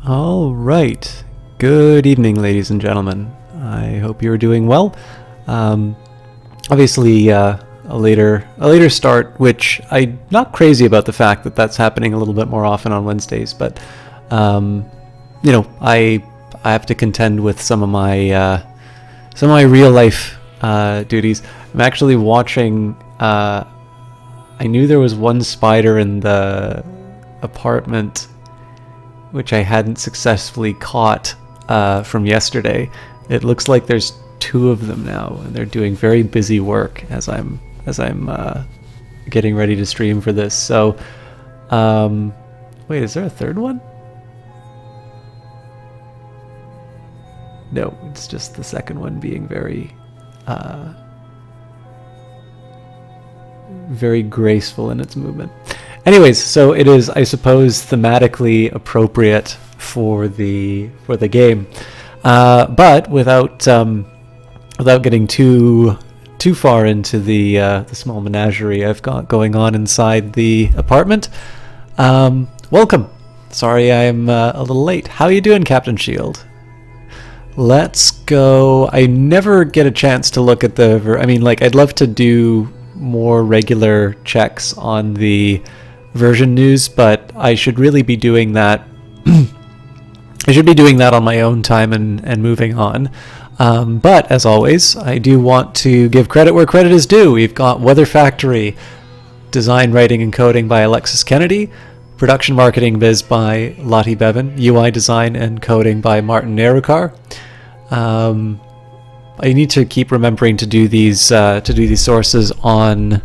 All right. Good evening, ladies and gentlemen. I hope you're doing well. Obviously, a later start, which I'm not crazy about the fact that that's happening a little bit more often on Wednesdays, but I have to contend with some of my real life duties. I'm actually watching. I knew there was one spider in the apartment which I hadn't successfully caught from yesterday. It looks like there's two of them now, and they're doing very busy work as I'm getting ready to stream for this. So, wait, is there a third one? No, it's just the second one being very graceful in its movement. Anyways, so it is, I suppose, thematically appropriate for the game, but without getting too far into the small menagerie I've got going on inside the apartment. Welcome. Sorry I'm a little late. How are you doing, Captain Shield? Let's go. I never get a chance to look at I'd love to do more regular checks on the version news, but I should really be doing that. I should be doing that on my own time and moving on. But as always, I do want to give credit where credit is due. We've got Weather Factory, design, writing, and coding by Alexis Kennedy, production, marketing, biz by Lottie Bevan, UI design and coding by Martin Nerukar. I need to keep remembering to do these sources on.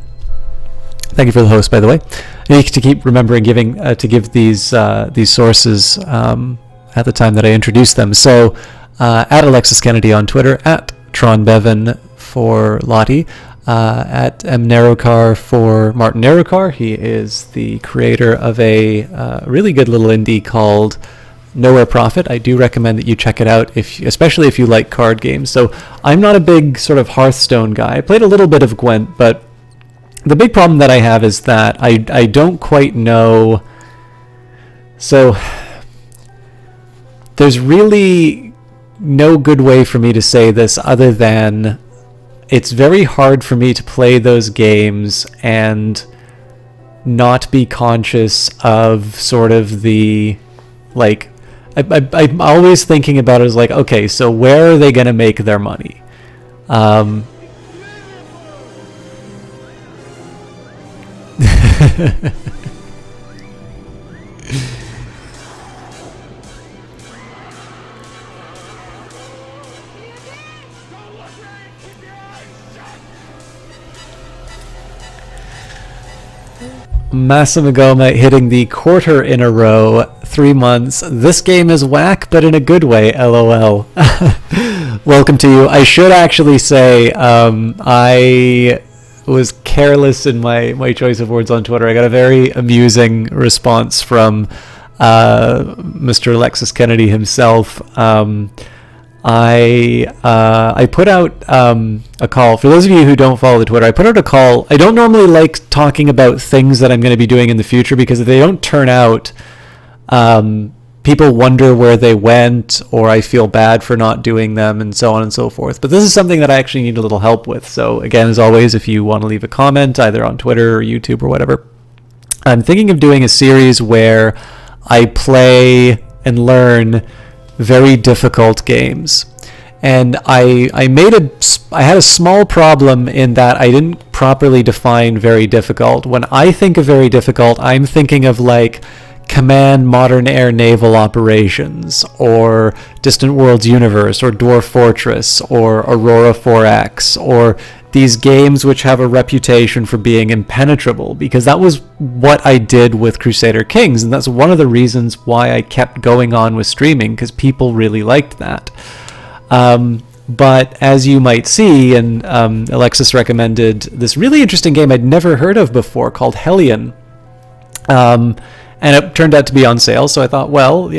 Thank you for the host, by the way. I need to keep remembering to give these sources at the time that I introduce them. So, at Alexis Kennedy on Twitter, at Tron Bevan for Lottie, at M Nerukar for Martin Nerukar. He is the creator of a really good little indie called Nowhere Profit. I do recommend that you check it out, especially if you like card games. So I'm not a big sort of Hearthstone guy. I played a little bit of Gwent, but the big problem that I have is that I don't quite know. So there's really no good way for me to say this other than it's very hard for me to play those games and not be conscious of sort of the, like, I'm always thinking about it as like, okay, so where are they going to make their money? Massamagoma hitting the quarter in a row, 3 months. This game is whack, but in a good way, LOL. Welcome to you. I should actually say I was careless in my choice of words on Twitter. I got a very amusing response from Mr. Alexis Kennedy himself. I put out a call. For those of you who don't follow the Twitter, I put out a call. I don't normally like talking about things that I'm going to be doing in the future because if they don't turn out, people wonder where they went, or I feel bad for not doing them, and so on and so forth. But this is something that I actually need a little help with. So again, as always, if you want to leave a comment either on Twitter or YouTube or whatever, I'm thinking of doing a series where I play and learn very difficult games. And I had a small problem in that I didn't properly define very difficult. When I think of very difficult, I'm thinking of like Command Modern Air Naval Operations, or Distant Worlds Universe, or Dwarf Fortress, or Aurora 4X, or these games which have a reputation for being impenetrable, because that was what I did with Crusader Kings, and that's one of the reasons why I kept going on with streaming, because people really liked that. But as you might see, and Alexis recommended this really interesting game I'd never heard of before called Hellion, and it turned out to be on sale. So I thought, well,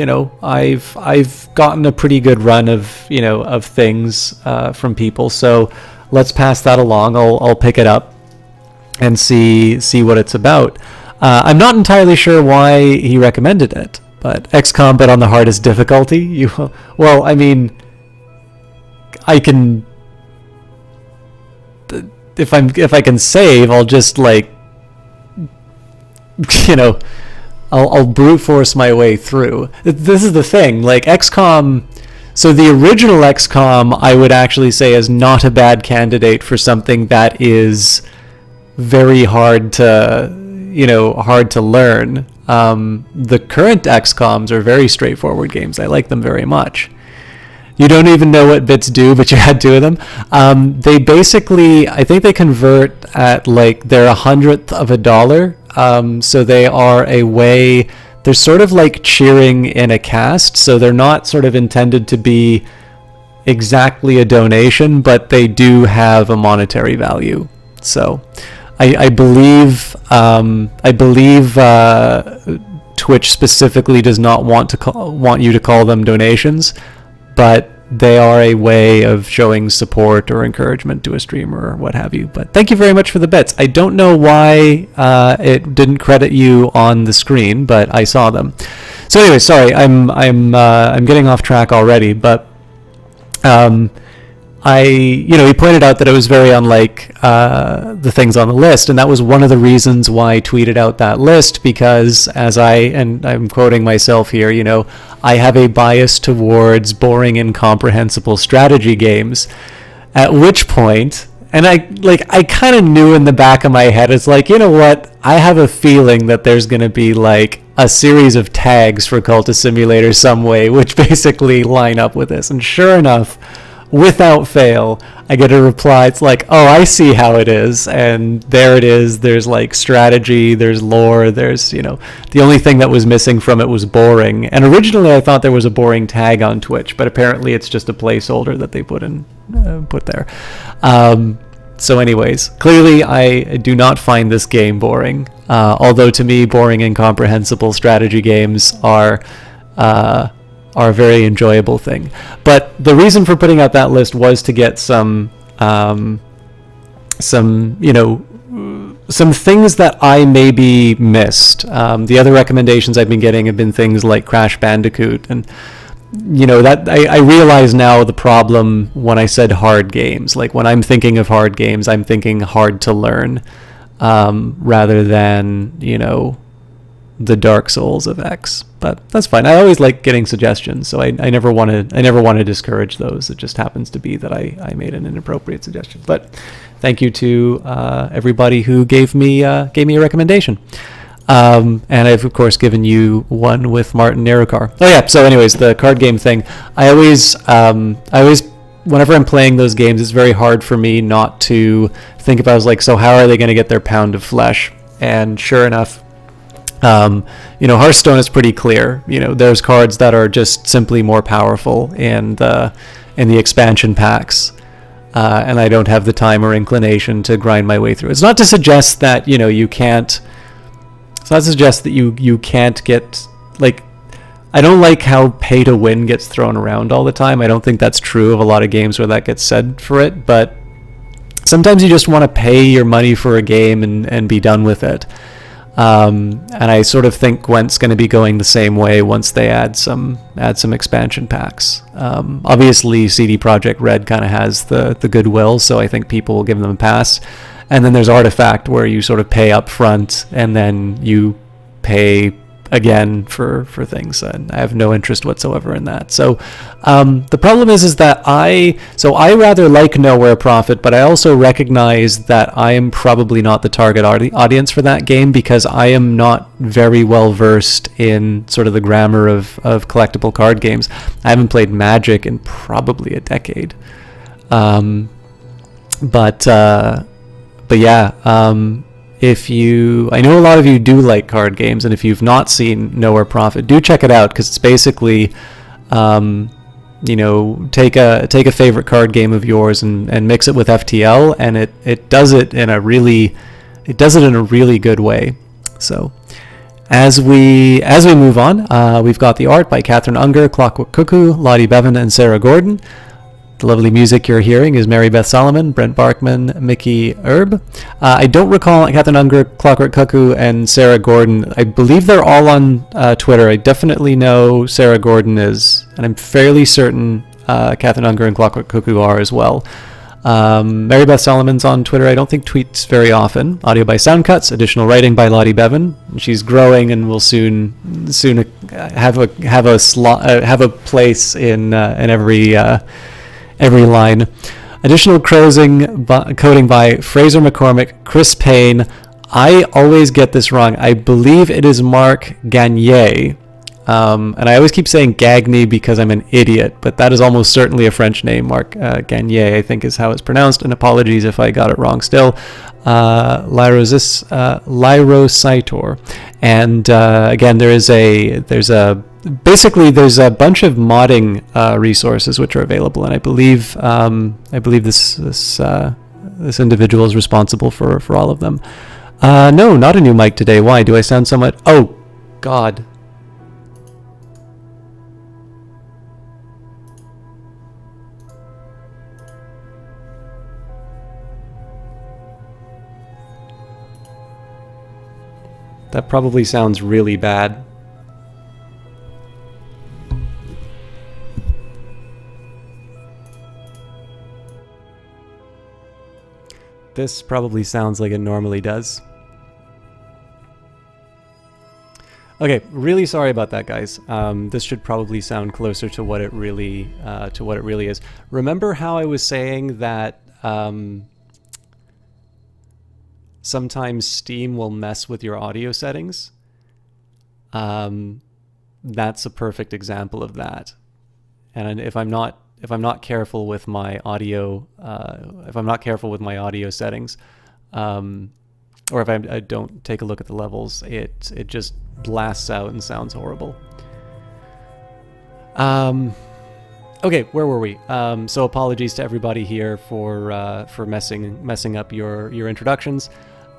I've gotten a pretty good run of of things from people, so let's pass that along. I'll pick it up and see what it's about. I'm not entirely sure why he recommended it. But XCOM, but on the hardest difficulty. Well, I mean, I can. If I can save, I'll just like, I'll brute force my way through. This is the thing, like XCOM. So the original XCOM, I would actually say, is not a bad candidate for something that is very hard to, hard to learn. The current XCOMs are very straightforward games. I like them very much. You don't even know what bits do, but you had two of them. They basically, I think they convert at like they're 1/100th of a dollar. So they are a way, they're sort of like cheering in a cast. So they're not sort of intended to be exactly a donation, but they do have a monetary value. So I believe Twitch specifically does not want you to call them donations, but they are a way of showing support or encouragement to a streamer or what have you. But thank you very much for the bits. I don't know why it didn't credit you on the screen, but I saw them. So anyway, sorry, I'm getting off track already, but he pointed out that it was very unlike the things on the list, and that was one of the reasons why I tweeted out that list, because and I'm quoting myself here, I have a bias towards boring, incomprehensible strategy games, at which point, and I kind of knew in the back of my head, it's like, you know what, I have a feeling that there's going to be like a series of tags for Cultist Simulator some way, which basically line up with this, and sure enough, without fail, I get a reply. It's like, oh, I see how it is, and there it is. There's like strategy, there's lore, there's, the only thing that was missing from it was boring. And originally I thought there was a boring tag on Twitch, but apparently it's just a placeholder that they put there. So anyways, clearly I do not find this game boring, although to me boring, incomprehensible strategy games are a very enjoyable thing. But the reason for putting out that list was to get some things that I maybe missed. The other recommendations I've been getting have been things like Crash Bandicoot, and that I realize now the problem when I said hard games. Like when I'm thinking of hard games, I'm thinking hard to learn, rather than the Dark Souls of X. But that's fine. I always like getting suggestions, so I never want to discourage those. It just happens to be that I made an inappropriate suggestion. But thank you to everybody who gave me a recommendation. And I've of course given you one with Martin Nerukar. Oh yeah. So anyways, the card game thing. I always whenever I'm playing those games, it's very hard for me not to think about, like, so how are they going to get their pound of flesh? And sure enough, Hearthstone is pretty clear. There's cards that are just simply more powerful in the expansion packs, and I don't have the time or inclination to grind my way through. It's not to suggest that you can't. It's not to suggest that you can't get, like, I don't like how pay to win gets thrown around all the time. I don't think that's true of a lot of games where that gets said for it, but sometimes you just want to pay your money for a game and be done with it. And I sort of think Gwent's going to be going the same way once they add some expansion packs. Obviously, CD Projekt Red kind of has the goodwill, so I think people will give them a pass. And then there's Artifact, where you sort of pay up front and then you pay again for things, and I have no interest whatsoever in that. So the problem is that I rather like Nowhere Prophet, but I also recognize that I am probably not the target audience for that game, because I am not very well versed in sort of the grammar of collectible card games. I haven't played Magic in probably a decade. But yeah, I know a lot of you do like card games, and if you've not seen Nowhere Prophet, do check it out, because it's basically, take a favorite card game of yours and mix it with FTL, and it does it in a really good way. So as we move on, we've got the art by Catherine Unger, Clockwork Cuckoo, Lottie Bevan, and Sarah Gordon. The lovely music you're hearing is Mary Beth Solomon, Brent Barkman, Mickey Erb. I don't recall Catherine Unger, Clockwork Cuckoo, and Sarah Gordon. I believe they're all on Twitter. I definitely know Sarah Gordon is, and I'm fairly certain Catherine Unger and Clockwork Cuckoo are as well. Mary Beth Solomon's on Twitter. I don't think tweets very often. Audio by Soundcuts. Additional writing by Lottie Bevan. She's growing and will soon have a place in every line. Additional coding by Fraser McCormick, Chris Payne. I always get this wrong. I believe it is Mark Gagné. And I always keep saying Gagny because I'm an idiot, but that is almost certainly a French name. Mark Gagné, I think, is how it's pronounced. And apologies if I got it wrong still. Lyrositor. And again, there's a bunch of modding resources which are available, and I believe this individual is responsible for all of them. No, not a new mic today. Why do I sound so much? Oh, God. That probably sounds really bad. This probably sounds like it normally does. Okay, really sorry about that, guys. This should probably sound closer to what it really is. Remember how I was saying that sometimes Steam will mess with your audio settings? That's a perfect example of that. And if I'm not careful with my audio, settings, or if I don't take a look at the levels, it just blasts out and sounds horrible. Okay, where were we? So apologies to everybody here for messing up your introductions.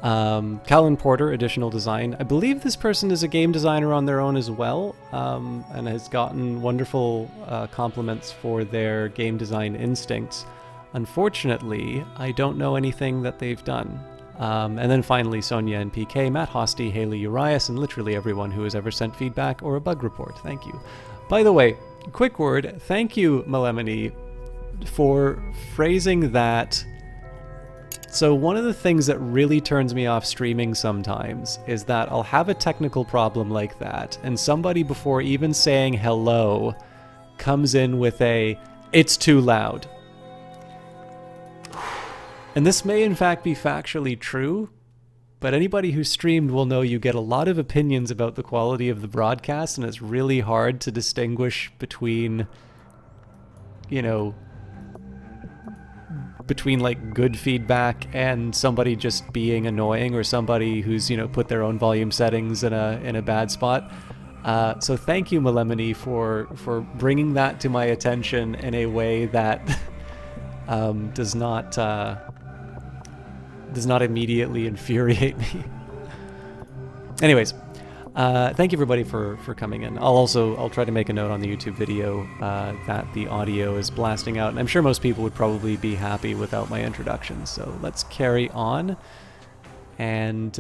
Callan Porter, additional design. I believe this person is a game designer on their own as well, and has gotten wonderful compliments for their game design instincts. Unfortunately, I don't know anything that they've done. And then finally, Sonia and PK, Matt Hosty, Haley Urias, and literally everyone who has ever sent feedback or a bug report. Thank you. By the way, quick word, thank you, Melemony, for phrasing that. So one of the things that really turns me off streaming sometimes is that I'll have a technical problem like that, and somebody, before even saying hello, comes in with a, "It's too loud." And this may in fact be factually true, but anybody who streamed will know you get a lot of opinions about the quality of the broadcast, and it's really hard to distinguish between, between like good feedback and somebody just being annoying, or somebody who's put their own volume settings in a bad spot. So thank you, Melemony, for bringing that to my attention in a way that does not immediately infuriate me. Anyways, thank you everybody for coming in. I'll try to make a note on the YouTube video that the audio is blasting out, and I'm sure most people would probably be happy without my introduction. So let's carry on. And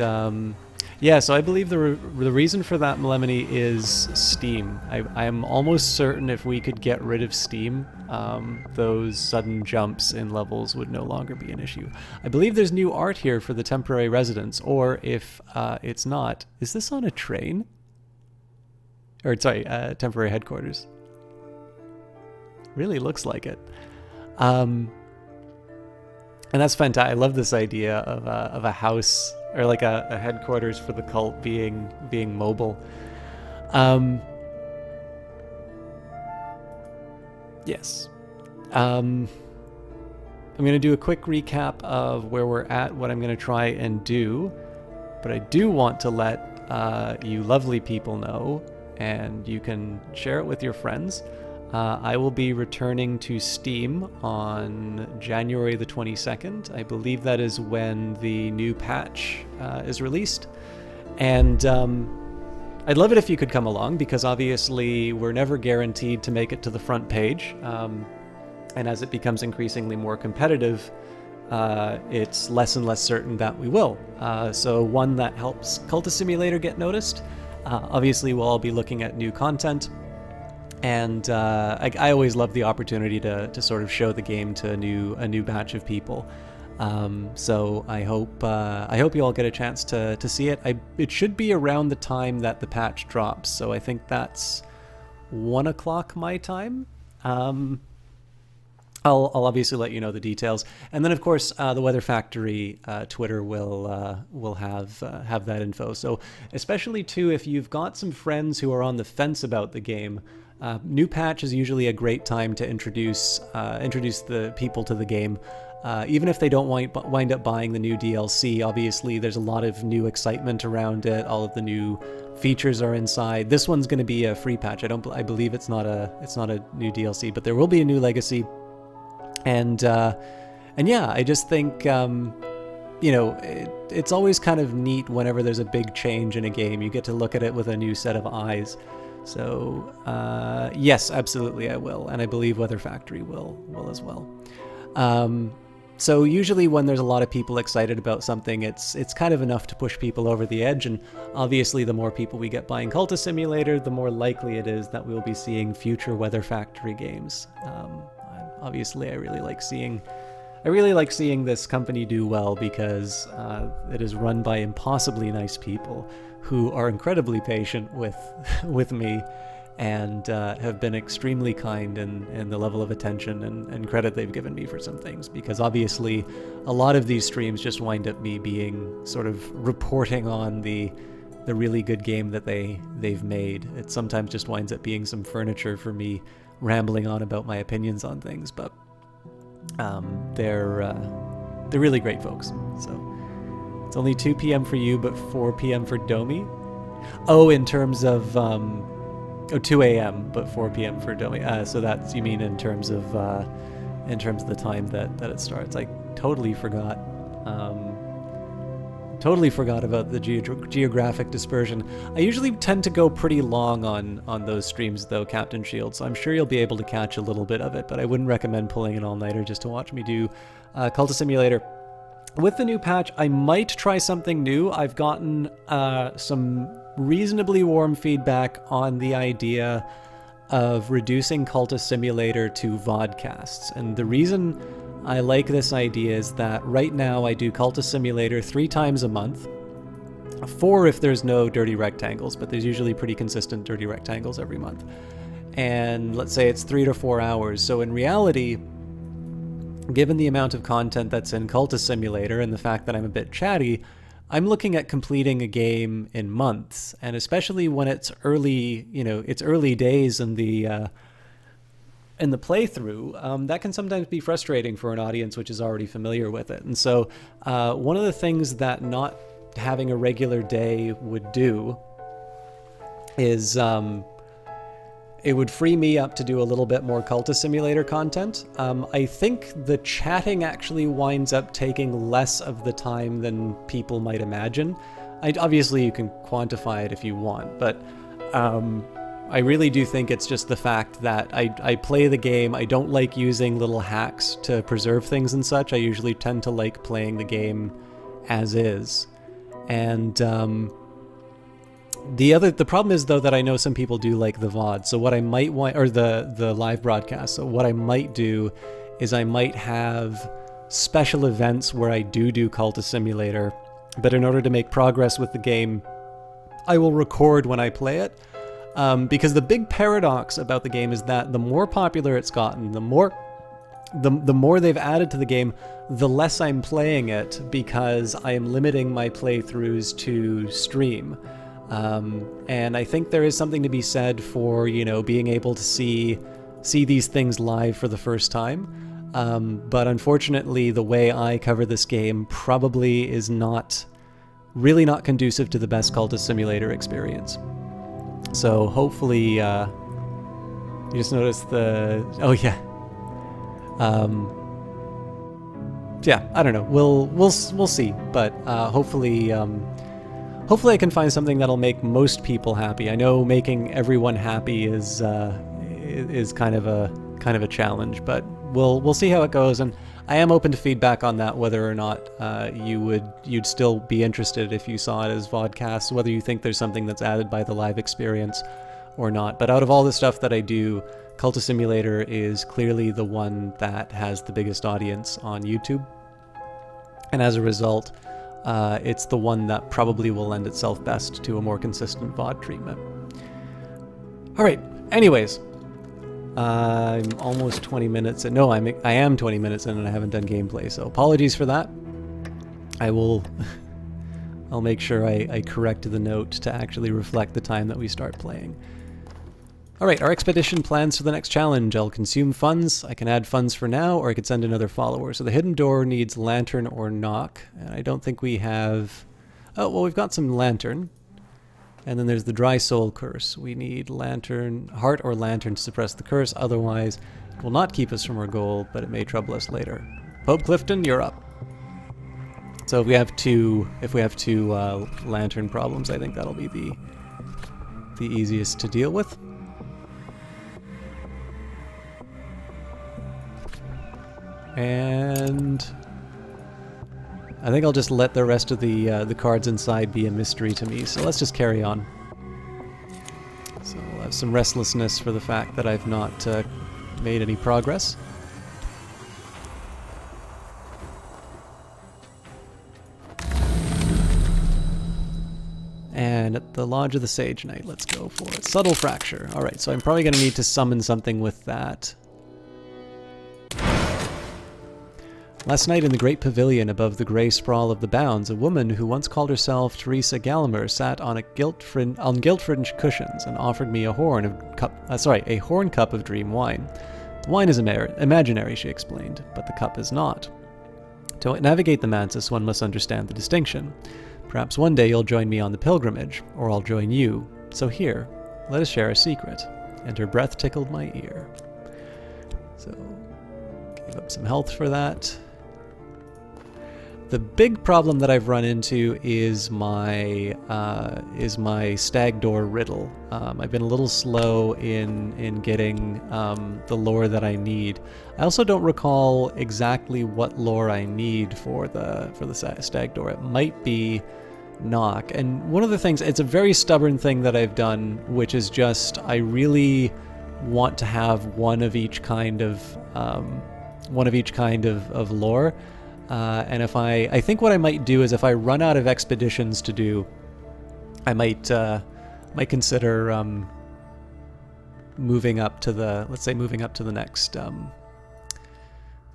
yeah, so I believe the reason for that, Melemony, is Steam. I am almost certain if we could get rid of Steam, those sudden jumps in levels would no longer be an issue. I believe there's new art here for the temporary residence, or if it's not, is this on a train? Or sorry, temporary headquarters. Really looks like it. And that's fantastic. I love this idea of a house, or like a headquarters for the cult being mobile. Yes. I'm going to do a quick recap of where we're at, what I'm going to try and do, but I do want to let you lovely people know, and you can share it with your friends. I will be returning to Steam on January the 22nd. I believe that is when the new patch is released. And I'd love it if you could come along, because obviously we're never guaranteed to make it to the front page. And as it becomes increasingly more competitive, it's less and less certain that we will. So one that helps Cultist Simulator get noticed. Obviously, we'll all be looking at new content. And I always love the opportunity to sort of show the game to a new batch of people. So I hope you all get a chance to see it. It should be around the time that the patch drops. So I think that's 1 o'clock my time. I'll obviously let you know the details, and then of course the Weather Factory Twitter will have that info. So especially too, if you've got some friends who are on the fence about the game, new patch is usually a great time to introduce the people to the game. Even if they don't wind up buying the new DLC, obviously there's a lot of new excitement around it. All of the new features are inside. This one's going to be a free patch. I believe it's not a new DLC, but there will be a new legacy. And yeah, I just think it's always kind of neat whenever there's a big change in a game. You get to look at it with a new set of eyes. So yes, absolutely I will, and I believe Weather Factory will as well. So usually when there's a lot of people excited about something, it's kind of enough to push people over the edge, and obviously the more people we get buying Cultist Simulator, the more likely it is that we'll be seeing future Weather Factory games. Obviously I really like seeing this company do well, because it is run by impossibly nice people who are incredibly patient with me, and have been extremely kind in the level of attention and credit they've given me for some things, because obviously a lot of these streams just wind up me being sort of reporting on the really good game that they've made. It sometimes just winds up being some furniture for me rambling on about my opinions on things, but they're really great folks. So it's only 2 p.m. for you, but 4 p.m. for Domi. Oh, in terms of 2 a.m. but 4 p.m. for Domi. So that's, you mean in terms of the time that it starts. I totally forgot. Totally forgot about the geographic dispersion. I usually tend to go pretty long on those streams, though, Captain Shield, so I'm sure you'll be able to catch a little bit of it, but I wouldn't recommend pulling an all-nighter just to watch me do Cultist Simulator. With the new patch, I might try something new. I've gotten some reasonably warm feedback on the idea of reducing Cultist Simulator to vodcasts, and the reason I like this idea is that right now I do Cultist Simulator 3 times a month. 4 if there's no dirty rectangles, but there's usually pretty consistent dirty rectangles every month. And let's say it's 3 to 4 hours. So in reality, given the amount of content that's in Cultist Simulator and the fact that I'm a bit chatty, I'm looking at completing a game in months. And especially when it's early, it's early days in the playthrough, that can sometimes be frustrating for an audience which is already familiar with it. And so one of the things that not having a regular day would do is it would free me up to do a little bit more Cultist Simulator content. I think the chatting actually winds up taking less of the time than people might imagine. Obviously you can quantify it if you want, but I really do think it's just the fact that I play the game. I don't like using little hacks to preserve things and such. I usually tend to like playing the game as is. And the problem is, though, that I know some people do like the VOD. So what I might want, or the live broadcast. So what I might do is I might have special events where I do Cultist Simulator, but in order to make progress with the game, I will record when I play it. Because the big paradox about the game is that the more popular it's gotten, the more they've added to the game, the less I'm playing it, because I am limiting my playthroughs to stream. And I think there is something to be said for, being able to see these things live for the first time. But unfortunately, the way I cover this game probably is really not conducive to the best Cultist Simulator experience. So hopefully, you just noticed oh yeah. Yeah, I don't know. We'll see, but hopefully I can find something that'll make most people happy. I know making everyone happy is kind of a challenge, but we'll see how it goes, and I am open to feedback on that, whether or not you'd still be interested if you saw it as vodcast, whether you think there's something that's added by the live experience or not. But out of all the stuff that I do, Cultist Simulator is clearly the one that has the biggest audience on YouTube, and as a result, it's the one that probably will lend itself best to a more consistent VOD treatment. Alright, anyways, I'm almost 20 minutes in. No, I am 20 minutes in and I haven't done gameplay, so apologies for that. I'll make sure I correct the note to actually reflect the time that we start playing. Alright, our expedition plans for the next challenge. I'll consume funds. I can add funds for now, or I could send another follower. So the hidden door needs lantern or knock, and I don't think we have... Oh, well, we've got some lantern. And then there's the dry soul curse. We need lantern, heart or lantern to suppress the curse, otherwise it will not keep us from our goal, but it may trouble us later. Pope Clifton, you're up. So if we have two lantern problems, I think that'll be the easiest to deal with. And I think I'll just let the rest of the cards inside be a mystery to me, so let's just carry on. So I'll have some restlessness for the fact that I've not made any progress. And at the Lodge of the Sage Knight, let's go for it. Subtle Fracture. Alright, so I'm probably going to need to summon something with that. Last night in the great pavilion above the grey sprawl of the Bounds, a woman who once called herself Teresa Gallagher sat on gilt-fringed cushions and offered me a horn cup of dream wine. The wine is imaginary, she explained, but the cup is not. To navigate the Mantis, one must understand the distinction. Perhaps one day you'll join me on the pilgrimage, or I'll join you. So here, let us share a secret. And her breath tickled my ear. So, gave up some health for that. The big problem that I've run into is my stag door riddle. I've been a little slow in getting the lore that I need. I also don't recall exactly what lore I need for the stag door. It might be knock. And one of the things, it's a very stubborn thing that I've done, which is just I really want to have one of each kind of lore. And if I think what I might do is if I run out of expeditions to do, I might consider moving up to the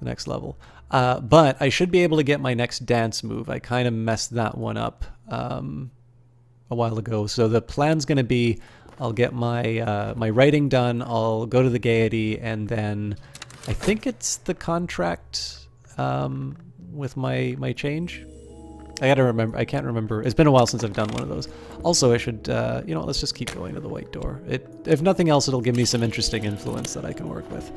next level. But I should be able to get my next dance move. I kind of messed that one up a while ago. So the plan's going to be I'll get my my writing done. I'll go to the Gaiety, and then I think it's the contract. With my change. I gotta remember, I can't remember. It's been a while since I've done one of those. Also, I should, let's just keep going to the White Door. If nothing else, it'll give me some interesting influence that I can work with.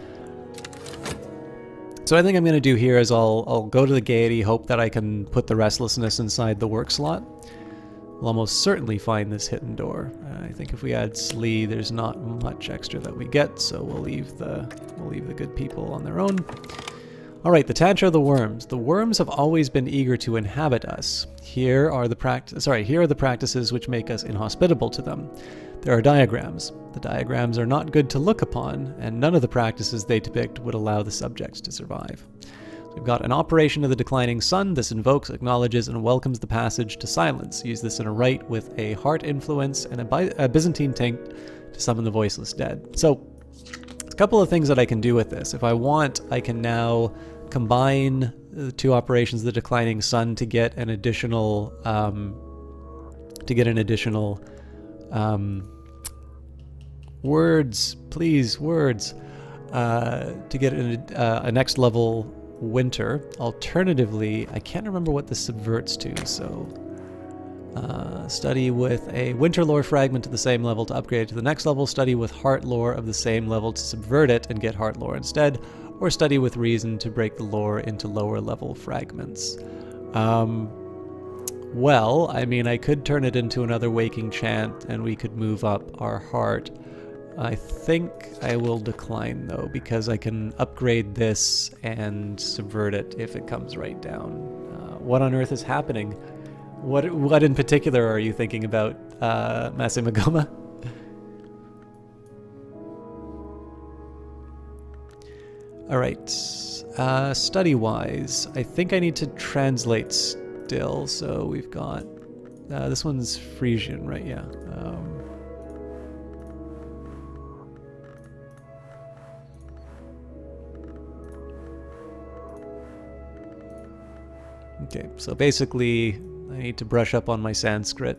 So I think I'm gonna do here is I'll go to the Gaiety, hope that I can put the restlessness inside the work slot. We'll almost certainly find this hidden door. I think if we add Slee, there's not much extra that we get, so we'll leave the good people on their own. Alright, the Tantra of the Worms. The worms have always been eager to inhabit us. Here are the practices which make us inhospitable to them. There are diagrams. The diagrams are not good to look upon, and none of the practices they depict would allow the subjects to survive. We've got an operation of the declining sun. This invokes, acknowledges, and welcomes the passage to silence. Use this in a rite with a heart influence and a Byzantine tinct to summon the voiceless dead. So, a couple of things that I can do with this. If I want, I can now combine the two operations, the declining sun, to get an additional words, please, words, to get a next level winter. Alternatively, I can't remember what this subverts to, so study with a winter lore fragment to the same level to upgrade it to the next level, study with heart lore of the same level to subvert it and get heart lore instead, or study with reason to break the lore into lower level fragments. Well, I mean, I could turn it into another waking chant and we could move up our heart. I think I will decline though, because I can upgrade this and subvert it if it comes right down. What on earth is happening? What in particular are you thinking about, Masamagoma? Alright, study-wise, I think I need to translate still, so we've got... this one's Frisian, right? Yeah. Okay, so basically, I need to brush up on my Sanskrit.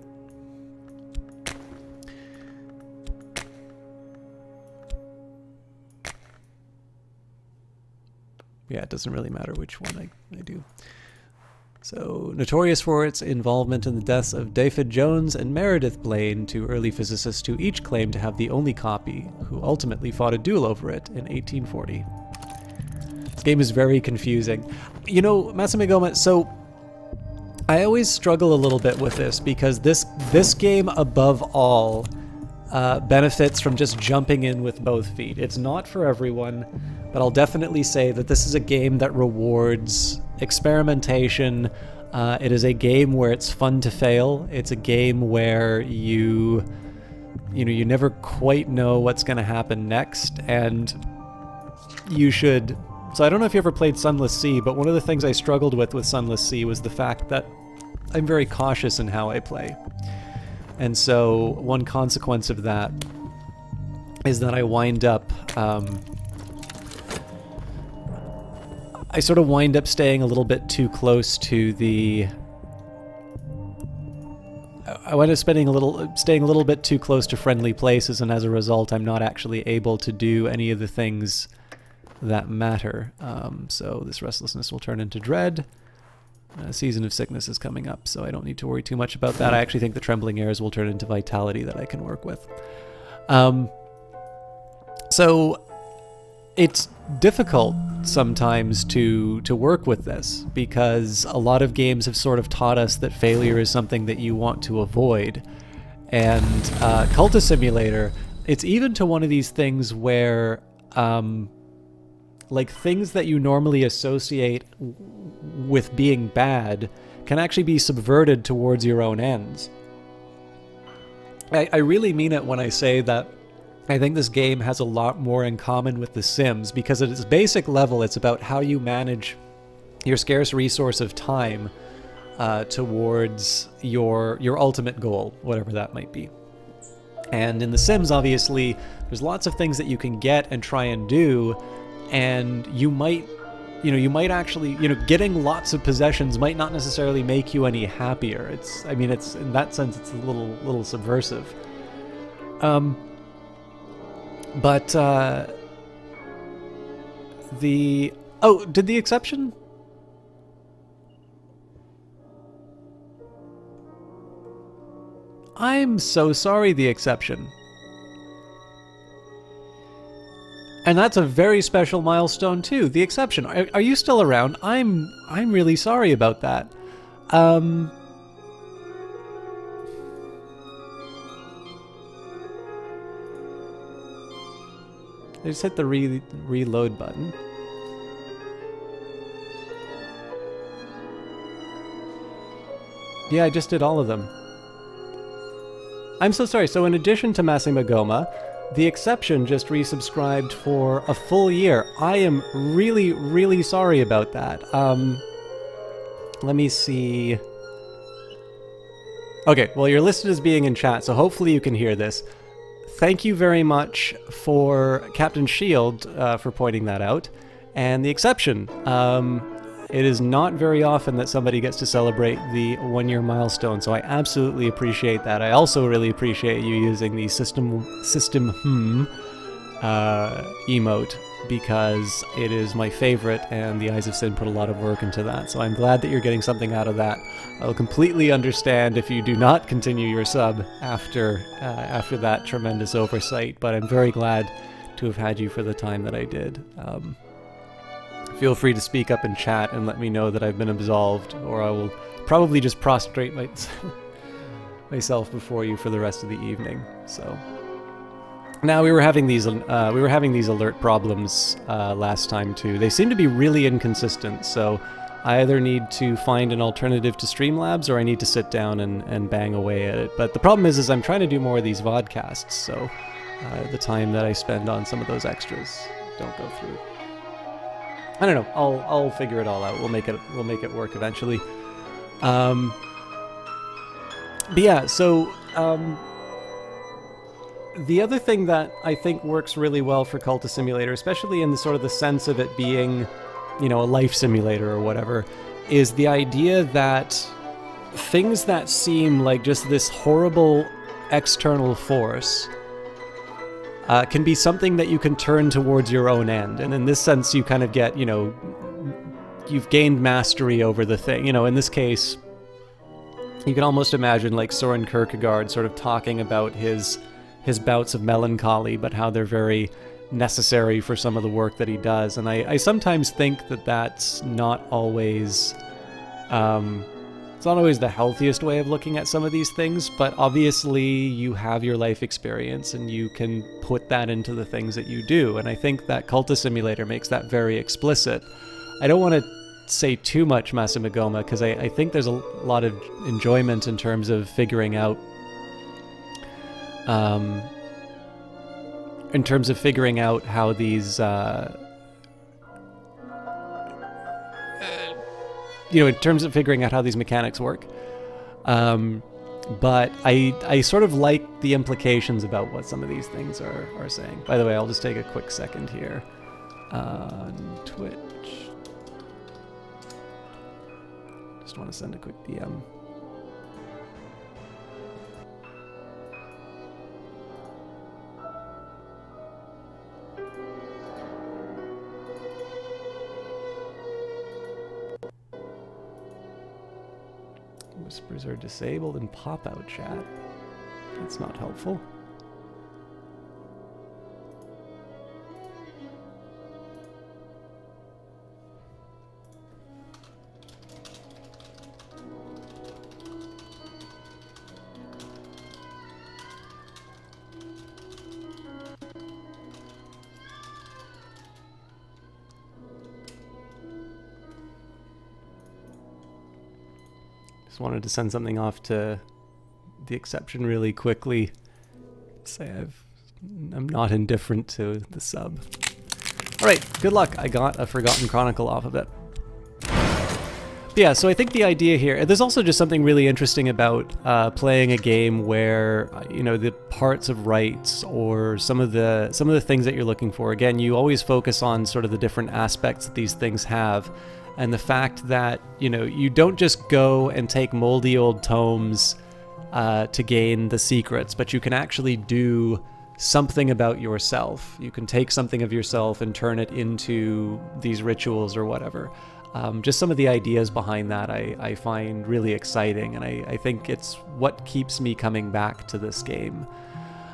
Yeah, it doesn't really matter which one I do. So, notorious for its involvement in the deaths of David Jones and Meredith Blaine, two early physicists who each claimed to have the only copy, who ultimately fought a duel over it in 1840. This game is very confusing. You know, Masamagoma, so I always struggle a little bit with this because this game, above all, benefits from just jumping in with both feet. It's not for everyone, but I'll definitely say that this is a game that rewards experimentation. It is a game where it's fun to fail. It's a game where you never quite know what's going to happen next, and you should... So I don't know if you ever played Sunless Sea, but one of the things I struggled with Sunless Sea was the fact that I'm very cautious in how I play. And so one consequence of that is that I wind up... I sort of wind up staying a little bit too close to the... I wind up staying a little bit too close to friendly places, and as a result, I'm not actually able to do any of the things that matter. So this restlessness will turn into dread. Season of sickness is coming up, so I don't need to worry too much about that. I actually think the trembling airs will turn into vitality that I can work with. So it's difficult sometimes to work with this, because a lot of games have sort of taught us that failure is something that you want to avoid. And Cultist Simulator, it's even to one of these things where like things that you normally associate with being bad can actually be subverted towards your own ends. I really mean it when I say that I think this game has a lot more in common with The Sims, because at its basic level, it's about how you manage your scarce resource of time towards your ultimate goal, whatever that might be. And in The Sims, obviously, there's lots of things that you can get and try and do, and you might actually, getting lots of possessions might not necessarily make you any happier. It's in that sense, it's a little subversive. But did the exception? I'm so sorry, the exception. And that's a very special milestone too. The exception. Are you still around? I'm really sorry about that. I just hit the reload button. Yeah, I just did all of them. I'm so sorry. So in addition to Masamagoma, the exception just resubscribed for a full year. I am really, really sorry about that. Let me see. Okay, well, you're listed as being in chat, so hopefully you can hear this. Thank you very much for Captain Shield for pointing that out. And the exception. It is not very often that somebody gets to celebrate the 1-year milestone, so I absolutely appreciate that. I also really appreciate you using the system emote, because it is my favorite, and the Eyes of Sin put a lot of work into that. So I'm glad that you're getting something out of that. I'll completely understand if you do not continue your sub after that tremendous oversight, but I'm very glad to have had you for the time that I did. Feel free to speak up in chat and let me know that I've been absolved, or I will probably just prostrate myself before you for the rest of the evening. So, Now we were having these alert problems last time too. They seem to be really inconsistent, so I either need to find an alternative to Streamlabs or I need to sit down and bang away at it. But the problem is I'm trying to do more of these vodcasts, so the time that I spend on some of those extras don't go through. I don't know. I'll figure it all out. We'll make it work eventually. But yeah, so the other thing that I think works really well for Cultist Simulator, especially in the sort of the sense of it being, you know, a life simulator or whatever, is the idea that things that seem like just this horrible external force can be something that you can turn towards your own end. And in this sense, you kind of get, you know, you've gained mastery over the thing. You know, in this case, you can almost imagine like Soren Kierkegaard sort of talking about his bouts of melancholy, but how they're very necessary for some of the work that he does. And I sometimes think that that's not always it's not always the healthiest way of looking at some of these things, but obviously you have your life experience and you can put that into the things that you do. And I think that Cultist Simulator makes that very explicit. I don't want to say too much Masamagoma, because I think there's a lot of enjoyment in terms of figuring out how these in terms of figuring out how these mechanics work. But I sort of like the implications about what some of these things are saying. By the way, I'll just take a quick second here on Twitch. Just want to send a quick DM. Whispers are disabled in pop-out chat. That's not helpful. Wanted to send something off to the exception really quickly. Say I'm not indifferent to the sub. All right, good luck. I got a Forgotten Chronicle off of it. But yeah, so I think the idea here, there's also just something really interesting about playing a game where, you know, the parts of rights or some of the things that you're looking for. Again, you always focus on sort of the different aspects that these things have. And the fact that, you know, you don't just go and take moldy old tomes to gain the secrets, but you can actually do something about yourself. You can take something of yourself and turn it into these rituals or whatever. Just some of the ideas behind that I find really exciting, and I think it's what keeps me coming back to this game.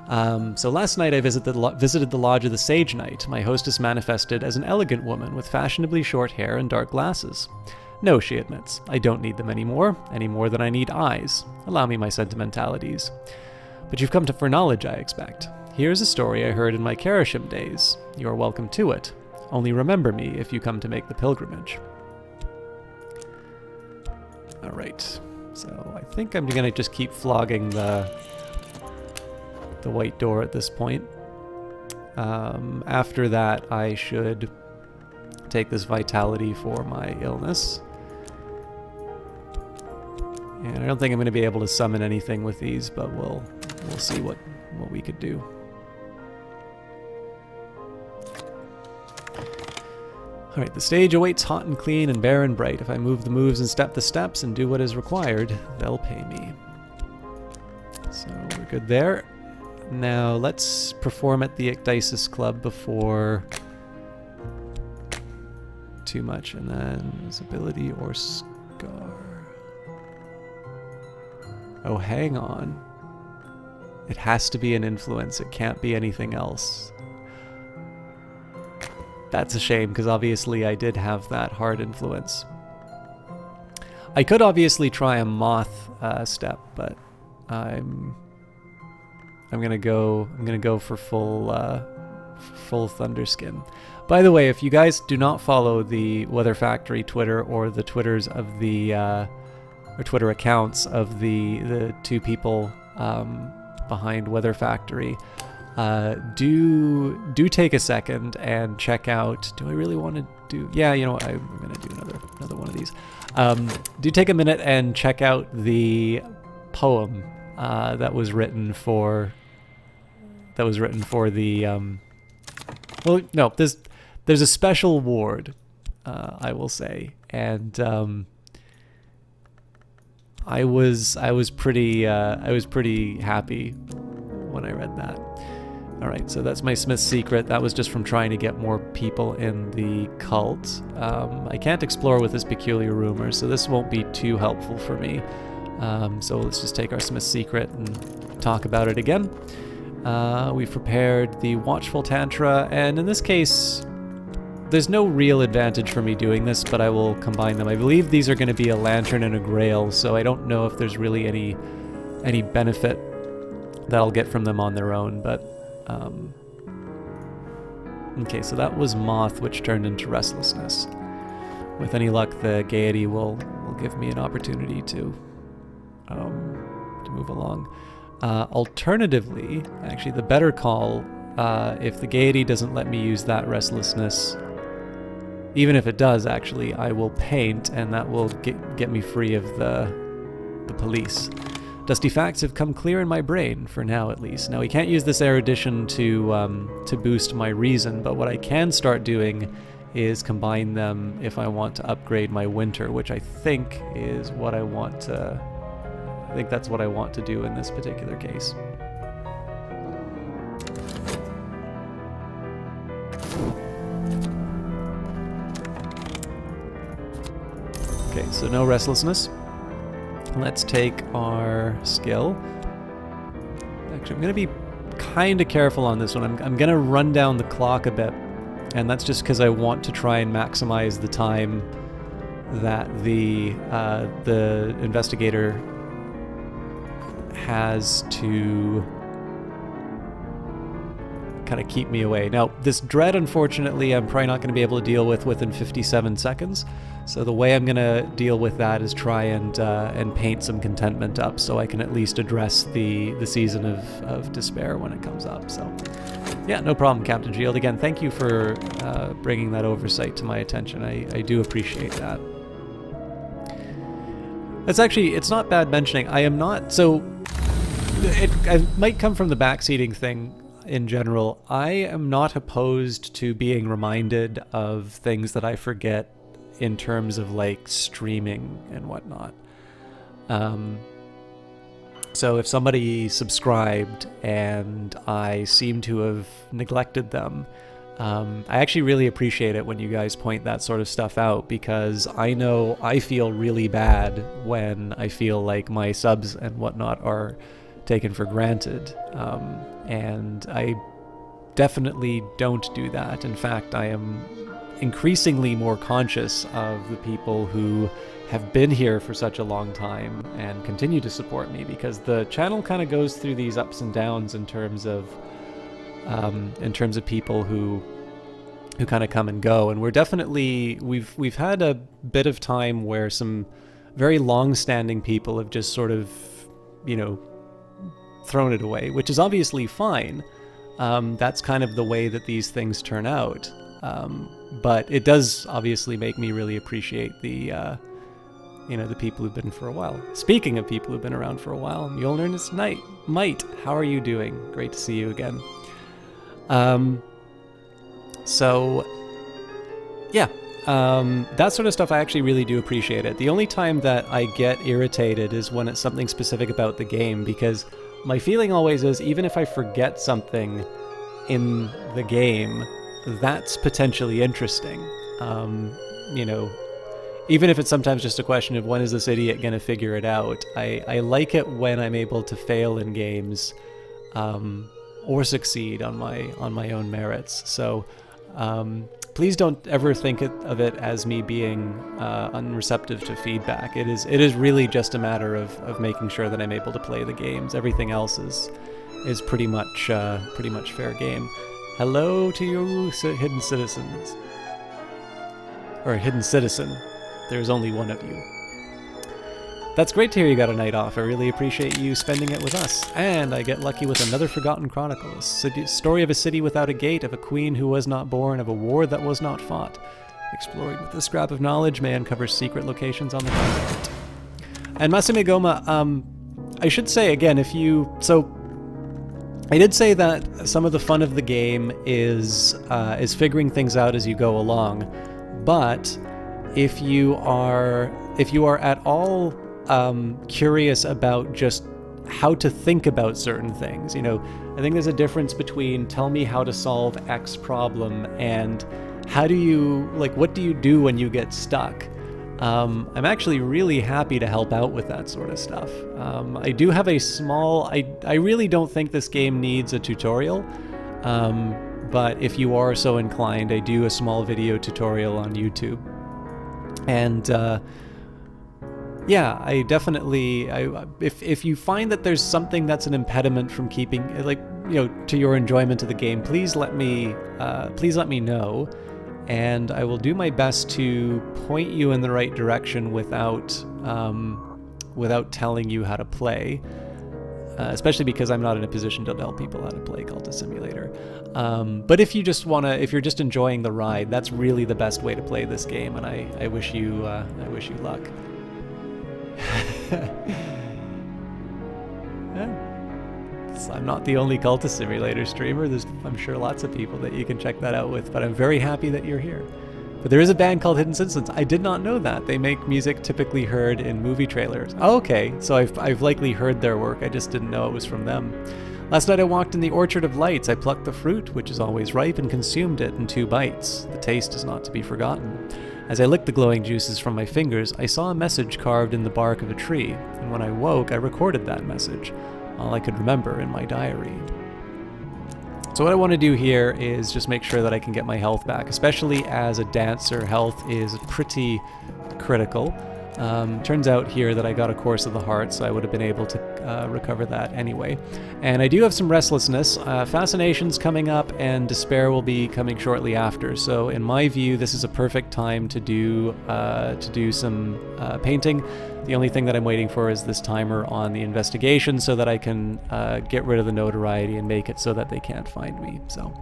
So last night I visited the Lodge of the Sage Knight. My hostess manifested as an elegant woman with fashionably short hair and dark glasses. No, she admits, I don't need them any more than I need eyes. Allow me my sentimentalities. But you've come for knowledge, I expect. Here's a story I heard in my Karashim days. You're welcome to it. Only remember me if you come to make the pilgrimage. Alright, so I think I'm gonna just keep flogging the white door at this point. After that, I should take this vitality for my illness. And I don't think I'm going to be able to summon anything with these, but we'll see what we could do. Alright, the stage awaits hot and clean and bare and bright. If I move the moves and step the steps and do what is required, they'll pay me. So we're good there. Now let's perform at the Ecdysis Club before too much, and then visibility or scar. Oh, hang on. It has to be an influence. It can't be anything else. That's a shame, because obviously I did have that hard influence. I could obviously try a moth step, but I'm I'm gonna go for full Thunderskin. By the way, if you guys do not follow the Weather Factory Twitter or the Twitters of the or Twitter accounts of the two people behind Weather Factory, do take a second and check out. Do I really want to do? Yeah, you know what? I'm gonna do another one of these. Do take a minute and check out the poem that was written for the. Well, no, there's a special award, I will say, and I was pretty happy when I read that. All right, so that's my Smith's secret. That was just from trying to get more people in the cult. I can't explore with this peculiar rumor, so this won't be too helpful for me. So let's just take our Smith's secret and talk about it again. We've prepared the Watchful Tantra, and in this case, there's no real advantage for me doing this, but I will combine them. I believe these are going to be a lantern and a grail, so I don't know if there's really any benefit that I'll get from them on their own, but okay, so that was Moth, which turned into Restlessness. With any luck, the Gaiety will give me an opportunity to move along. Alternatively, actually, the better call, if the Gaiety doesn't let me use that Restlessness, even if it does, actually, I will paint, and that will get me free of the police. Dusty facts have come clear in my brain, for now at least. Now, we can't use this erudition to boost my reason, but what I can start doing is combine them if I want to upgrade my winter, which I think is what I want to... I think that's what I want to do in this particular case. Okay, so no Restlessness. Let's take our skill. Actually, I'm going to be kind of careful on this one. I'm going to run down the clock a bit, and that's just because I want to try and maximize the time that the investigator has to kind of keep me away. Now, this dread, unfortunately, I'm probably not going to be able to deal with within 57 seconds. So the way I'm going to deal with that is try and paint some contentment up so I can at least address the season of despair when it comes up. So, yeah, no problem, Captain Shield. Again, thank you for bringing that oversight to my attention. I do appreciate that. It's not bad mentioning. I am not, so it might come from the backseating thing in general. I am not opposed to being reminded of things that I forget in terms of like streaming and whatnot. So if somebody subscribed and I seem to have neglected them, I actually really appreciate it when you guys point that sort of stuff out, because I know I feel really bad when I feel like my subs and whatnot are taken for granted. And I definitely don't do that. In fact, I am increasingly more conscious of the people who have been here for such a long time and continue to support me, because the channel kind of goes through these ups and downs in terms of people who kind of come and go. And we're definitely, we've had a bit of time where some very long-standing people have just sort of, thrown it away, which is obviously fine. That's kind of the way that these things turn out. But it does obviously make me really appreciate the people who've been for a while. Speaking of people who've been around for a while, Mjolnir's Knight, Might, how are you doing? Great to see you again. That sort of stuff, I actually really do appreciate it. The only time that I get irritated is when it's something specific about the game, because my feeling always is, even if I forget something in the game, that's potentially interesting. Even if it's sometimes just a question of when is this idiot going to figure it out, I like it when I'm able to fail in games or succeed on my own merits. So please don't ever think of it as me being unreceptive to feedback. It is really just a matter of making sure that I'm able to play the games. Everything else is pretty much fair game. Hello to you, hidden citizens. Or hidden citizen. There's only one of you. That's great to hear you got a night off. I really appreciate you spending it with us. And I get lucky with another Forgotten Chronicle. A story of a city without a gate, of a queen who was not born, of a war that was not fought. Exploring with a scrap of knowledge may uncover secret locations on the continent. And Masame Goma, I should say again, so I did say that some of the fun of the game is figuring things out as you go along, but if you are at all curious about just how to think about certain things, I think there's a difference between tell me how to solve X problem and what do you do when you get stuck? I'm actually really happy to help out with that sort of stuff. I do have a small, I really don't think this game needs a tutorial, but if you are so inclined, I do a small video tutorial on YouTube. And yeah, I definitely, if you find that there's something that's an impediment from keeping, to your enjoyment of the game, please let me know. And I will do my best to point you in the right direction without telling you how to play, especially because I'm not in a position to tell people how to play Cultist Simulator. But if you're just enjoying the ride, that's really the best way to play this game, and I wish you luck. Yeah. I'm not the only Cultist Simulator streamer. There's, I'm sure, lots of people that you can check that out with, but I'm very happy that you're here. But there is a band called Hidden Citizens. I did not know that. They make music typically heard in movie trailers. Oh, okay, so I've likely heard their work. I just didn't know it was from them. Last night I walked in the Orchard of Lights. I plucked the fruit, which is always ripe, and consumed it in 2 bites. The taste is not to be forgotten. As I licked the glowing juices from my fingers, I saw a message carved in the bark of a tree, and when I woke, I recorded that message. All I could remember in my diary. So what I want to do here is just make sure that I can get my health back, especially as a dancer. Health is pretty critical. Turns out here that I got a Course of the Heart, so I would have been able to recover that anyway. And I do have some restlessness. Fascination's coming up, and Despair will be coming shortly after. So in my view, this is a perfect time to do some painting. The only thing that I'm waiting for is this timer on the investigation so that I can get rid of the notoriety and make it so that they can't find me. So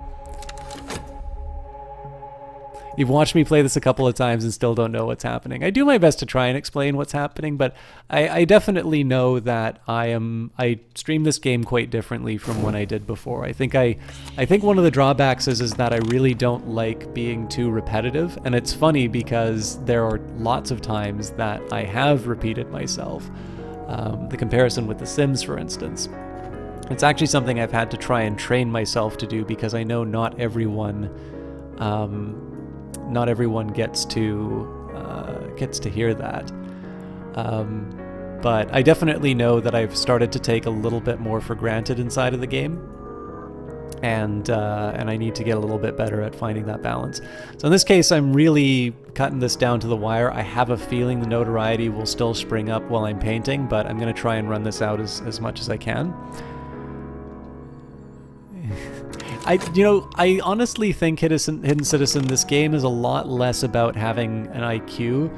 you've watched me play this a couple of times and still don't know what's happening. I do my best to try and explain what's happening, but I definitely know that I stream this game quite differently from when I did before. I think one of the drawbacks is that I really don't like being too repetitive, and it's funny because there are lots of times that I have repeated myself. The comparison with The Sims, for instance. It's actually something I've had to try and train myself to do because I know not everyone gets to hear that. But I definitely know that I've started to take a little bit more for granted inside of the game, and I need to get a little bit better at finding that balance. So in this case, I'm really cutting this down to the wire. I have a feeling the notoriety will still spring up while I'm painting, but I'm going to try and run this out as much as I can. I honestly think Hidden Citizen, this game is a lot less about having an IQ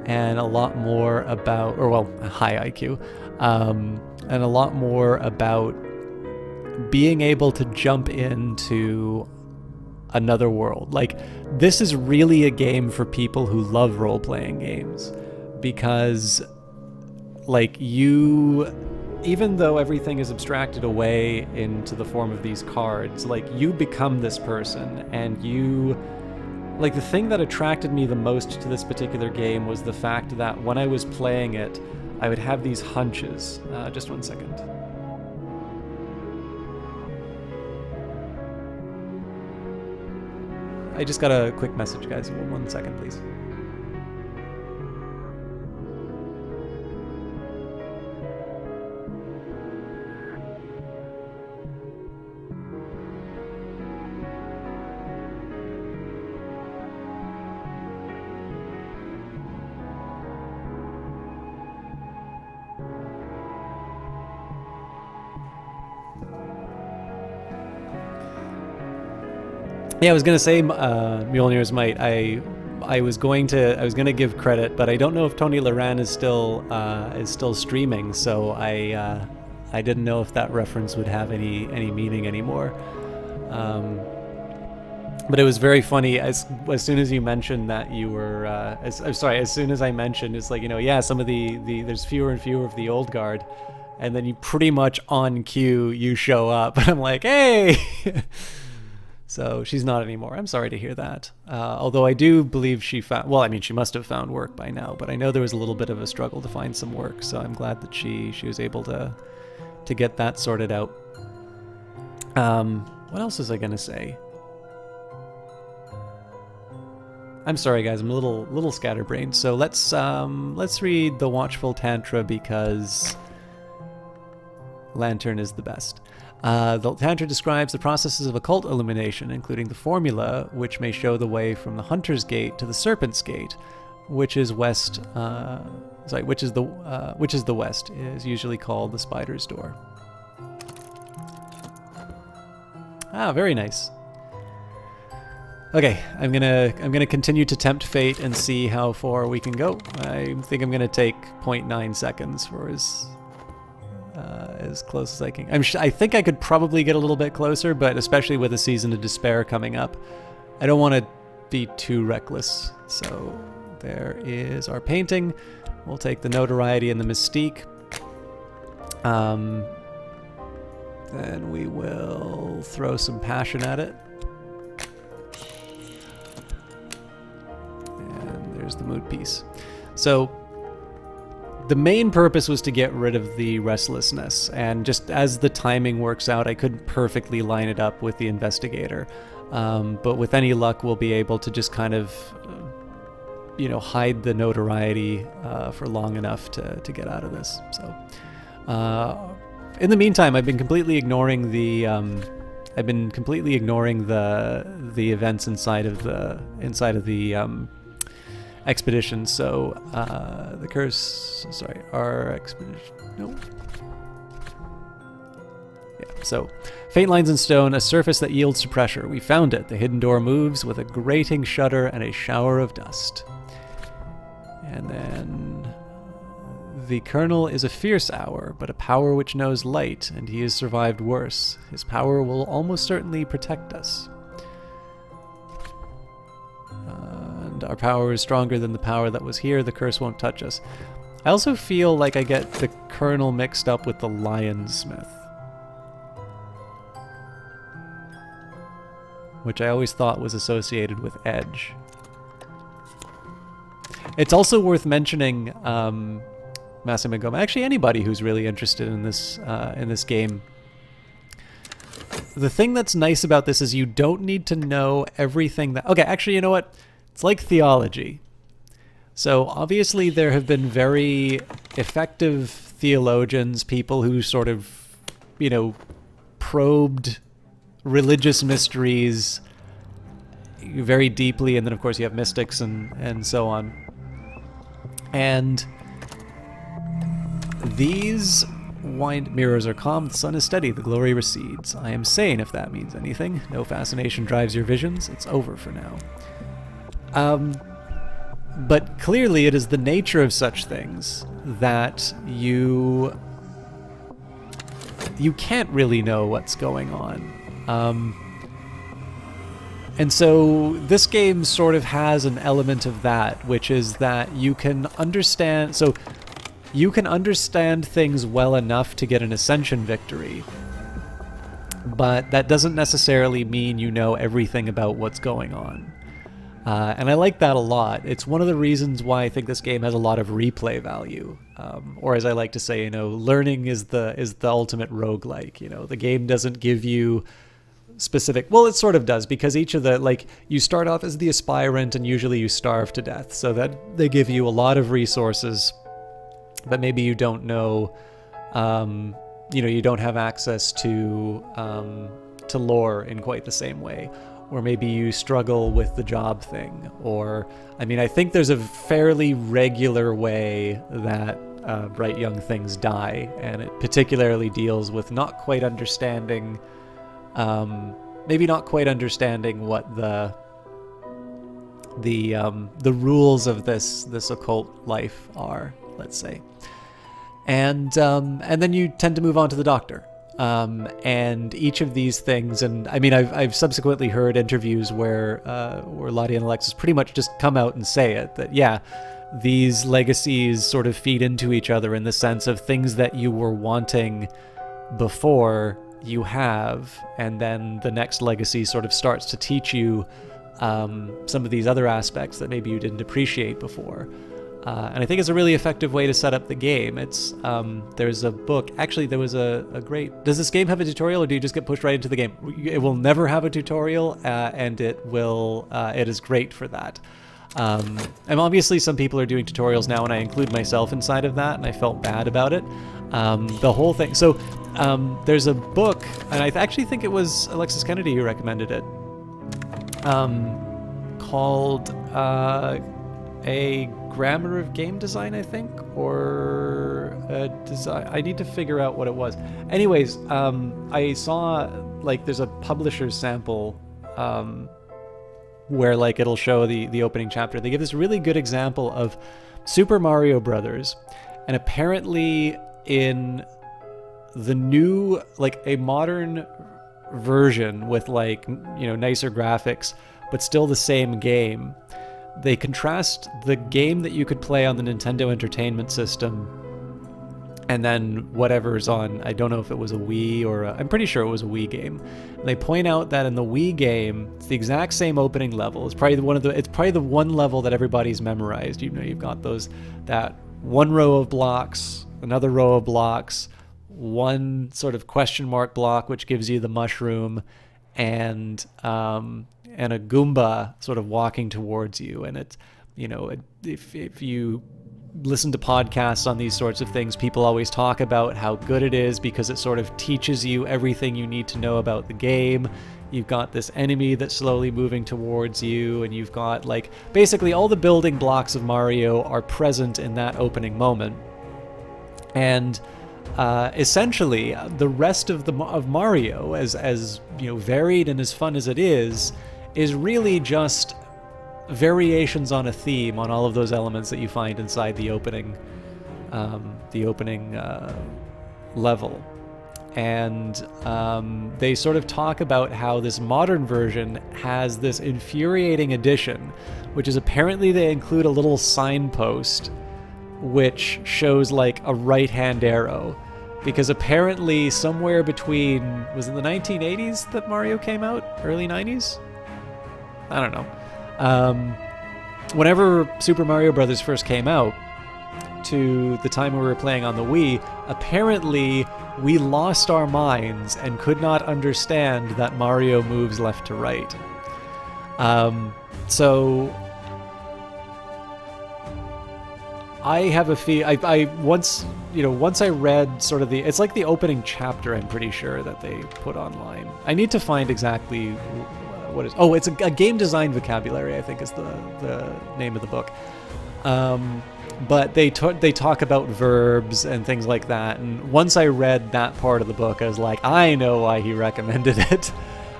and a lot more about, a high IQ, and a lot more about being able to jump into another world. Like, this is really a game for people who love role-playing games, because, even though everything is abstracted away into the form of these cards, you become this person, and the thing that attracted me the most to this particular game was the fact that when I was playing it, I would have these hunches. Just one second. I just got a quick message, guys. 1 second, please. Yeah, I was gonna say Mjolnir's Might. I was gonna give credit, but I don't know if Tony Loran is still streaming, so I didn't know if that reference would have any meaning anymore. But it was very funny as soon as you mentioned that you were as soon as I mentioned, it's like, yeah, some of the there's fewer and fewer of the old guard, and then you pretty much on cue you show up and I'm like, hey. So she's not anymore. I'm sorry to hear that. Although I do believe she found, well, I mean, she must have found work by now, but I know there was a little bit of a struggle to find some work, so I'm glad that she was able to get that sorted out. What else was I gonna say? I'm sorry, guys. I'm a little scatterbrained. So let's read the Watchful Tantra, because Lantern is the best. The Tantra describes the processes of occult illumination, including the formula which may show the way from the Hunter's Gate to the Serpent's Gate, which is west. Which is the west, is usually called the Spider's Door. Ah, very nice. Okay, I'm gonna continue to tempt fate and see how far we can go. I think I'm gonna take 0.9 seconds for as close as I can. I think I could probably get a little bit closer, but especially with a Season of Despair coming up, I don't want to be too reckless. So there is our painting. We'll take the notoriety and the mystique. Then we will throw some passion at it. And there's the mood piece. So the main purpose was to get rid of the restlessness, and just as the timing works out, I couldn't perfectly line it up with the investigator. But with any luck, we'll be able to just kind of, hide the notoriety for long enough to get out of this. So, in the meantime, I've been completely ignoring the events inside of the expedition. So the curse, sorry, our expedition, no. Yeah, so faint lines in stone, a surface that yields to pressure. We found it. The hidden door moves with a grating shudder and a shower of dust. And then the Colonel is a fierce hour, but a power which knows light, and he has survived worse. His power will almost certainly protect us. Our power is stronger than the power that was here. The curse won't touch us. I also feel like I get the Colonel mixed up with the Lionsmith, which I always thought was associated with Edge. It's also worth mentioning, Massimo Goma, actually anybody who's really interested in this game. The thing that's nice about this is you don't need to know everything that... Okay, actually, you know what? It's like theology. So obviously there have been very effective theologians, people who sort of, probed religious mysteries very deeply, and then of course you have mystics and so on. And these mirrors are calm, the sun is steady, the glory recedes. I am sane, if that means anything. No fascination drives your visions. It's over for now. But clearly it is the nature of such things that you can't really know what's going on. And so this game sort of has an element of that, which is that you can understand things well enough to get an ascension victory, but that doesn't necessarily mean you know everything about what's going on. And I like that a lot. It's one of the reasons why I think this game has a lot of replay value. Or as I like to say, learning is the ultimate roguelike. The game doesn't give you specific... Well, it sort of does, because each of the... you start off as the aspirant and usually you starve to death. So that they give you a lot of resources, but maybe you don't know... you don't have access to lore in quite the same way. Or maybe you struggle with the job thing. Or, I think there's a fairly regular way that bright young things die, and it particularly deals with not quite understanding, maybe not quite understanding what the rules of this occult life are, let's say. And then you tend to move on to the doctor. And each of these things, and I mean, I've subsequently heard interviews where Lottie and Alexis pretty much just come out and say it, that yeah, these legacies sort of feed into each other in the sense of things that you were wanting before you have, and then the next legacy sort of starts to teach you some of these other aspects that maybe you didn't appreciate before. And I think it's a really effective way to set up the game. It's there's a book. Actually, there was a great... Does this game have a tutorial, or do you just get pushed right into the game? It will never have a tutorial, and it is great for that. And obviously some people are doing tutorials now, and I include myself inside of that, and I felt bad about it. The whole thing. So there's a book, and I actually think it was Alexis Kennedy who recommended it, called A Grammar of Game Design, I think, or a design. I need to figure out what it was. Anyways, I saw like there's a publisher's sample where like it'll show the opening chapter. They give this really good example of Super Mario Brothers, and apparently in the new, like a modern version with like, you know, nicer graphics, but still the same game, they contrast the game that you could play on the Nintendo Entertainment System and then whatever's on, I don't know if it was a Wii or I'm pretty sure it was a Wii game. And they point out that in the Wii game, it's the exact same opening level. It's probably the one level that everybody's memorized. You know, you've got that one row of blocks, another row of blocks, one sort of question mark block which gives you the mushroom, and a Goomba sort of walking towards you. And it's, you know, if you listen to podcasts on these sorts of things, people always talk about how good it is because it sort of teaches you everything you need to know about the game. You've got this enemy that's slowly moving towards you, and you've got like basically all the building blocks of Mario are present in that opening moment. And essentially the rest of Mario, as you know, varied and as fun as it is really just variations on a theme on all of those elements that you find inside the opening level. And they sort of talk about how this modern version has this infuriating addition, which is apparently they include a little signpost which shows like a right-hand arrow, because apparently somewhere between, was it the 1980s that Mario came out? Early 90s? I don't know. Whenever Super Mario Brothers first came out, to the time we were playing on the Wii, apparently we lost our minds and could not understand that Mario moves left to right. So I have a I once I read sort of it's like the opening chapter, I'm pretty sure, that they put online. I need to find exactly what is. Oh, it's a game design vocabulary, I think is the name of the book. But they talk about verbs and things like that. And once I read that part of the book, I was like, I know why he recommended it.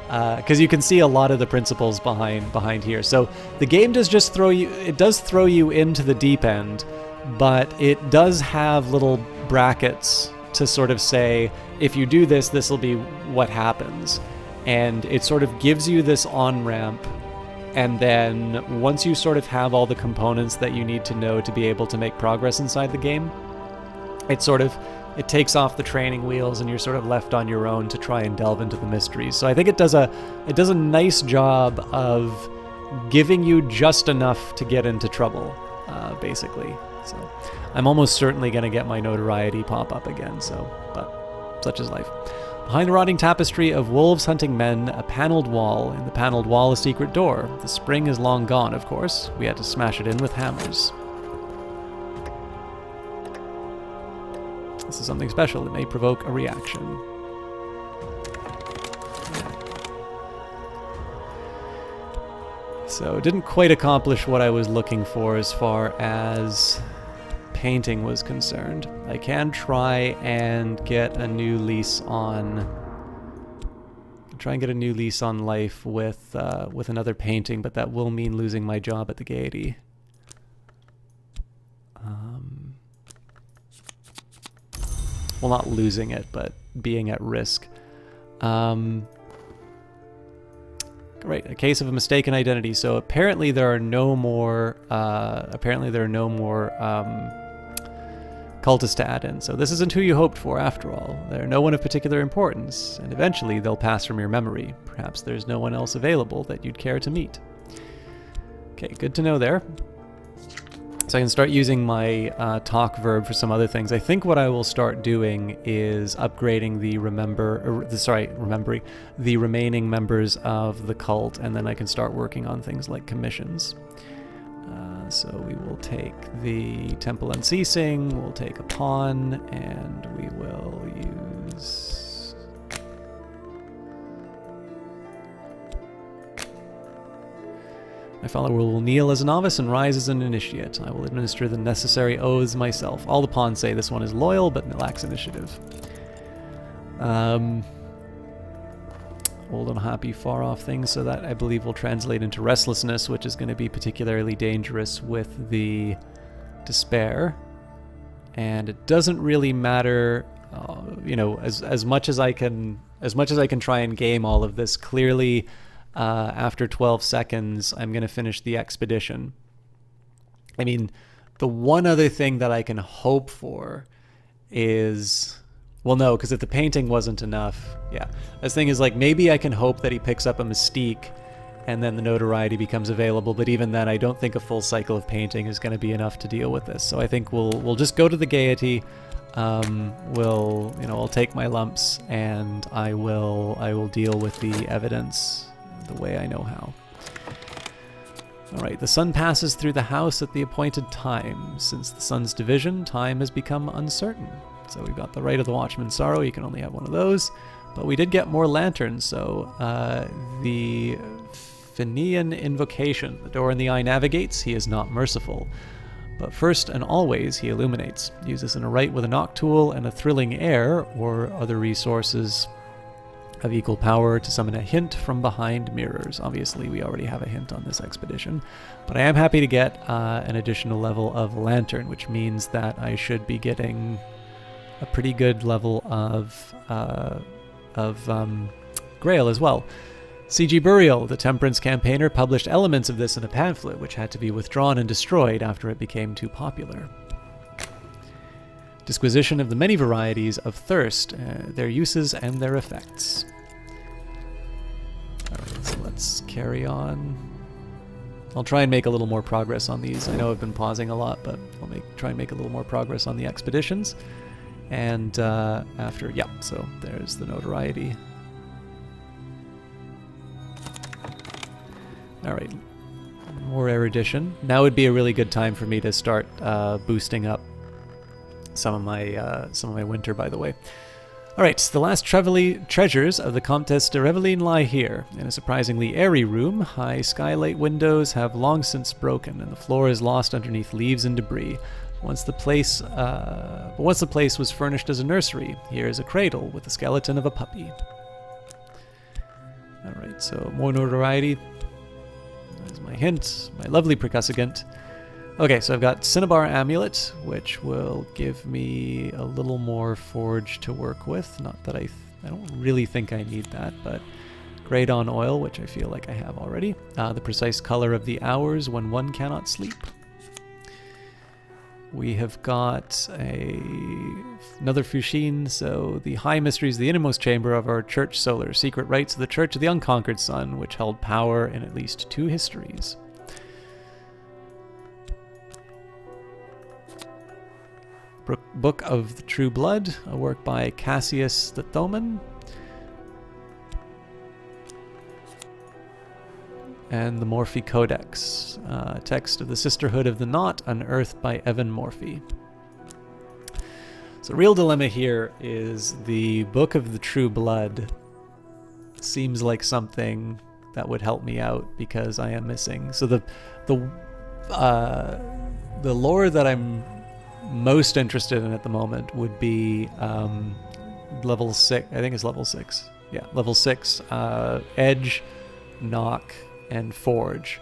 Because you can see a lot of the principles behind here. So the game does throw you into the deep end, but it does have little brackets to sort of say, if you do this, this will be what happens. And it sort of gives you this on-ramp, and then once you sort of have all the components that you need to know to be able to make progress inside the game, it takes off the training wheels and you're sort of left on your own to try and delve into the mysteries. So I think it does a nice job of giving you just enough to get into trouble, basically. So I'm almost certainly going to get my notoriety pop up again, but such is life. Behind the rotting tapestry of wolves hunting men, a paneled wall. In the paneled wall, a secret door. The spring is long gone, of course. We had to smash it in with hammers. This is something special that may provoke a reaction. So it didn't quite accomplish what I was looking for as far as painting was concerned. I can try and get a new lease on can try and get a new lease on life with another painting, but that will mean losing my job at the Gaiety. Well, not losing it, but being at risk. Right, a case of a mistaken identity. So apparently there are no more. Cultists to add in. So this isn't who you hoped for, after all. They're no one of particular importance, and eventually they'll pass from your memory. Perhaps there's no one else available that you'd care to meet. Okay, good to know there. So I can start using my talk verb for some other things. I think what I will start doing is upgrading the the remaining members of the cult, and then I can start working on things like commissions. So we will take the Temple Unceasing, we'll take a pawn, and we will use... My follower will kneel as a novice and rise as an initiate. I will administer the necessary oaths myself. All the pawns say this one is loyal, but lacks initiative. Old, unhappy, far-off things, so that I believe will translate into restlessness, which is going to be particularly dangerous with the despair. And it doesn't really matter, as much as I can try and game all of this. Clearly, after 12 seconds, I'm going to finish the expedition. I mean, the one other thing that I can hope for is... Well, no, because if the painting wasn't enough, yeah. This thing is like, maybe I can hope that he picks up a mystique and then the notoriety becomes available, but even then I don't think a full cycle of painting is going to be enough to deal with this. So I think we'll just go to the Gaiety. I'll take my lumps and I will deal with the evidence the way I know how. All right, the sun passes through the house at the appointed time. Since the sun's division, time has become uncertain. So we've got the Rite of the Watchman's Sorrow. You can only have one of those. But we did get more lanterns, so the Fenian Invocation. The door in the eye navigates. He is not merciful. But first and always, he illuminates. Use this in a rite with a knock tool and a thrilling air, or other resources of equal power to summon a hint from behind mirrors. Obviously, we already have a hint on this expedition. But I am happy to get an additional level of lantern, which means that I should be getting a pretty good level of Grail as well. C.G. Burial, the Temperance campaigner, published elements of this in a pamphlet, which had to be withdrawn and destroyed after it became too popular. Disquisition of the many varieties of thirst, their uses and their effects. Alright, so let's carry on. I'll try and make a little more progress on these. I know I've been pausing a lot, but I'll try and make a little more progress on the expeditions. And so there's the notoriety. All right, more erudition. Now would be a really good time for me to start boosting up some of my winter, by the way. All right, the last treasures of the Comtesse de Reveline lie here. In a surprisingly airy room, high skylight windows have long since broken, and the floor is lost underneath leaves and debris. Once the place was furnished as a nursery, here is a cradle with the skeleton of a puppy. All right, so more notoriety. There's my hint, my lovely percussagant. Okay, so I've got Cinnabar Amulet, which will give me a little more forge to work with. Not that I don't really think I need that, but Grey Dawn Oil, which I feel like I have already. The precise color of the hours when one cannot sleep. We have got another Fushine, so the high mysteries of the innermost chamber of our church solar, secret rites of the Church of the Unconquered Sun, which held power in at least 2 histories. Book of the True Blood, a work by Cassius the Thoman. And the Morphy Codex, text of the Sisterhood of the Knot, unearthed by Evan Morphy. So real dilemma here is the Book of the True Blood seems like something that would help me out because I am missing. So the lore that I'm most interested in at the moment would be level 6. I think it's level 6. Yeah, level 6, Edge, Knock, and Forge.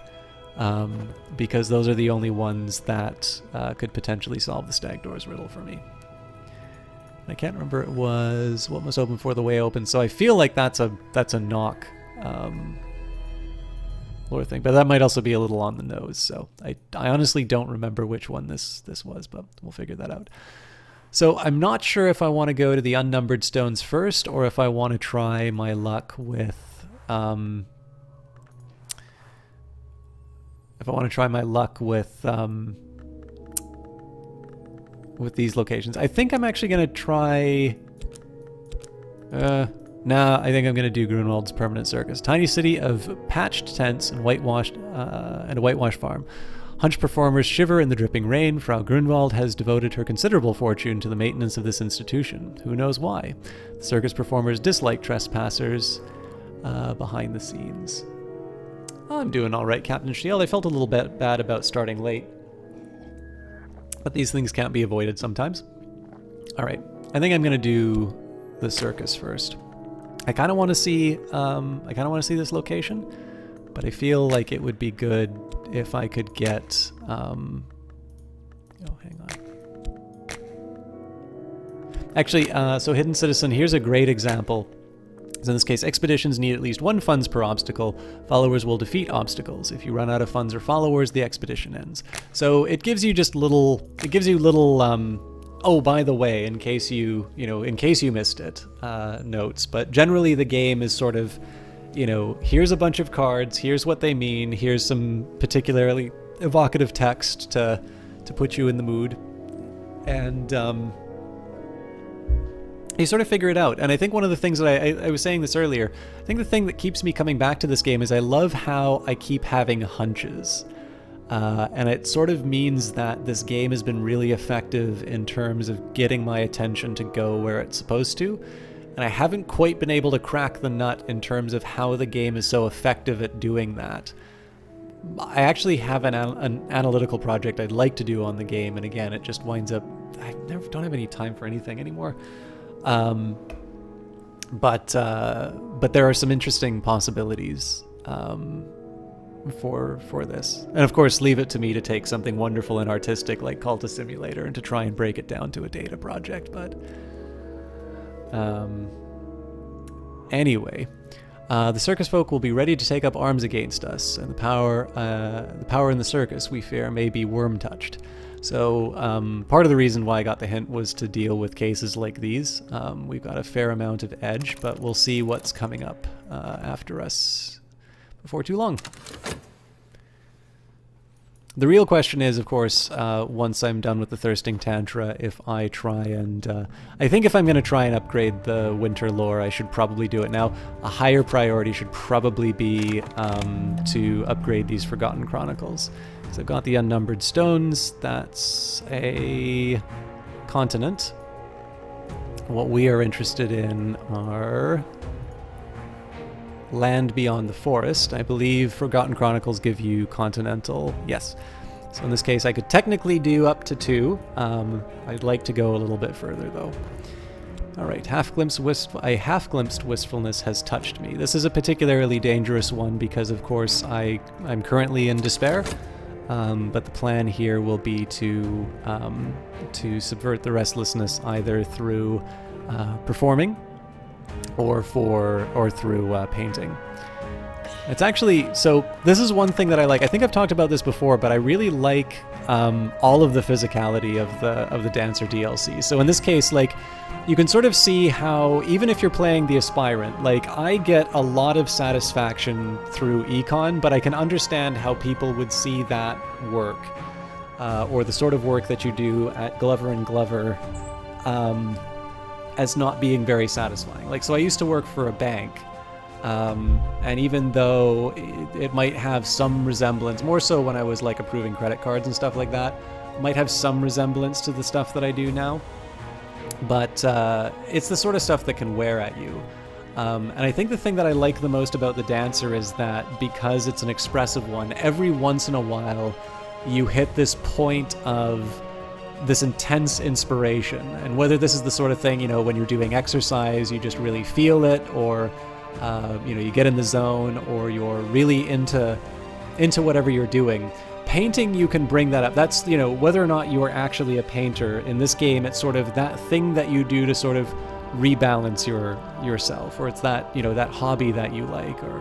Because those are the only ones that could potentially solve the Stag Doors riddle for me. I can't remember, it was what must open for the way open. So I feel like that's a Knock lore thing, but that might also be a little on the nose. So I honestly don't remember which one this was, but we'll figure that out. So I'm not sure if I want to go to the unnumbered stones first, or if I want to try my luck with with these locations. I think I'm actually going to try... Nah, I think I'm going to do Grunwald's Permanent Circus. Tiny city of patched tents and whitewashed and a whitewashed farm. Hunch performers shiver in the dripping rain. Frau Grunwald has devoted her considerable fortune to the maintenance of this institution. Who knows why? The circus performers dislike trespassers behind the scenes. I'm doing all right, Captain Shield. I felt a little bit bad about starting late, but these things can't be avoided sometimes. All right, I think I'm gonna do the circus first. I kind of want to see, this location, but I feel like it would be good if I could get. Oh, hang on. Actually, so Hidden Citizen. Here's a great example. So in this case, expeditions need at least 1 funds per obstacle. Followers will defeat obstacles. If you run out of funds or followers, the expedition ends. So it gives you just little. It gives you little. Oh, by the way, in case you missed it, notes. But generally, the game is sort of, here's a bunch of cards. Here's what they mean. Here's some particularly evocative text to put you in the mood, and you sort of figure it out. And I think one of the things that I was saying this earlier, I think the thing that keeps me coming back to this game is I love how I keep having hunches. And it sort of means that this game has been really effective in terms of getting my attention to go where it's supposed to. And I haven't quite been able to crack the nut in terms of how the game is so effective at doing that. I actually have an analytical project I'd like to do on the game, and again, it just winds up... I don't have any time for anything anymore. But there are some interesting possibilities for this. And of course, leave it to me to take something wonderful and artistic like Cultist Simulator and to try and break it down to a data project. But anyway, the circus folk will be ready to take up arms against us, and the power in the circus, we fear, may be worm-touched. So part of the reason why I got the hint was to deal with cases like these. We've got a fair amount of edge, but we'll see what's coming up after us before too long. The real question is, of course, once I'm done with the Thirsting Tantra, if I try and... I think if I'm going to try and upgrade the Winter lore, I should probably do it now. A higher priority should probably be to upgrade these Forgotten Chronicles. So I've got the Unnumbered Stones. That's a continent. What we are interested in are... Land Beyond the Forest. I believe Forgotten Chronicles give you continental. Yes. So in this case, I could technically do up to 2. I'd like to go a little bit further, though. All right, a half-glimpsed wistfulness has touched me. This is a particularly dangerous one because, of course, I'm currently in despair. But the plan here will be to subvert the restlessness either through performing or through painting. It's actually, so this is one thing that I like. I think I've talked about this before, but I really like all of the physicality of the Dancer DLC. So in this case, like, you can sort of see how, even if you're playing the Aspirant, like, I get a lot of satisfaction through Econ, but I can understand how people would see that work, or the sort of work that you do at Glover and Glover, as not being very satisfying. Like, so I used to work for a bank, and even though it might have some resemblance, more so when I was like approving credit cards and stuff like that, it might have some resemblance to the stuff that I do now, but it's the sort of stuff that can wear at you. And I think the thing that I like the most about the Dancer is that because it's an expressive one, every once in a while you hit this point of this intense inspiration. And whether this is the sort of thing, you know, when you're doing exercise, you just really feel it, or you know, you get in the zone, or you're really into whatever you're doing. Painting, you can bring that up. That's, you know, whether or not you are actually a painter. In this game, it's sort of that thing that you do to sort of rebalance yourself, or it's that, you know, that hobby that you like, or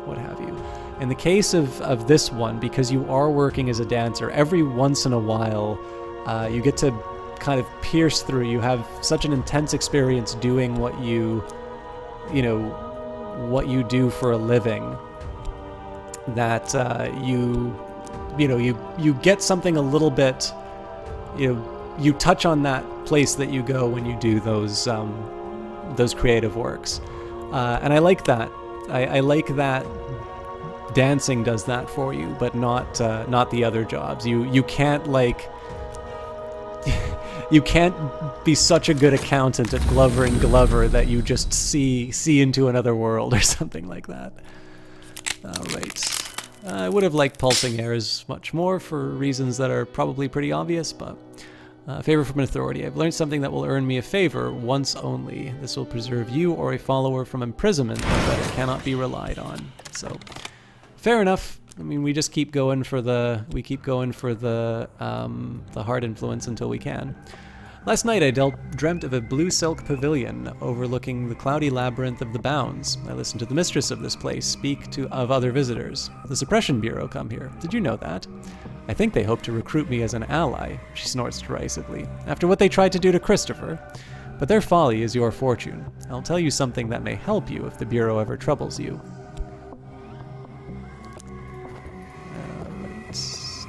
what have you. In the case of this one, because you are working as a dancer, every once in a while, you get to kind of pierce through. You have such an intense experience doing what you do for a living, that you get something a little bit, you touch on that place that you go when you do those creative works, and I like that. I like that dancing does that for you, but not the other jobs. You can't you can't be such a good accountant at Glover and Glover that you just see into another world or something like that. All right. I would have liked pulsing airs much more for reasons that are probably pretty obvious, but favor from an authority. I've learned something that will earn me a favor once only. This will preserve you or a follower from imprisonment, but it cannot be relied on. So, fair enough. I mean, we just keep going for the hard influence until we can. Last night I dreamt of a blue silk pavilion overlooking the cloudy labyrinth of the Bounds. I listened to the mistress of this place speak of other visitors. The Suppression Bureau come here. Did you know that? I think they hope to recruit me as an ally, she snorts derisively, after what they tried to do to Christopher. But their folly is your fortune. I'll tell you something that may help you if the Bureau ever troubles you.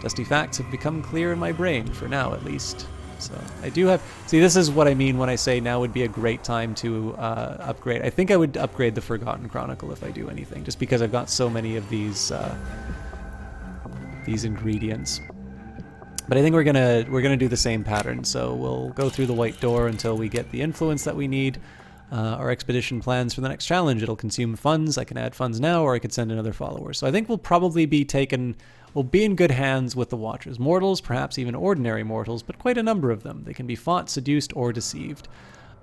Dusty facts have become clear in my brain, for now at least. So I do have... See, this is what I mean when I say now would be a great time to upgrade. I think I would upgrade the Forgotten Chronicle if I do anything, just because I've got so many of these ingredients. But I think we're gonna do the same pattern. So we'll go through the White Door until we get the influence that we need. Our expedition plans for the next challenge. It'll consume funds. I can add funds now, or I could send another follower. So I think we'll probably be we'll be in good hands with the Watchers. Mortals, perhaps even ordinary mortals, but quite a number of them. They can be fought, seduced, or deceived.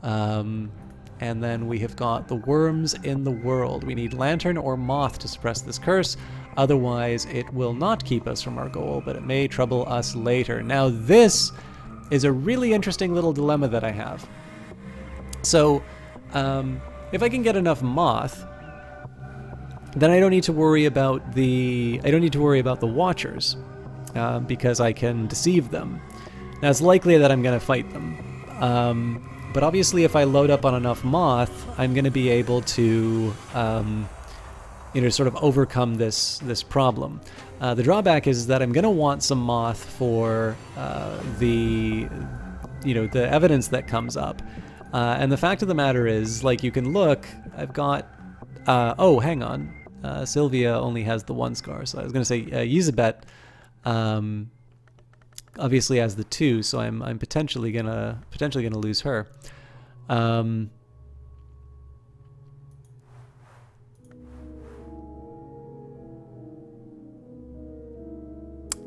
And then we have got the worms in the world. We need Lantern or Moth to suppress this curse. Otherwise, it will not keep us from our goal, but it may trouble us later. Now, this is a really interesting little dilemma that I have. So, if I can get enough Moth, then I don't need to worry about the Watchers, because I can deceive them. Now, it's likely that I'm going to fight them, but obviously, if I load up on enough Moth, I'm going to be able to, sort of overcome this problem. The drawback is that I'm going to want some Moth for the evidence that comes up. And the fact of the matter is, like, you can look, I've got, oh, hang on, Sylvia only has the one scar, so I was going to say, Yzabet, obviously has the two, so I'm potentially gonna lose her.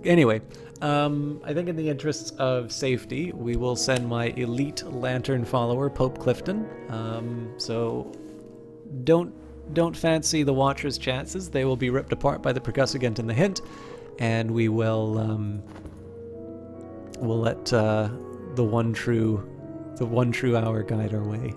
Anyway, I think in the interests of safety, we will send my elite Lantern follower, Pope Clifton. So don't fancy the Watchers' chances. They will be ripped apart by the Percussagant and the Hint, and we will we'll let the one true hour guide our way.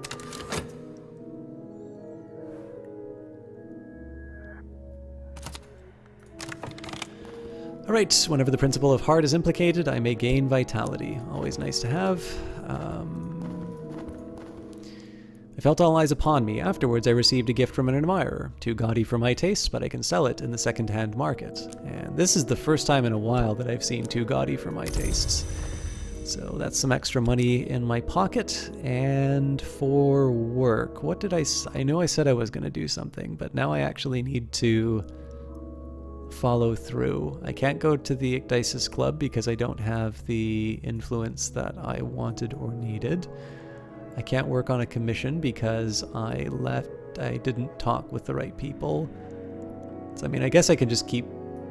Alright, whenever the principle of heart is implicated, I may gain vitality. Always nice to have. I felt all eyes upon me. Afterwards, I received a gift from an admirer. Too gaudy for my taste, but I can sell it in the second-hand market. And this is the first time in a while that I've seen too gaudy for my tastes. So that's some extra money in my pocket. And for work, what did I know I said I was going to do something, but now I actually need to follow through. I can't go to the Ecdysis Club because I don't have the influence that I wanted or needed. I can't work on a commission because I didn't talk with the right people. So, I mean, I guess I can just keep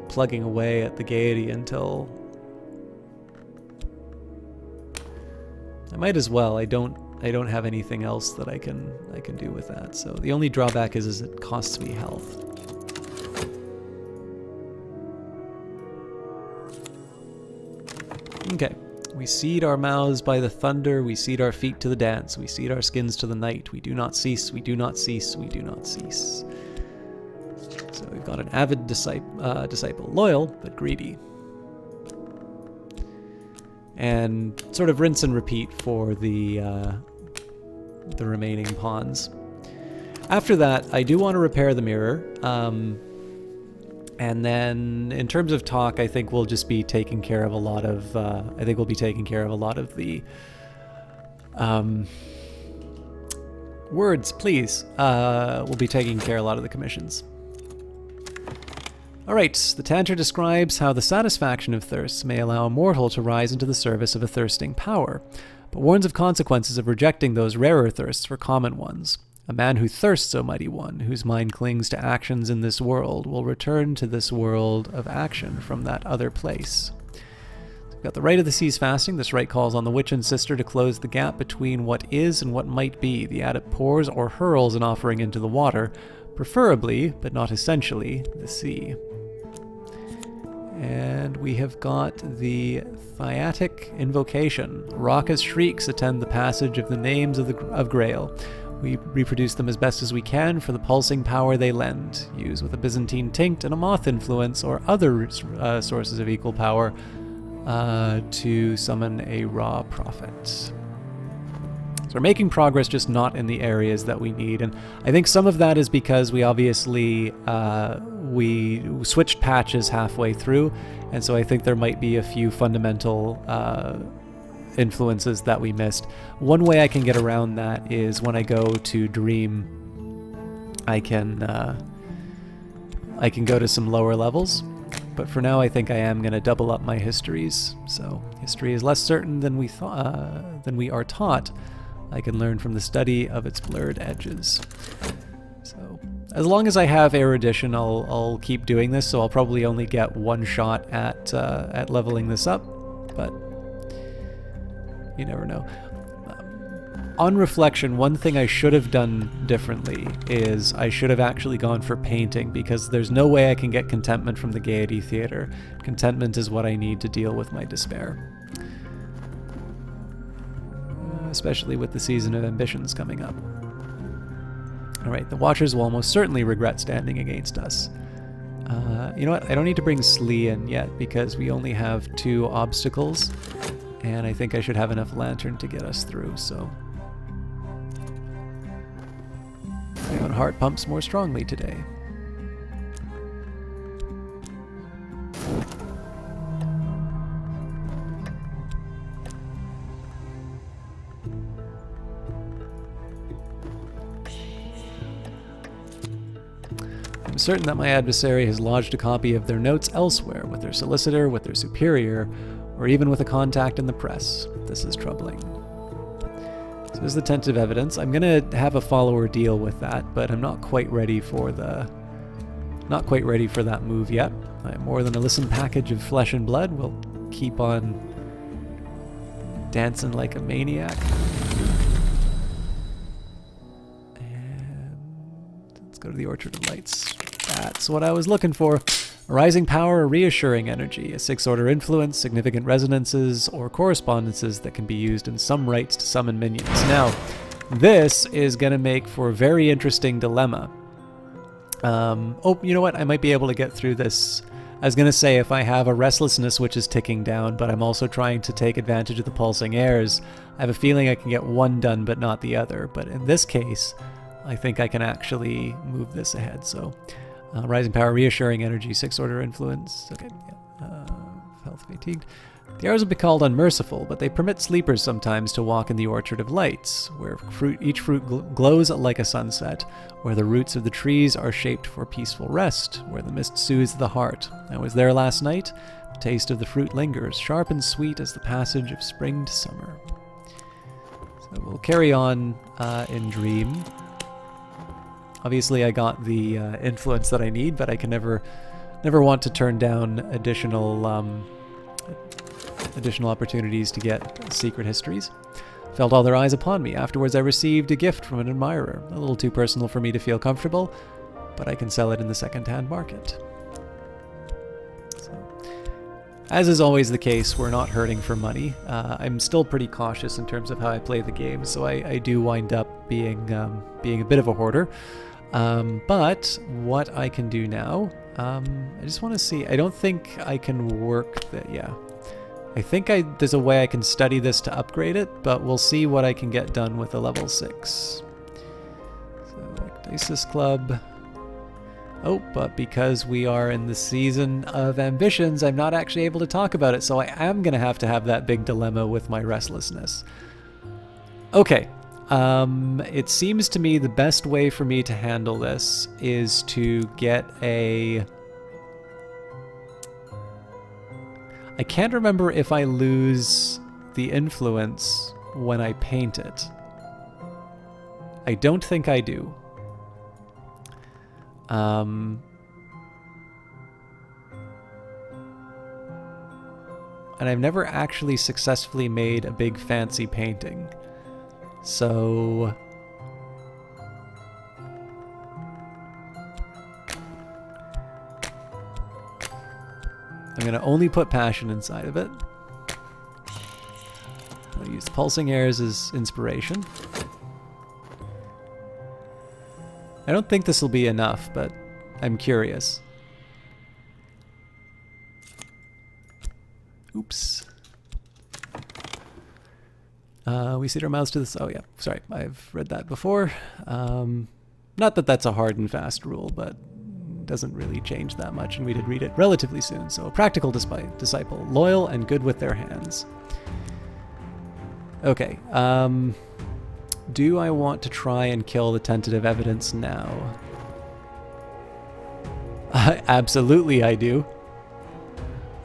plugging away at the Gaiety until I might as well. I don't have anything else that I can do with that. So the only drawback is it costs me health. Okay. We cede our mouths by the thunder, we cede our feet to the dance, we cede our skins to the night, we do not cease, we do not cease, we do not cease. So we've got an avid disciple, loyal but greedy. And sort of rinse and repeat for the remaining pawns. After that, I do want to repair the mirror. And then, in terms of talk, I think we'll just be taking care of a lot of. The words, please. We'll be taking care of a lot of the commissions. All right. The Tantra describes how the satisfaction of thirst may allow a mortal to rise into the service of a thirsting power, but warns of consequences of rejecting those rarer thirsts for common ones. A man who thirsts, O mighty one, whose mind clings to actions in this world, will return to this world of action from that other place. So we've got the rite of the seas fasting. This rite calls on the witch and sister to close the gap between what is and what might be. The adept pours or hurls an offering into the water, preferably, but not essentially, the sea. And we have got the Thyatic invocation. Raucous shrieks attend the passage of the names of Grail. We reproduce them as best as we can for the pulsing power they lend. Use with a Byzantine tinct and a moth influence or other sources of equal power to summon a raw prophet. So we're making progress, just not in the areas that we need. And I think some of that is because we obviously we switched patches halfway through. And so I think there might be a few fundamental influences that we missed. One way I can get around that is when I go to Dream, I can go to some lower levels, but for now I think I am going to double up my histories. So history is less certain than we are taught. I can learn from the study of its blurred edges. So as long as I have erudition, I'll keep doing this. So I'll probably only get one shot at leveling this up, but you never know. On reflection, one thing I should have done differently is I should have actually gone for painting, because there's no way I can get contentment from the Gaiety Theater. Contentment is what I need to deal with my despair. Especially with the season of ambitions coming up. Alright, the Watchers will almost certainly regret standing against us. You know what? I don't need to bring Slee in yet, because we only have 2 obstacles. And I think I should have enough lantern to get us through, so. My own heart pumps more strongly today. I'm certain that my adversary has lodged a copy of their notes elsewhere, with their solicitor, with their superior, or even with a contact in the press. This is troubling. So there's the tentative evidence. I'm gonna have a follower deal with that, but I'm not quite ready for that move yet. I'm more than a listen package of flesh and blood. We'll keep on dancing like a maniac. And let's go to the Orchard of Lights. That's what I was looking for. A rising power, a reassuring energy, a 6th-order influence, significant resonances, or correspondences that can be used in some rites to summon minions. Now, this is going to make for a very interesting dilemma. Oh, you know what? I might be able to get through this. I was going to say, if I have a restlessness which is ticking down, but I'm also trying to take advantage of the pulsing airs, I have a feeling I can get one done, but not the other. But in this case, I think I can actually move this ahead, so... rising power, reassuring energy, 6th-order influence. Okay, yeah. Health fatigued. The hours will be called unmerciful, but they permit sleepers sometimes to walk in the Orchard of Lights, where each fruit glows like a sunset, where the roots of the trees are shaped for peaceful rest, where the mist soothes the heart. I was there last night. The taste of the fruit lingers, sharp and sweet as the passage of spring to summer. So we'll carry on in Dream. Obviously, I got the influence that I need, but I can never want to turn down additional additional opportunities to get secret histories. Felt all their eyes upon me. Afterwards, I received a gift from an admirer. A little too personal for me to feel comfortable, but I can sell it in the second-hand market. So, as is always the case, we're not hurting for money. I'm still pretty cautious in terms of how I play the game, so I do wind up being a bit of a hoarder. But what I can do now, I just want to see. I don't think I can work that. Yeah. I think there's a way I can study this to upgrade it, but we'll see what I can get done with a level 6. So, Ecdysis Club. Oh, but because we are in the season of ambitions, I'm not actually able to talk about it, so I am going to have that big dilemma with my restlessness. Okay. It seems to me the best way for me to handle this is to get a... I can't remember if I lose the influence when I paint it. I don't think I do. And I've never actually successfully made a big fancy painting. So... I'm going to only put passion inside of it. I'll use pulsing airs as inspiration. I don't think this will be enough, but I'm curious. Oops. We set our mouths to this. Oh yeah, sorry, I've read that before. Not that that's a hard and fast rule, but doesn't really change that much, and we did read it relatively soon. So, a practical disciple, loyal and good with their hands. Okay, do I want to try and kill the tentative evidence now? Absolutely I do.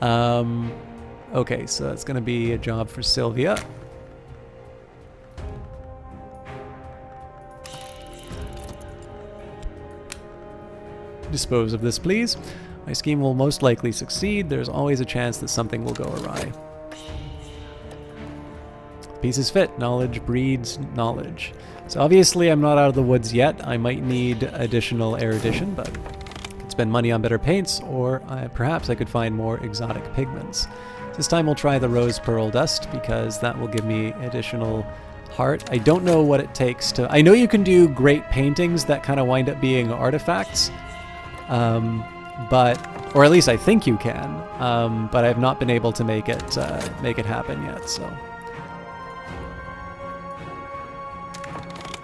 Okay, so that's going to be a job for Sylvia. Dispose of this, please. My scheme will most likely succeed. There's always a chance that something will go awry. Pieces fit. Knowledge breeds knowledge. So obviously I'm not out of the woods yet. I might need additional erudition, but I could spend money on better paints, or perhaps I could find more exotic pigments. This time we'll try the rose pearl dust, because that will give me additional heart. I don't know what it takes to... I know you can do great paintings that kind of wind up being artifacts. Or at least I think you can, but I've not been able to make it happen yet, so.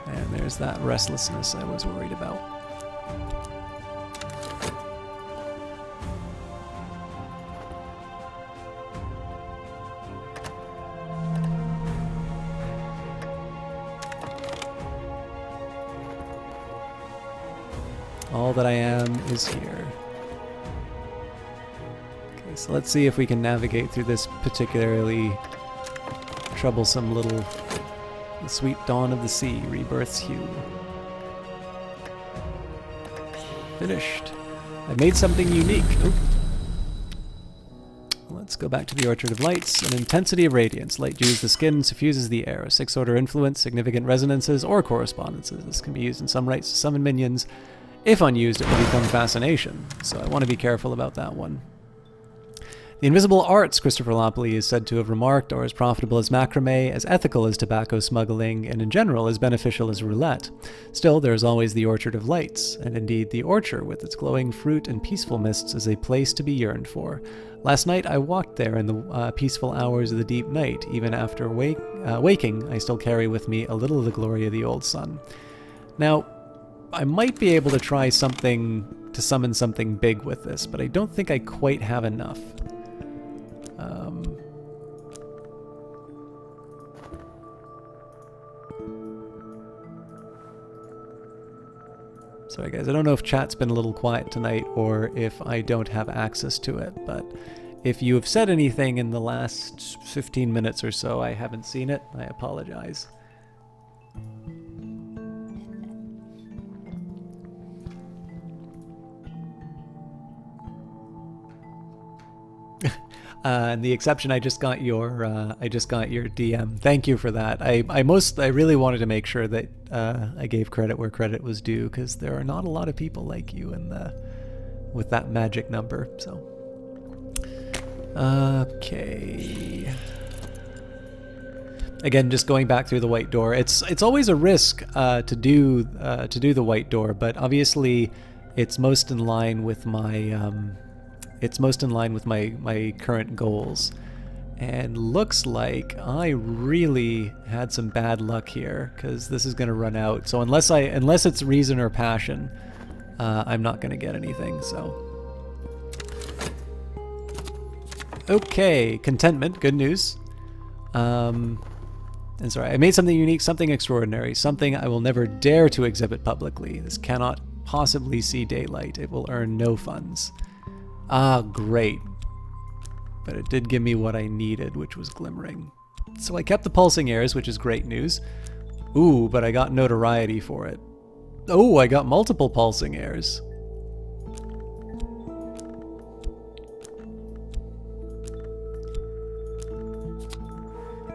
And there's that restlessness I was worried about. All that I am is here. Okay, so let's see if we can navigate through this particularly troublesome little... The sweet dawn of the sea, rebirth's hue. Finished. I made something unique. Oop. Let's go back to the Orchard of Lights. An intensity of radiance. Light dews the skin, suffuses the air. A 6-order influence, significant resonances, or correspondences. This can be used in some rites to summon minions. If unused, it will become fascination, so I want to be careful about that one. The invisible arts, Christopher Loppley is said to have remarked, are as profitable as macrame, as ethical as tobacco smuggling, and in general as beneficial as roulette. Still, there is always the Orchard of Lights, and indeed the orchard with its glowing fruit and peaceful mists is a place to be yearned for. Last night I walked there in the peaceful hours of the deep night. Even after waking, I still carry with me a little of the glory of the old sun. Now, I might be able to try something to summon something big with this, but I don't think I quite have enough. Sorry guys, I don't know if chat's been a little quiet tonight or if I don't have access to it, but if you have said anything in the last 15 minutes or so, I haven't seen it, I apologize. And the exception, I just got your DM. Thank you for that. I really wanted to make sure that I gave credit where credit was due, because there are not a lot of people like you with that magic number. So, okay. Again, just going back through the white door. It's always a risk to do the white door, but obviously, it's most in line with my. It's most in line with my current goals. And looks like I really had some bad luck here, because this is going to run out. So unless it's reason or passion, I'm not going to get anything. So okay, contentment, good news. And sorry, I made something unique, something extraordinary, something I will never dare to exhibit publicly. This cannot possibly see daylight. It will earn no funds. Ah, great. But it did give me what I needed, which was glimmering. So I kept the pulsing airs, which is great news. Ooh, but I got notoriety for it. Oh, I got multiple pulsing airs.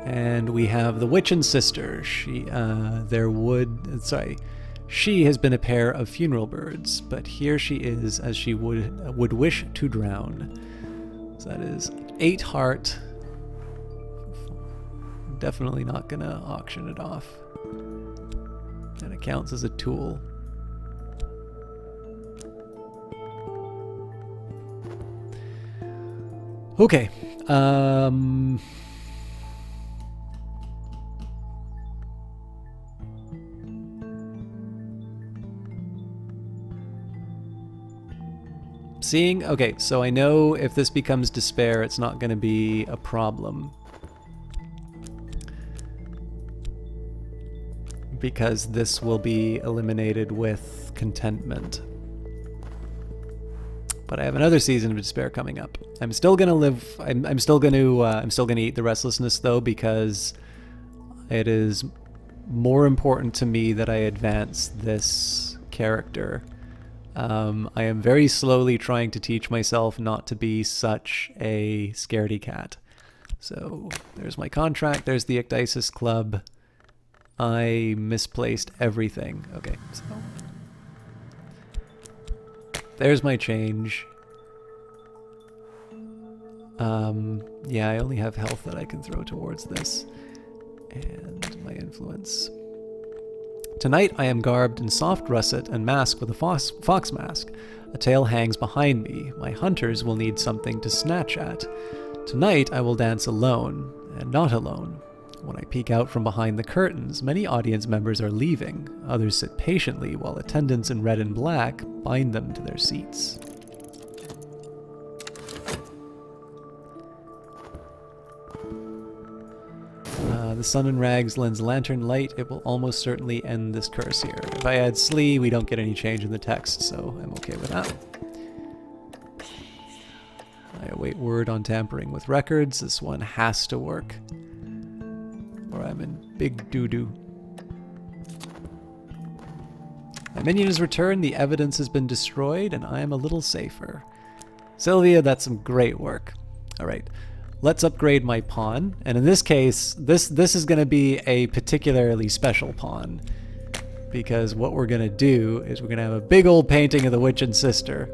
And we have the Witch and Sister. She has been a pair of funeral birds, but here she is as she would wish to drown. So that is 8 heart. Definitely not gonna auction it off. And it counts as a tool. Okay. Seeing? Okay, so I know if this becomes despair, it's not going to be a problem. Because this will be eliminated with contentment. But I have another season of despair coming up. I'm still going to live... I'm still going to eat the restlessness, though, because it is more important to me that I advance this character. I am very slowly trying to teach myself not to be such a scaredy cat. So there's my contract, there's the Ecdysis Club. I misplaced everything. Okay, so there's my change. Yeah, I only have health that I can throw towards this. And my influence. Tonight I am garbed in soft russet and masked with a fox mask. A tail hangs behind me. My hunters will need something to snatch at. Tonight I will dance alone, and not alone. When I peek out from behind the curtains, many audience members are leaving. Others sit patiently while attendants in red and black bind them to their seats. The sun and rags lends lantern light. It will almost certainly end this curse here. If I add Slee, we don't get any change in the text, so I'm okay with that. I await word on tampering with records. This one has to work, or I'm in big doo-doo. My minion is returned, the evidence has been destroyed, and I am a little safer. Sylvia, that's some great work. Alright. Let's upgrade my pawn, and in this case, this is going to be a particularly special pawn, because what we're going to do is we're going to have a big old painting of the Witch and Sister,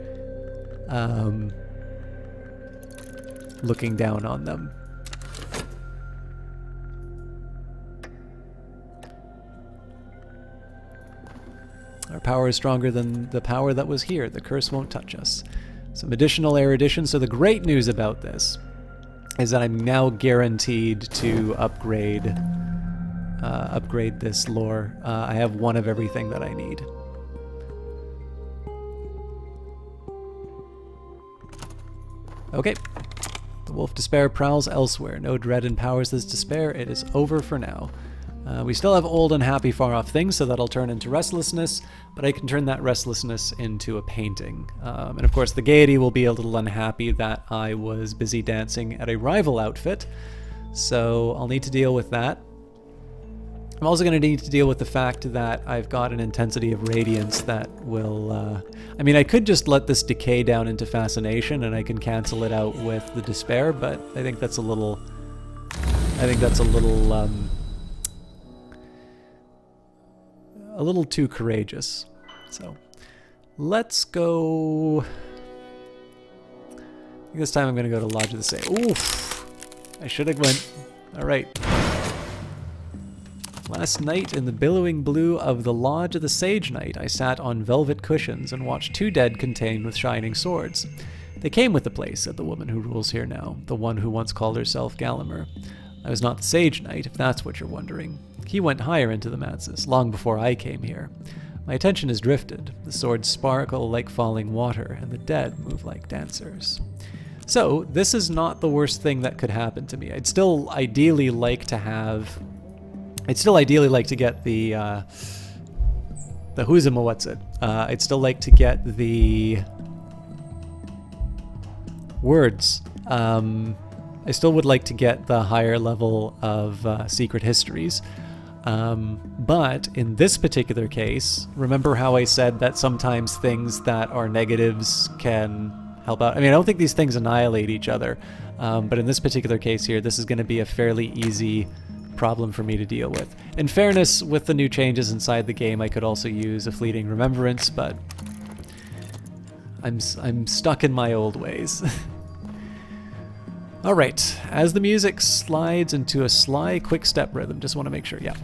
looking down on them. Our power is stronger than the power that was here. The curse won't touch us. Some additional erudition. So the great news about this is that I'm now guaranteed to upgrade this lore. I have one of everything that I need. Okay. The Wolf Despair prowls elsewhere. No dread empowers this despair. It is over for now. We still have old, unhappy, far-off things, so that'll turn into restlessness, but I can turn that restlessness into a painting. And of course, the gaiety will be a little unhappy that I was busy dancing at a rival outfit, so I'll need to deal with that. I'm also going to need to deal with the fact that I've got an intensity of radiance that will... I mean, I could just let this decay down into fascination and I can cancel it out with the despair, but I think that's a little... a little too courageous. So, let's go... I think this time I'm going to go to Lodge of the Sage. Oof! I should have went... Alright. Last night, in the billowing blue of the Lodge of the Sage Knight, I sat on velvet cushions and watched two dead contained with shining swords. They came with the place, said the woman who rules here now, the one who once called herself Gallagher. I was not the Sage Knight, if that's what you're wondering. He went higher into the manses, long before I came here. My attention has drifted. The swords sparkle like falling water, and the dead move like dancers. So, this is not the worst thing that could happen to me. I'd still ideally like to have... I'd still ideally like to get the who's and what's it. I'd still like to get the words. I still would like to get the higher level of secret histories. But in this particular case, remember how I said that sometimes things that are negatives can help out? I mean, I don't think these things annihilate each other. But in this particular case here, this is going to be a fairly easy problem for me to deal with. In fairness, with the new changes inside the game, I could also use a fleeting remembrance, but I'm stuck in my old ways. Alright, as the music slides into a sly quick-step rhythm, just want to make sure, yeah.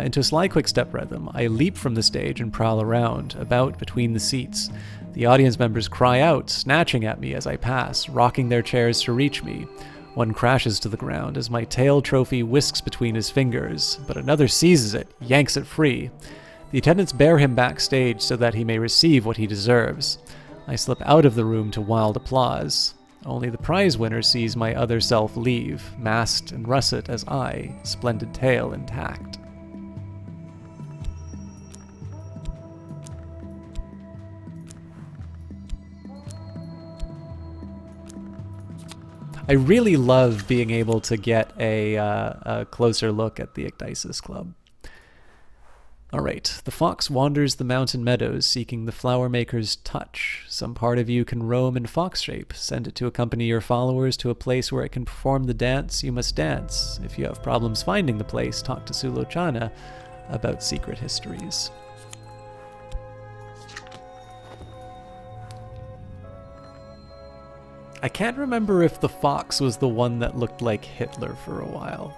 Into a sly quick-step rhythm, I leap from the stage and prowl around, about between the seats. The audience members cry out, snatching at me as I pass, rocking their chairs to reach me. One crashes to the ground as my tail trophy whisks between his fingers, but another seizes it, yanks it free. The attendants bear him backstage so that he may receive what he deserves. I slip out of the room to wild applause. Only the prize winner sees my other self leave, masked and russet as I, splendid tail intact. I really love being able to get a closer look at the Ecdysis Club. Alright, the fox wanders the mountain meadows seeking the flower maker's touch. Some part of you can roam in fox shape. Send it to accompany your followers to a place where it can perform the dance you must dance. If you have problems finding the place, talk to Sulochana about secret histories. I can't remember if the fox was the one that looked like Hitler for a while.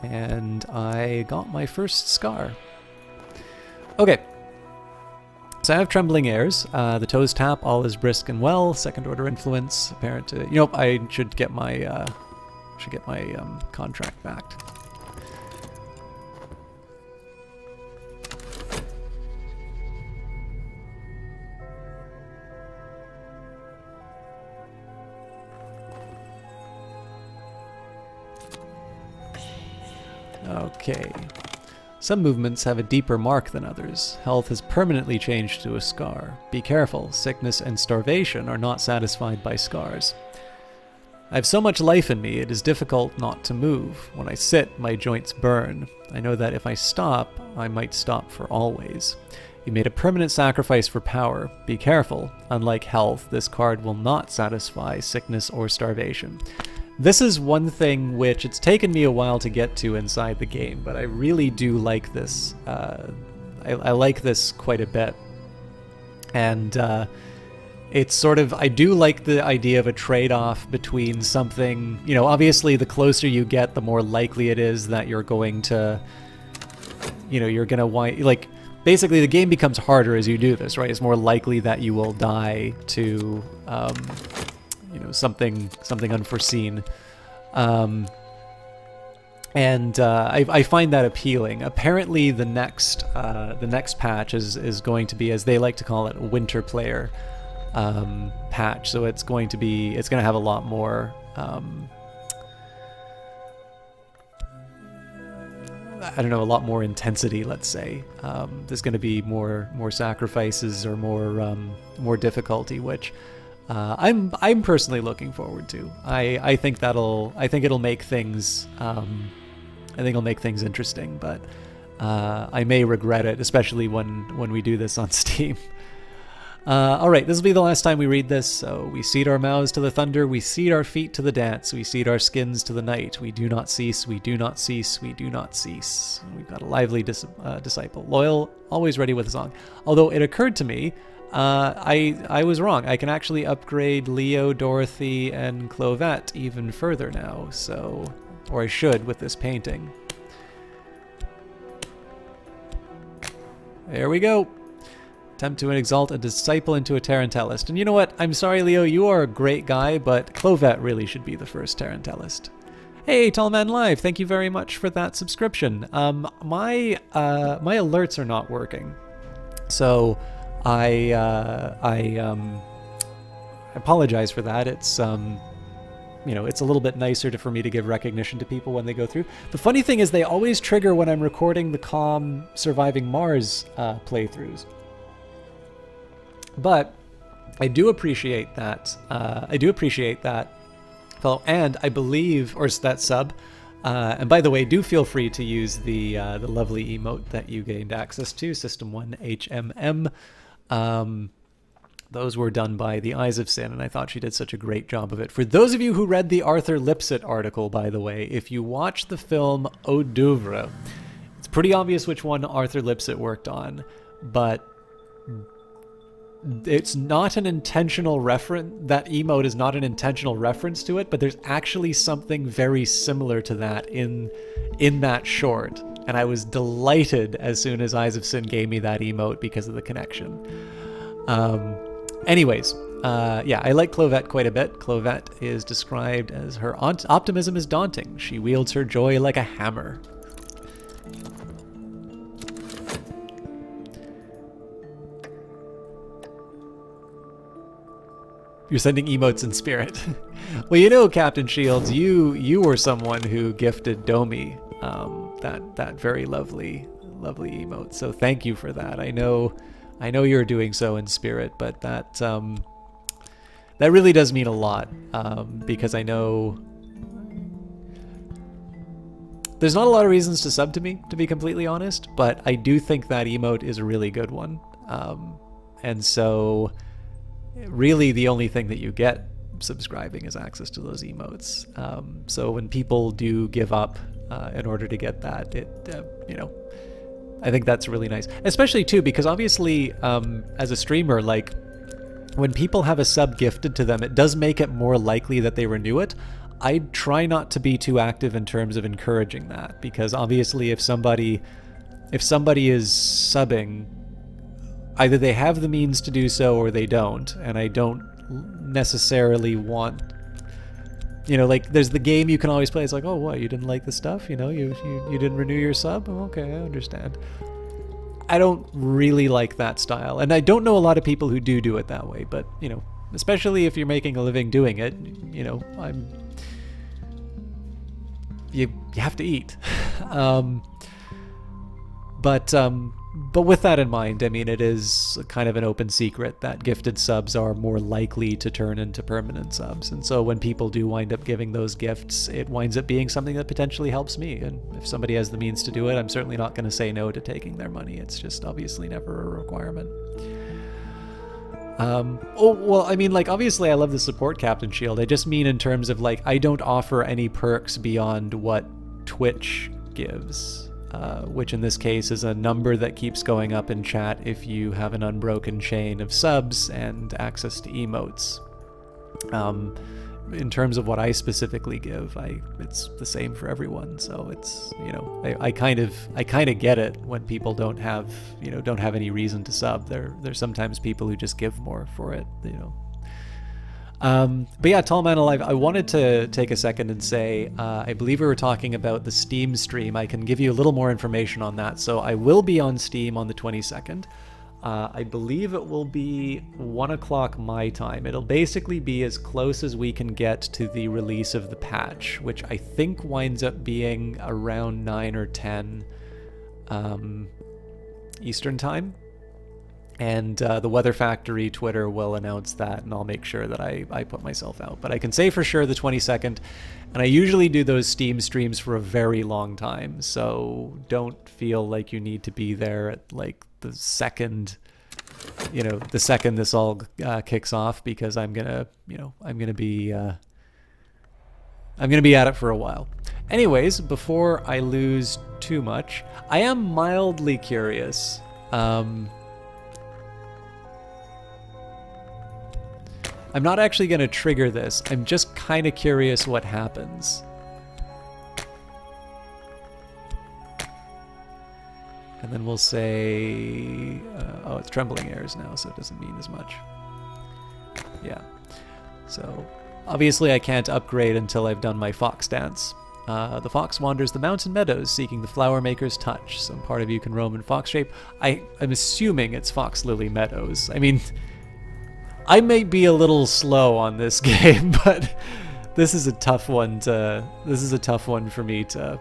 And I got my first scar. Okay. So I have Trembling Airs. The toes tap, all is brisk and well. Second order influence, apparent to... You know, I should get my contract back. Okay. Some movements have a deeper mark than others. Health has permanently changed to a scar. Be careful, sickness and starvation are not satisfied by scars. I have so much life in me, it is difficult not to move. When I sit, my joints burn. I know that if I stop, I might stop for always. You made a permanent sacrifice for power. Be careful. Unlike health, this card will not satisfy sickness or starvation. This is one thing which it's taken me a while to get to inside the game, but I really do like this. I like this quite a bit. And it's sort of, I do like the idea of a trade-off between something, you know, obviously the closer you get, the more likely it is that you're going to, you know, you're going to want, like, basically the game becomes harder as you do this, right? It's more likely that you will die to, you know, something unforeseen. I find that appealing. Apparently the next patch is going to be, as they like to call it, a winter player patch. So it's going to have a lot more I don't know, a lot more intensity, let's say. There's going to be more sacrifices or more difficulty, which I'm personally looking forward to. I think it'll make things I think it'll make things interesting, but I may regret it, especially when we do this on Steam. All right, this will be the last time we read this. So we cede our mouths to the thunder, we cede our feet to the dance, we cede our skins to the night. We do not cease, we do not cease, we do not cease. We've got a lively disciple, loyal, always ready with a song. Although it occurred to me, I was wrong. I can actually upgrade Leo, Dorothy, and Clovette even further now. So, or I should with this painting. There we go. Attempt to exalt a disciple into a Tarantellist. And you know what? I'm sorry, Leo, you are a great guy, but Clovette really should be the first Tarantellist. Hey, Tallman Live, thank you very much for that subscription. My alerts are not working, so I apologize for that. It's it's a little bit nicer for me to give recognition to people when they go through. The funny thing is they always trigger when I'm recording the Calm Surviving Mars playthroughs. But I do appreciate that. Fellow, and I believe, or that sub. And by the way, do feel free to use the lovely emote that you gained access to, System 1 HMM. Those were done by the Eyes of Sin, and I thought she did such a great job of it. For those of you who read the Arthur Lipsett article, by the way, if you watch the film Hors d'oeuvre, it's pretty obvious which one Arthur Lipsett worked on, but it's not an intentional reference. That emote is not an intentional reference to it, but there's actually something very similar to that in that short. And I was delighted as soon as Eyes of Sin gave me that emote because of the connection. Anyways, I like Clovette quite a bit. Clovette is described as her optimism is daunting. She wields her joy like a hammer. You're sending emotes in spirit. Well, you know, Captain Shields, you were someone who gifted Domi that very lovely emote. So thank you for that. I know you're doing so in spirit, but that really does mean a lot, because I know there's not a lot of reasons to sub to me, to be completely honest, but I do think that emote is a really good one. And so really the only thing that you get subscribing is access to those emotes. So when people do give up in order to get that, I think that's really nice, especially too because obviously as a streamer, like when people have a sub gifted to them, it does make it more likely that they renew it. I try not to be too active in terms of encouraging that, because obviously if somebody is subbing, either they have the means to do so or they don't, and I don't necessarily want, like there's the game you can always play. It's like, oh, what, you didn't like the stuff? You didn't renew your sub? Okay, I understand. I don't really like that style, and I don't know a lot of people who do it that way, but especially if you're making a living doing it, you have to eat. But with that in mind, I mean, it is kind of an open secret that gifted subs are more likely to turn into permanent subs. And so when people do wind up giving those gifts, it winds up being something that potentially helps me. And if somebody has the means to do it, I'm certainly not going to say no to taking their money. It's just obviously never a requirement. Obviously I love the support, Captain Shield. I just mean in terms of I don't offer any perks beyond what Twitch gives. Which in this case is a number that keeps going up in chat if you have an unbroken chain of subs and access to emotes. In terms of what I specifically give, it's the same for everyone. So it's, I kind of get it when people don't have any reason to sub. There's sometimes people who just give more for it, But yeah, Tallman Alive, I wanted to take a second and say, I believe we were talking about the Steam stream. I can give you a little more information on that. So I will be on Steam on the 22nd. I believe it will be 1 o'clock my time. It'll basically be as close as we can get to the release of the patch, which I think winds up being around 9 or 10 Eastern time. And the Weather Factory Twitter will announce that, and I'll make sure that I put myself out. But I can say for sure the 22nd, and I usually do those Steam streams for a very long time, so don't feel like you need to be there at like the second, the second this all kicks off, because I'm gonna be at it for a while. Anyways, before I lose too much, I am mildly curious. I'm not actually going to trigger this. I'm just kind of curious what happens. And then we'll say... oh, it's trembling airs now, so it doesn't mean as much. Yeah. So, obviously I can't upgrade until I've done my fox dance. The fox wanders the mountain meadows seeking the flower maker's touch. Some part of you can roam in fox shape. I'm assuming it's Fox Lily Meadows. I mean... I may be a little slow on this game, but this is a tough one for me to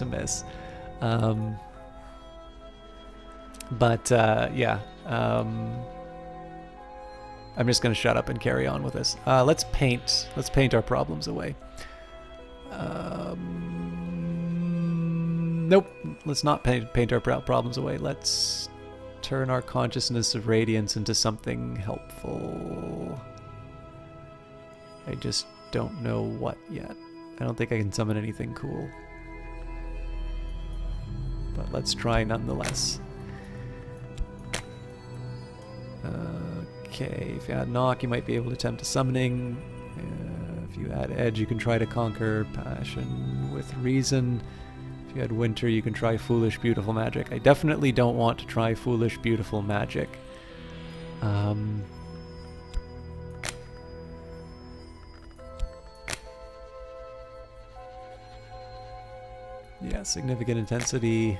miss. Yeah. I'm just gonna shut up and carry on with this. Let's paint our problems away. Nope. Let's not paint our problems away. Let's turn our consciousness of radiance into something helpful. I just don't know what yet. I don't think I can summon anything cool. But let's try nonetheless. Okay, if you add knock, you might be able to attempt a summoning. If you add edge, you can try to conquer passion with reason. If you had winter, you can try foolish, beautiful magic. I definitely don't want to try foolish, beautiful magic. Yeah, significant intensity.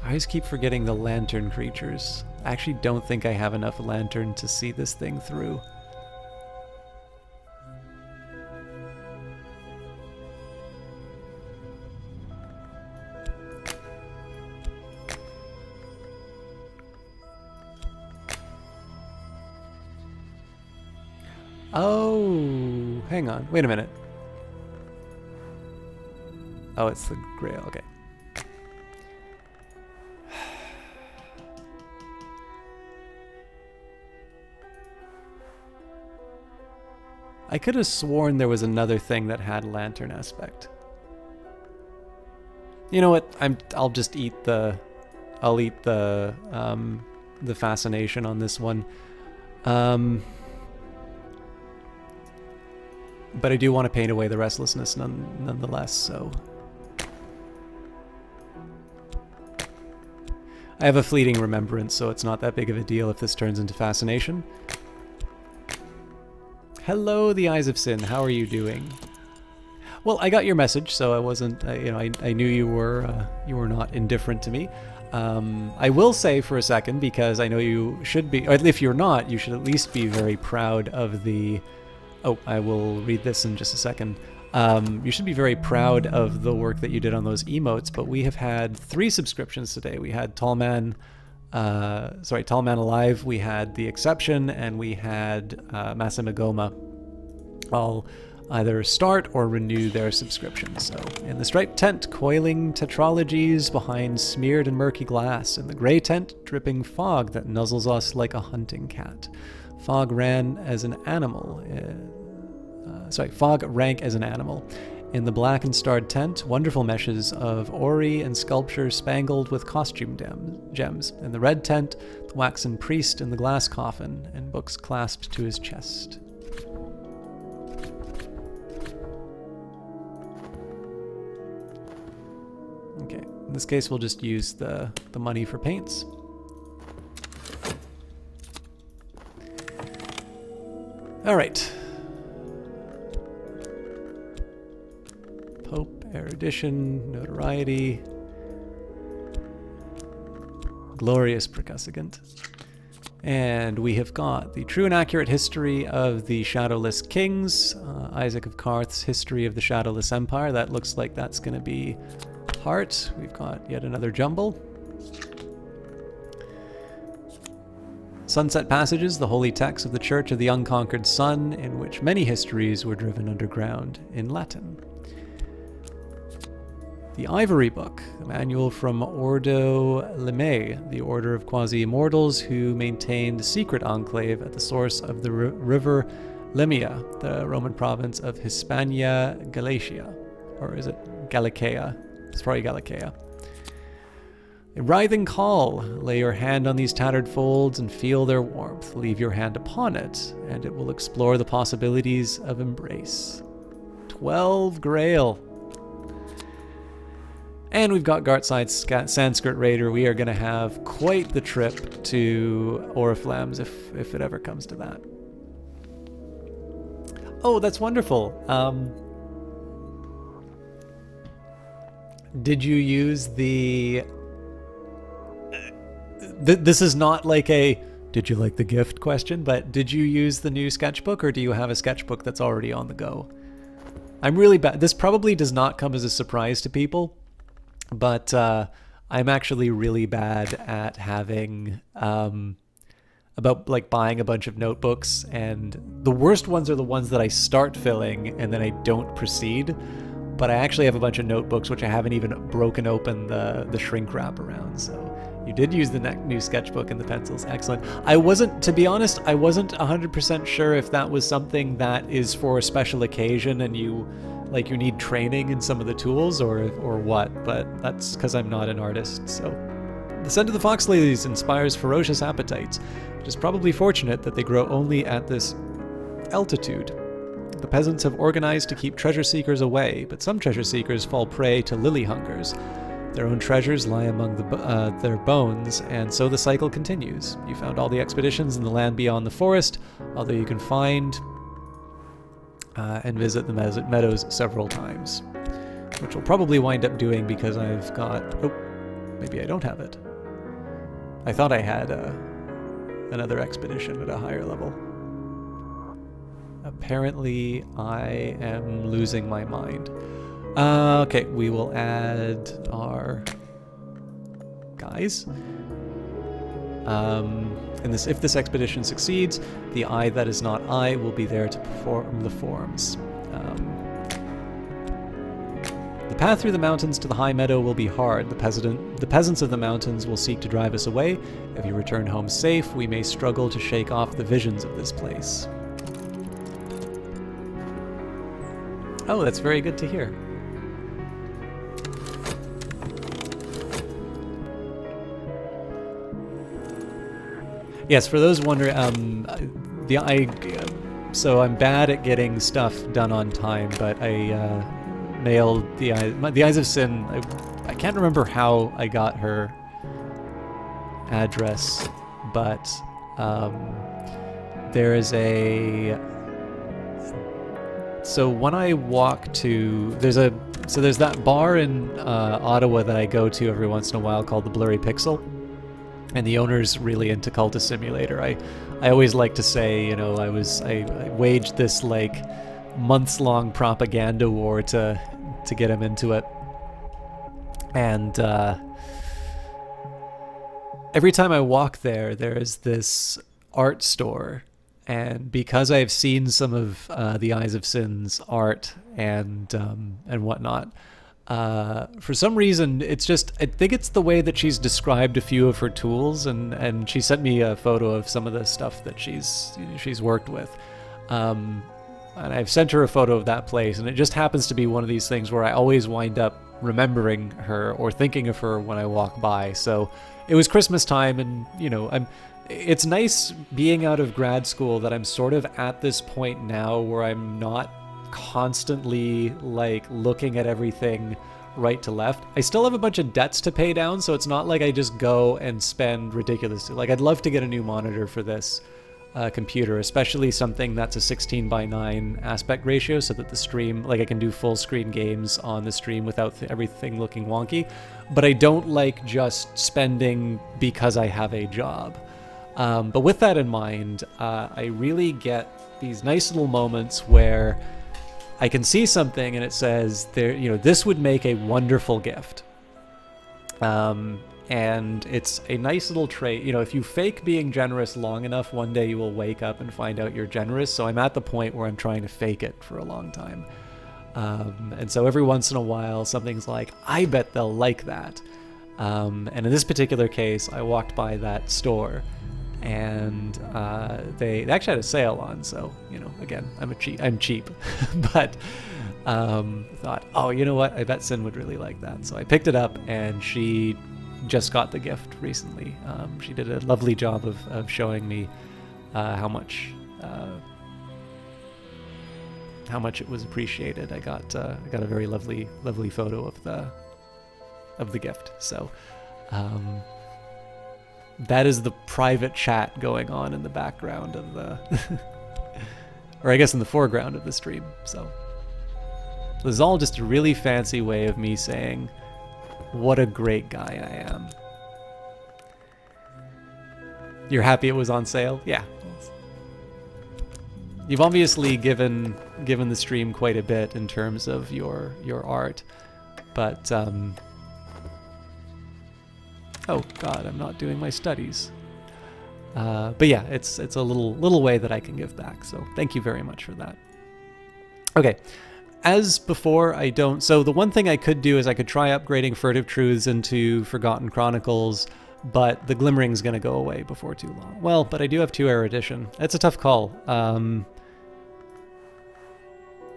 I always keep forgetting the lantern creatures. I actually don't think I have enough lantern to see this thing through. Oh, hang on. Wait a minute. Oh, it's the Grail. Okay. I could have sworn there was another thing that had lantern aspect. You know what? I'll just eat the fascination on this one. But I do want to paint away the restlessness nonetheless, so... I have a fleeting remembrance, so it's not that big of a deal if this turns into fascination. Hello, the Eyes of Sin. How are you doing? Well, I got your message, so I wasn't... I knew you were not indifferent to me. I will say for a second, because I know you should be... Or if you're not, you should at least be very proud of the... Oh, I will read this in just a second. You should be very proud of the work that you did on those emotes, but we have had 3 subscriptions today. We had Tallman Alive, we had The Exception, and we had Masamagoma all either start or renew their subscriptions. So, in the striped tent, coiling tetralogies behind smeared and murky glass. In the gray tent, dripping fog that nuzzles us like a hunting cat. Fog rank as an animal. In the black and starred tent, wonderful meshes of ori and sculpture spangled with costume gems. In the red tent, the waxen priest in the glass coffin, and books clasped to his chest. Okay, in this case we'll just use the money for paints. Alright. Pope, erudition, notoriety. Glorious Percussagant. And we have got the true and accurate history of the Shadowless Kings, Isaac of Karth's history of the Shadowless Empire. That looks like that's going to be Heart. We've got yet another jumble. Sunset Passages, the holy text of the Church of the Unconquered Sun, in which many histories were driven underground in Latin. The Ivory Book, a manual from Ordo Limae, the order of quasi-immortals who maintained a secret enclave at the source of the river Limia, the Roman province of Hispania Galatia. Or is it Gallicaia? It's probably Gallicaia. A writhing call. Lay your hand on these tattered folds and feel their warmth. Leave your hand upon it, and it will explore the possibilities of embrace. 12 Grail. And we've got Gartside's Sanskrit Raider. We are going to have quite the trip to Oriflammes if it ever comes to that. Oh, that's wonderful. Did you use the... This is not like a did you like the gift question, but did you use the new sketchbook, or do you have a sketchbook that's already on the go? I'm really bad. This probably does not come as a surprise to people, but I'm actually really bad at having about like buying a bunch of notebooks, and the worst ones are the ones that I start filling and then I don't proceed. But I actually have a bunch of notebooks which I haven't even broken open the shrink wrap around. So you did use the new sketchbook and the pencils. Excellent. To be honest, I wasn't 100% sure if that was something that is for a special occasion and you need training in some of the tools or what, but that's because I'm not an artist. So the scent of the fox lilies inspires ferocious appetites. It is probably fortunate that they grow only at this altitude. The peasants have organized to keep treasure seekers away, but some treasure seekers fall prey to lily hungers. Their own treasures lie among their bones, and so the cycle continues. You found all the expeditions in the land beyond the forest, although you can find and visit the meadows several times, which we'll probably wind up doing because I've got... Oh, maybe I don't have it. I thought I had another expedition at a higher level. Apparently, I am losing my mind. Okay, we will add our guys. And if this expedition succeeds, the eye that is not I will be there to perform the forms. The path through the mountains to the high meadow will be hard. The peasants of the mountains will seek to drive us away. If you return home safe, we may struggle to shake off the visions of this place. Oh, that's very good to hear. Yes, for those wondering, so I'm bad at getting stuff done on time, but I nailed the Eyes of Sin. I can't remember how I got her address, but there is a... So when I walk to... There's that bar in Ottawa that I go to every once in a while called the Blurry Pixel. And the owner's really into Cultist Simulator. I always like to say, you know, I waged this like months-long propaganda war to get him into it. And every time I walk there is this art store. And because I've seen some of the Eyes of Sin's art and whatnot, for some reason, it's just, I think it's the way that she's described a few of her tools, and she sent me a photo of some of the stuff that she's worked with. And I've sent her a photo of that place, and it just happens to be one of these things where I always wind up remembering her or thinking of her when I walk by. So it was Christmas time, and, you know, it's nice being out of grad school that I'm sort of at this point now where I'm not constantly like looking at everything right to left. I still have a bunch of debts to pay down, so it's not like I just go and spend ridiculously. Like, I'd love to get a new monitor for this computer, especially something that's a 16:9 aspect ratio, so that the stream, like, I can do full screen games on the stream without everything looking wonky. But I don't like just spending because I have a job. But with that in mind, I really get these nice little moments where I can see something and it says, there, you know, this would make a wonderful gift. And it's a nice little trait. You know, if you fake being generous long enough, one day you will wake up and find out you're generous. So I'm at the point where I'm trying to fake it for a long time. And so every once in a while, something's like, I bet they'll like that. And in this particular case, I walked by that store, and they actually had a sale on. So, you know, again, I'm cheap, but thought, oh, you know what? I bet Sin would really like that. So I picked it up, and she just got the gift recently. She did a lovely job of showing me how much it was appreciated. I got a very lovely photo of the gift. So that is the private chat going on in the background of the or I guess in the foreground of the stream. So this is all just a really fancy way of me saying what a great guy I am. You're happy it was on sale? Yeah. You've obviously given the stream quite a bit in terms of your art, but oh god, I'm not doing my studies. But yeah, it's a little way that I can give back. So thank you very much for that. Okay. As before, so the one thing I could do is I could try upgrading Furtive Truths into Forgotten Chronicles, but the Glimmering's going to go away before too long. Well, but I do have 2 Erudition. It's a tough call.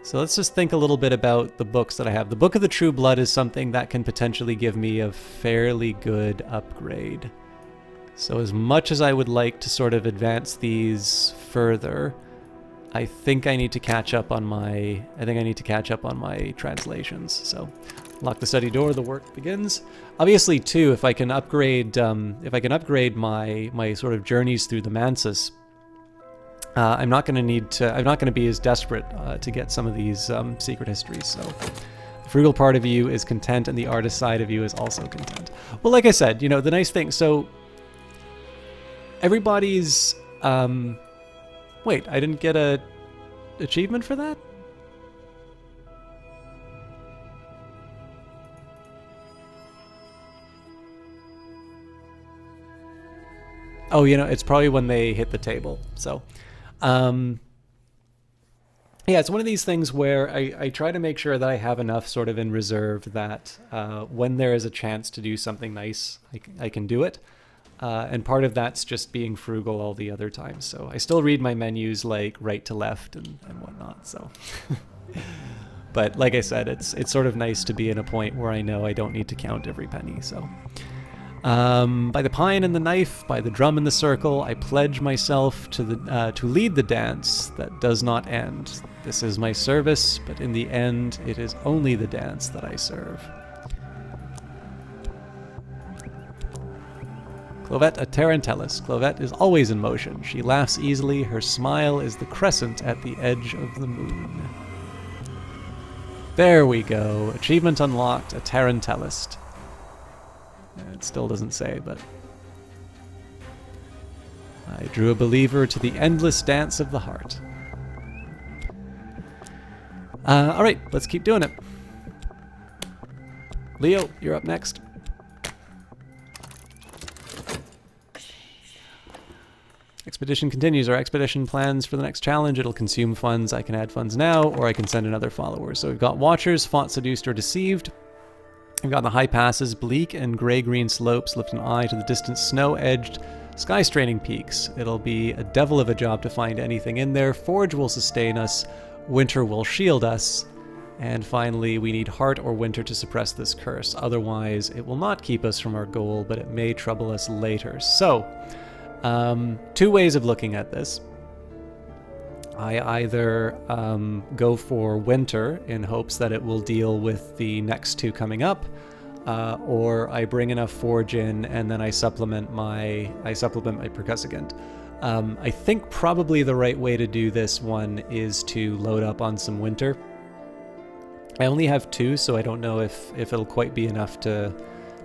So let's just think a little bit about the books that I have. The Book of the True Blood is something that can potentially give me a fairly good upgrade. So as much as I would like to sort of advance these further, I think I need to catch up on my translations. So lock the study door, the work begins. Obviously too, if I can upgrade my sort of journeys through the Mansus, I'm not going to be as desperate to get some of these secret histories. So the frugal part of you is content, and the artist side of you is also content. Well, like I said, you know, the nice thing, so everybody's wait, I didn't get a achievement for that? Oh, you know, it's probably when they hit the table. So, yeah, it's one of these things where I try to make sure that I have enough sort of in reserve that when there is a chance to do something nice, I can do it. And part of that's just being frugal all the other times. So I still read my menus like right to left and whatnot. So, but like I said, it's sort of nice to be in a point where I know I don't need to count every penny. So, by the pine and the knife, by the drum and the circle, I pledge myself to lead the dance that does not end. This is my service, but in the end, it is only the dance that I serve. Clovette a Tarantellis. Clovette is always in motion. She laughs easily. Her smile is the crescent at the edge of the moon. There we go. Achievement unlocked, a Tarantellist. It still doesn't say, but... I drew a believer to the endless dance of the heart. Alright, let's keep doing it. Leo, you're up next. Expedition continues. Our expedition plans for the next challenge. It'll consume funds. I can add funds now, or I can send another follower. So we've got Watchers, fought, seduced, or deceived. We've got the high passes, bleak and gray-green slopes. Lift an eye to the distant snow-edged, sky-straining peaks. It'll be a devil of a job to find anything in there. Forge will sustain us. Winter will shield us. And finally, we need heart or winter to suppress this curse. Otherwise, it will not keep us from our goal, but it may trouble us later. So... 2 ways of looking at this. I either go for winter in hopes that it will deal with the next 2 coming up, or I bring enough forge in and then I supplement my percussivant. I think probably the right way to do this one is to load up on some winter. I only have 2, so I don't know if it'll quite be enough to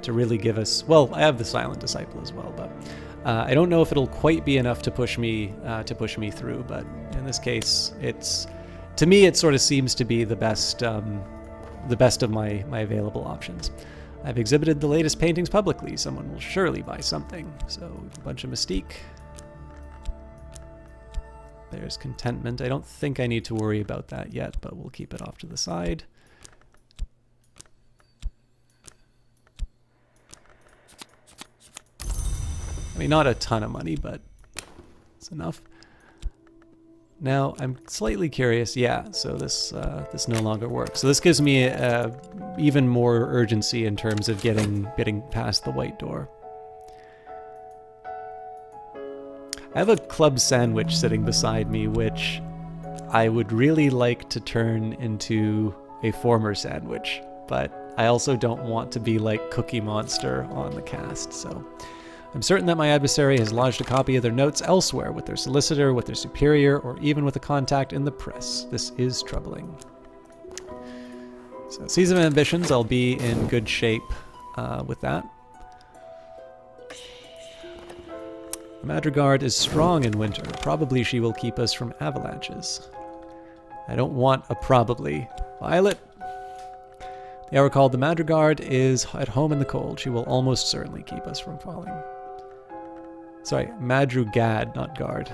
really give us... Well, I have the Silent Disciple as well, but... I don't know if it'll quite be enough to push me through, but in this case, to me it sort of seems to be the best of my available options. I've exhibited the latest paintings publicly. Someone will surely buy something. So we have a bunch of Mystique. There's Contentment. I don't think I need to worry about that yet, but we'll keep it off to the side. I mean, not a ton of money, but it's enough. Now, I'm slightly curious. Yeah, so this no longer works. So this gives me even more urgency in terms of getting past the white door. I have a club sandwich sitting beside me, which I would really like to turn into a former sandwich, but I also don't want to be like Cookie Monster on the cast, so I'm certain that my adversary has lodged a copy of their notes elsewhere, with their solicitor, with their superior, or even with a contact in the press. This is troubling. So, Season of Ambitions, I'll be in good shape with that. The Madrigard is strong in winter. Probably she will keep us from avalanches. I don't want a probably. Violet. The hour called the Madrigard is at home in the cold. She will almost certainly keep us from falling. Sorry, Madrugad, not guard.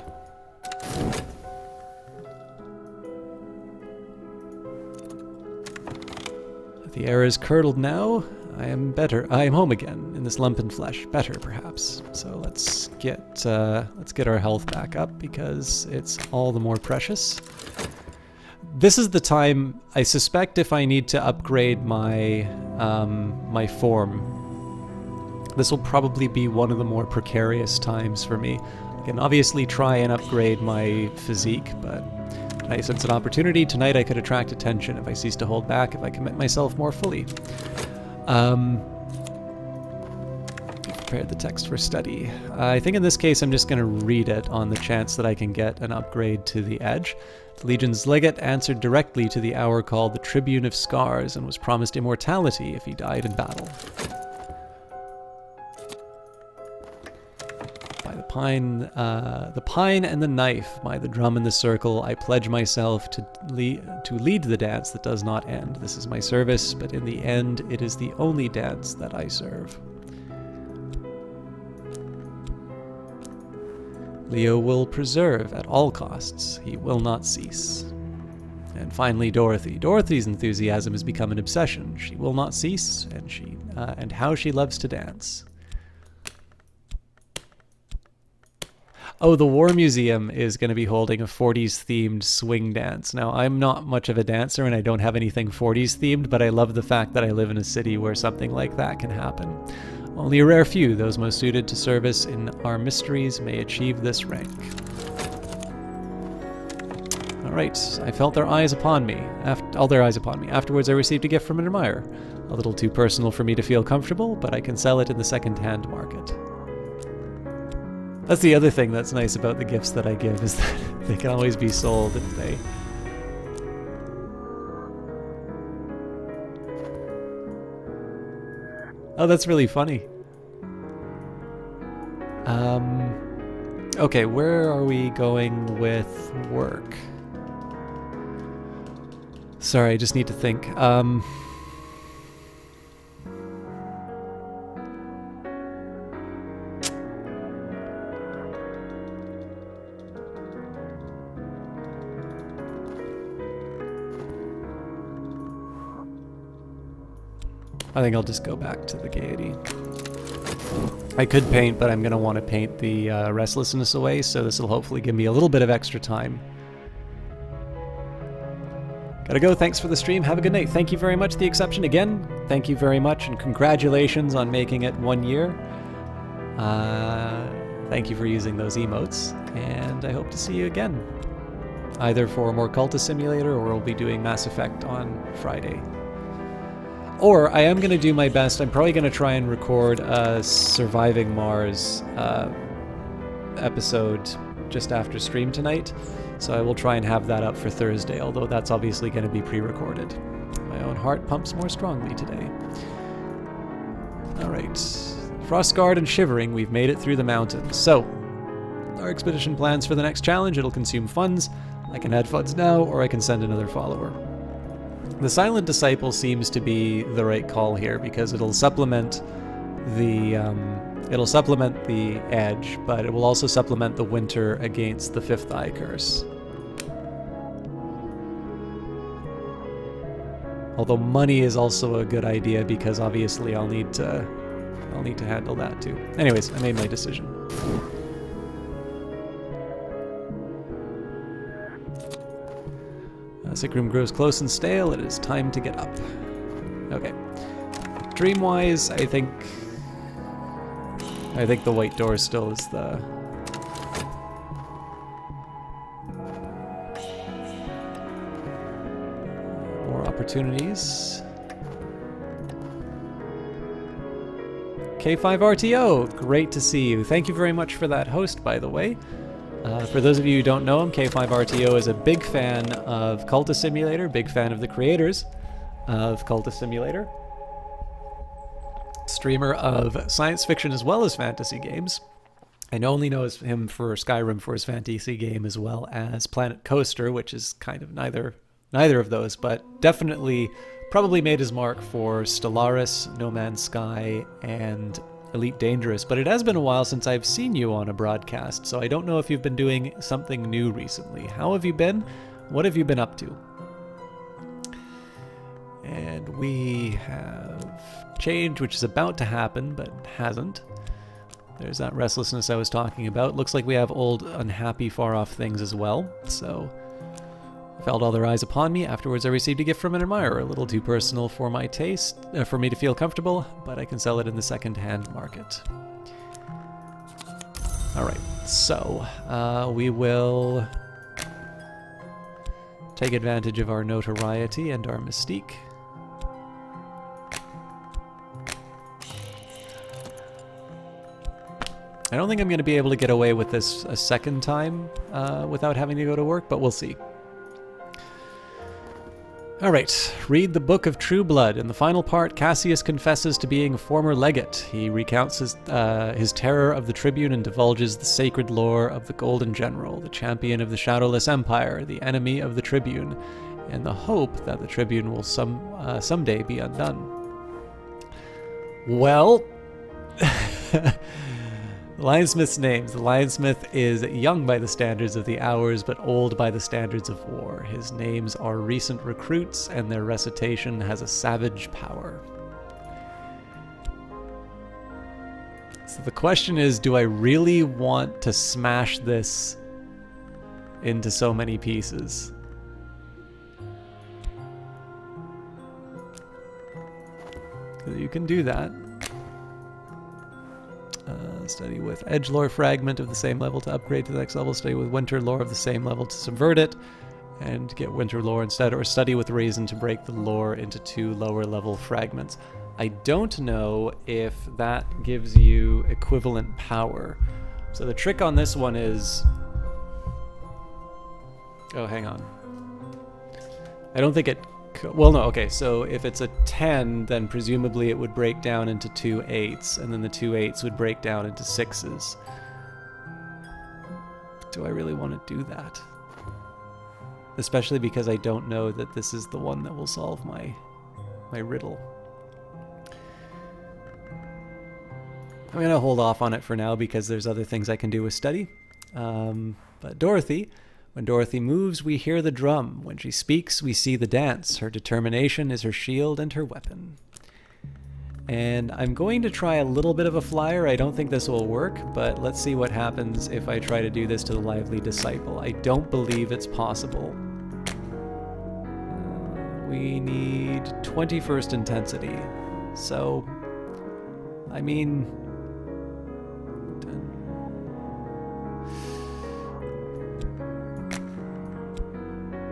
The air is curdled now. I am better. I am home again in this lumpen flesh. Better, perhaps. So let's get our health back up because it's all the more precious. This is the time, I suspect, if I need to upgrade my my form. This will probably be one of the more precarious times for me. I can obviously try and upgrade my physique, but I sense an opportunity. Tonight I could attract attention if I cease to hold back, if I commit myself more fully. Prepared the text for study. I think in this case I'm just going to read it on the chance that I can get an upgrade to the edge. The Legion's legate answered directly to the hour called the Tribune of Scars and was promised immortality if he died in battle. By the pine and the knife, by the drum and the circle, I pledge myself to lead the dance that does not end. This is my service, but in the end, it is the only dance that I serve. Leo will preserve at all costs. He will not cease. And finally, Dorothy. Dorothy's enthusiasm has become an obsession. She will not cease, and how she loves to dance. Oh, the War Museum is going to be holding a 40s themed swing dance. Now, I'm not much of a dancer and I don't have anything 40s themed, but I love the fact that I live in a city where something like that can happen. Only a rare few, those most suited to service in our mysteries, may achieve this rank. Alright, I felt their eyes upon me. All their eyes upon me. Afterwards I received a gift from an admirer. A little too personal for me to feel comfortable, but I can sell it in the second-hand market. That's the other thing that's nice about the gifts that I give, is that they can always be sold if they... Oh, that's really funny. Okay, where are we going with work? Sorry, I just need to think. I think I'll just go back to the Gaiety. I could paint, but I'm going to want to paint the Restlessness away, so this will hopefully give me a little bit of extra time. Gotta go. Thanks for the stream. Have a good night. Thank you very much. The Exception again. Thank you very much, and congratulations on making it 1 year. Thank you for using those emotes, and I hope to see you again. Either for more Cultist Simulator, or we'll be doing Mass Effect on Friday. Or I am going to do my best. I'm probably going to try and record a Surviving Mars episode just after stream tonight. So I will try and have that up for Thursday, although that's obviously going to be pre-recorded. My own heart pumps more strongly today. Alright. Frostguard and Shivering, we've made it through the mountains. So, our expedition plans for the next challenge. It'll consume funds. I can add funds now, or I can send another follower. The Silent Disciple seems to be the right call here because it'll supplement the edge, but it will also supplement the winter against the Fifth Eye Curse. Although money is also a good idea because obviously I'll need to handle that too. Anyways, I made my decision. Sick room grows close and stale. It is time to get up. Okay. Dream-wise, I think the white door still is the more opportunities. K5RTO, great to see you. Thank you very much for that host, by the way. For those of you who don't know him, K5RTO is a big fan of Cultist Simulator, big fan of the creators of Cultist Simulator. Streamer of science fiction as well as fantasy games. I only know him for Skyrim for his fantasy game as well as Planet Coaster, which is kind of neither of those, but definitely probably made his mark for Stellaris, No Man's Sky, and Elite Dangerous. But it has been a while since I've seen you on a broadcast, so I don't know if you've been doing something new recently. How have you been? What have you been up to? And we have change, which is about to happen, but hasn't. There's that restlessness I was talking about. Looks like we have old, unhappy, far-off things as well. So, I felt all their eyes upon me. Afterwards, I received a gift from an admirer. A little too personal for my taste, for me to feel comfortable, but I can sell it in the second-hand market. All right, so we will take advantage of our notoriety and our mystique. I don't think I'm going to be able to get away with this a second time without having to go to work, but we'll see. Alright, read the Book of True Blood. In the final part, Cassius confesses to being a former legate. He recounts his terror of the Tribune and divulges the sacred lore of the Golden General, the champion of the Shadowless Empire, the enemy of the Tribune, and the hope that the Tribune will someday be undone. Well... Lionsmith's names. The Lionsmith is young by the standards of the hours, but old by the standards of war. His names are recent recruits, and their recitation has a savage power. So the question is, do I really want to smash this into so many pieces? You can do that. Study with Edgelore Fragment of the same level to upgrade to the next level. Study with Winter Lore of the same level to subvert it, and get Winter Lore instead. Or study with Reason to break the lore into 2 lower level fragments. I don't know if that gives you equivalent power. So the trick on this one is... Oh, hang on. I don't think it... Well, no, okay, so if it's a 10, then presumably it would break down into 2 8s, and then the 2 8s would break down into 6s. Do I really want to do that? Especially because I don't know that this is the one that will solve my riddle. I'm going to hold off on it for now because there's other things I can do with study. But Dorothy... When Dorothy moves, we hear the drum. When she speaks, we see the dance. Her determination is her shield and her weapon. And I'm going to try a little bit of a flyer. I don't think this will work, but let's see what happens if I try to do this to the Lively Disciple. I don't believe it's possible. We need 21st intensity. So, I mean...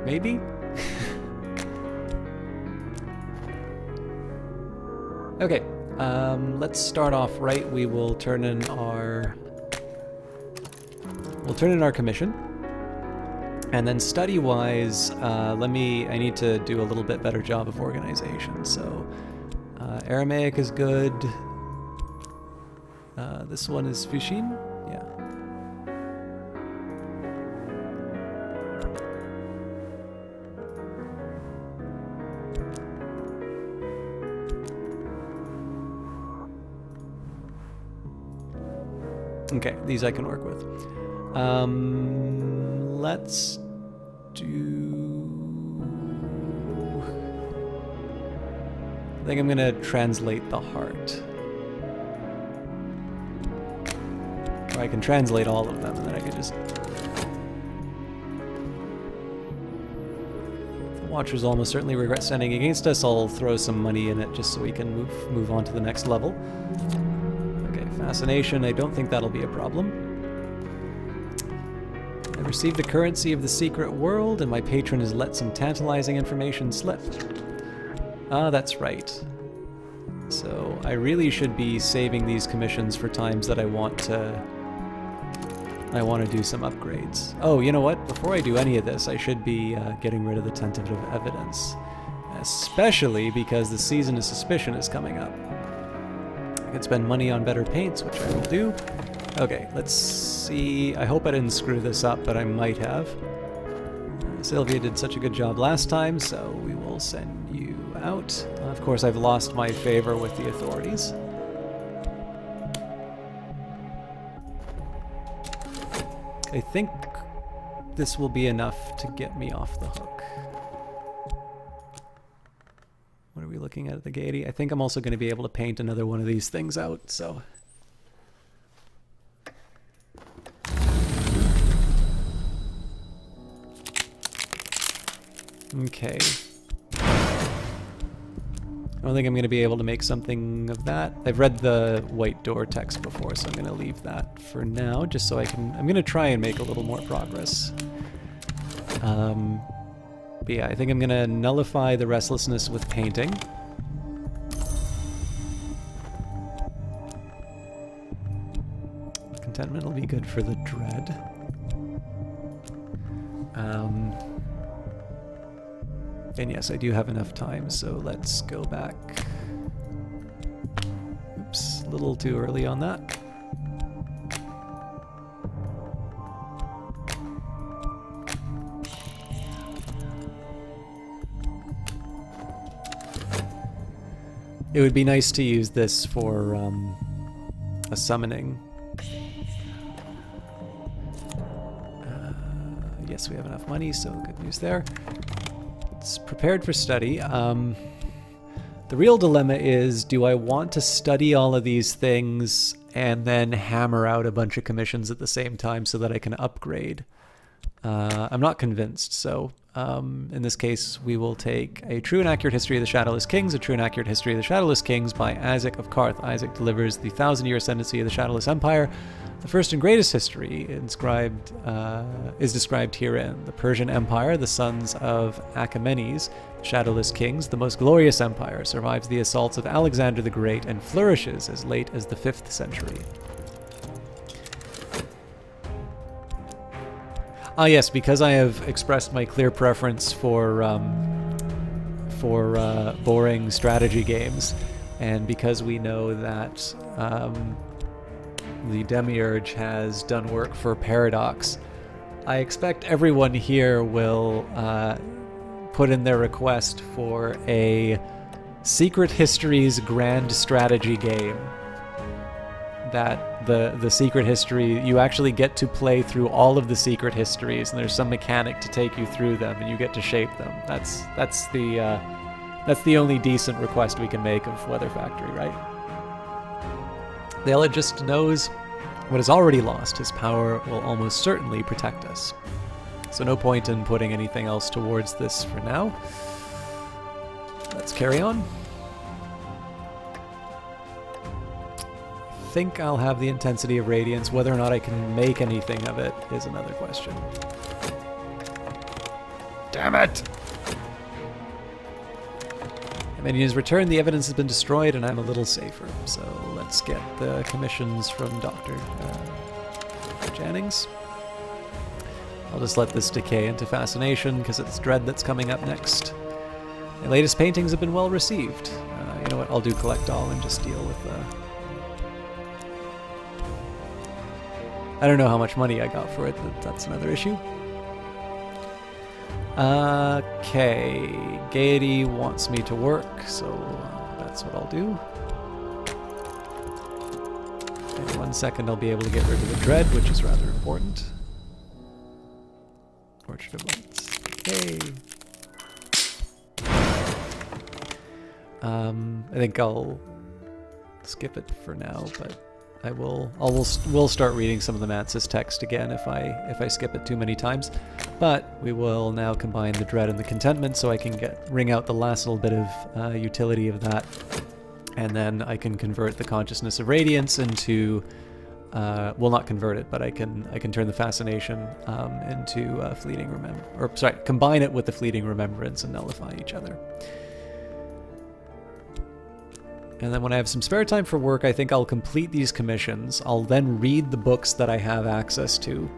Maybe? Okay, let's start off right. We will turn in our... We'll turn in our commission. And then study-wise, I need to do a little bit better job of organization. So, Aramaic is good. This one is Fushin? Yeah. Okay, these I can work with. Let's do... I think I'm gonna translate the heart. Or I can translate all of them, and then I can just... The Watchers almost certainly regret standing against us. I'll throw some money in it just so we can move on to the next level. Okay, fascination. I don't think that'll be a problem. I received the currency of the secret world, and my patron has let some tantalizing information slip. Ah, that's right. So I really should be saving these commissions for times that I want to do some upgrades. Oh, you know what? Before I do any of this, I should be getting rid of the tentative evidence. Especially because the Season of Suspicion is coming up. I could spend money on better paints, which I will do. Okay, let's see. I hope I didn't screw this up, but I might have. Sylvia did such a good job last time, so we will send you out. Of course, I've lost my favor with the authorities. I think this will be enough to get me off the hook. What are we looking at the Gaiety? I think I'm also going to be able to paint another one of these things out, so... Okay. I don't think I'm going to be able to make something of that. I've read the White Door text before, so I'm going to leave that for now, just so I can... I'm going to try and make a little more progress. But yeah, I think I'm going to nullify the restlessness with painting. Contentment will be good for the dread. And yes, I do have enough time, so let's go back. Oops, a little too early on that. It would be nice to use this for a summoning. Yes, we have enough money, so good news there. It's prepared for study. The real dilemma is, do I want to study all of these things and then hammer out a bunch of commissions at the same time so that I can upgrade? I'm not convinced, so in this case we will take A True and Accurate History of the Shadowless Kings, A True and Accurate History of the Shadowless Kings by Isaac of Karth. Isaac delivers the 1,000-year ascendancy of the Shadowless Empire. The first and greatest history is described herein. The Persian Empire, the sons of Achaemenes, the Shadowless Kings, the most glorious empire, survives the assaults of Alexander the Great and flourishes as late as the 5th century. Ah yes, because I have expressed my clear preference for boring strategy games, and because we know that the Demiurge has done work for Paradox, I expect everyone here will put in their request for a Secret Histories grand strategy game. That the Secret History, you actually get to play through all of the Secret Histories, and there's some mechanic to take you through them, and you get to shape them. That's the only decent request we can make of Weather Factory, right? The Elogist knows what is already lost. His power will almost certainly protect us. So no point in putting anything else towards this for now. Let's carry on. I think I'll have the Intensity of Radiance. Whether or not I can make anything of it is another question. Damn it! Minion has returned, the evidence has been destroyed, and I'm a little safer. So let's get the commissions from Dr. Jennings. I'll just let this decay into fascination, because it's dread that's coming up next. My latest paintings have been well received. You know what, I'll do collect all and just deal with I don't know how much money I got for it, but that's another issue. Okay, Gaiety wants me to work, so that's what I'll do. 1 second I'll be able to get rid of the dread, which is rather important. Orchard of Lights. Okay. I think I'll skip it for now, but we'll start reading some of the Mantis text again if I skip it too many times. But we will now combine the dread and the contentment so I can wring out the last little bit of utility of that, and then I can convert the consciousness of radiance into well, not convert it, but I can turn the fascination into fleeting combine it with the fleeting remembrance and nullify each other. And then when I have some spare time for work, I think I'll complete these commissions. I'll then read the books that I have access to.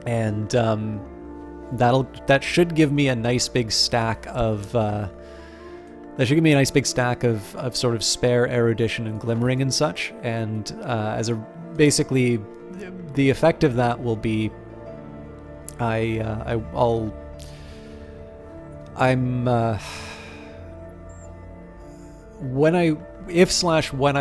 And that should give me a nice big stack of sort of spare erudition and glimmering and such. And basically the effect of that will be when I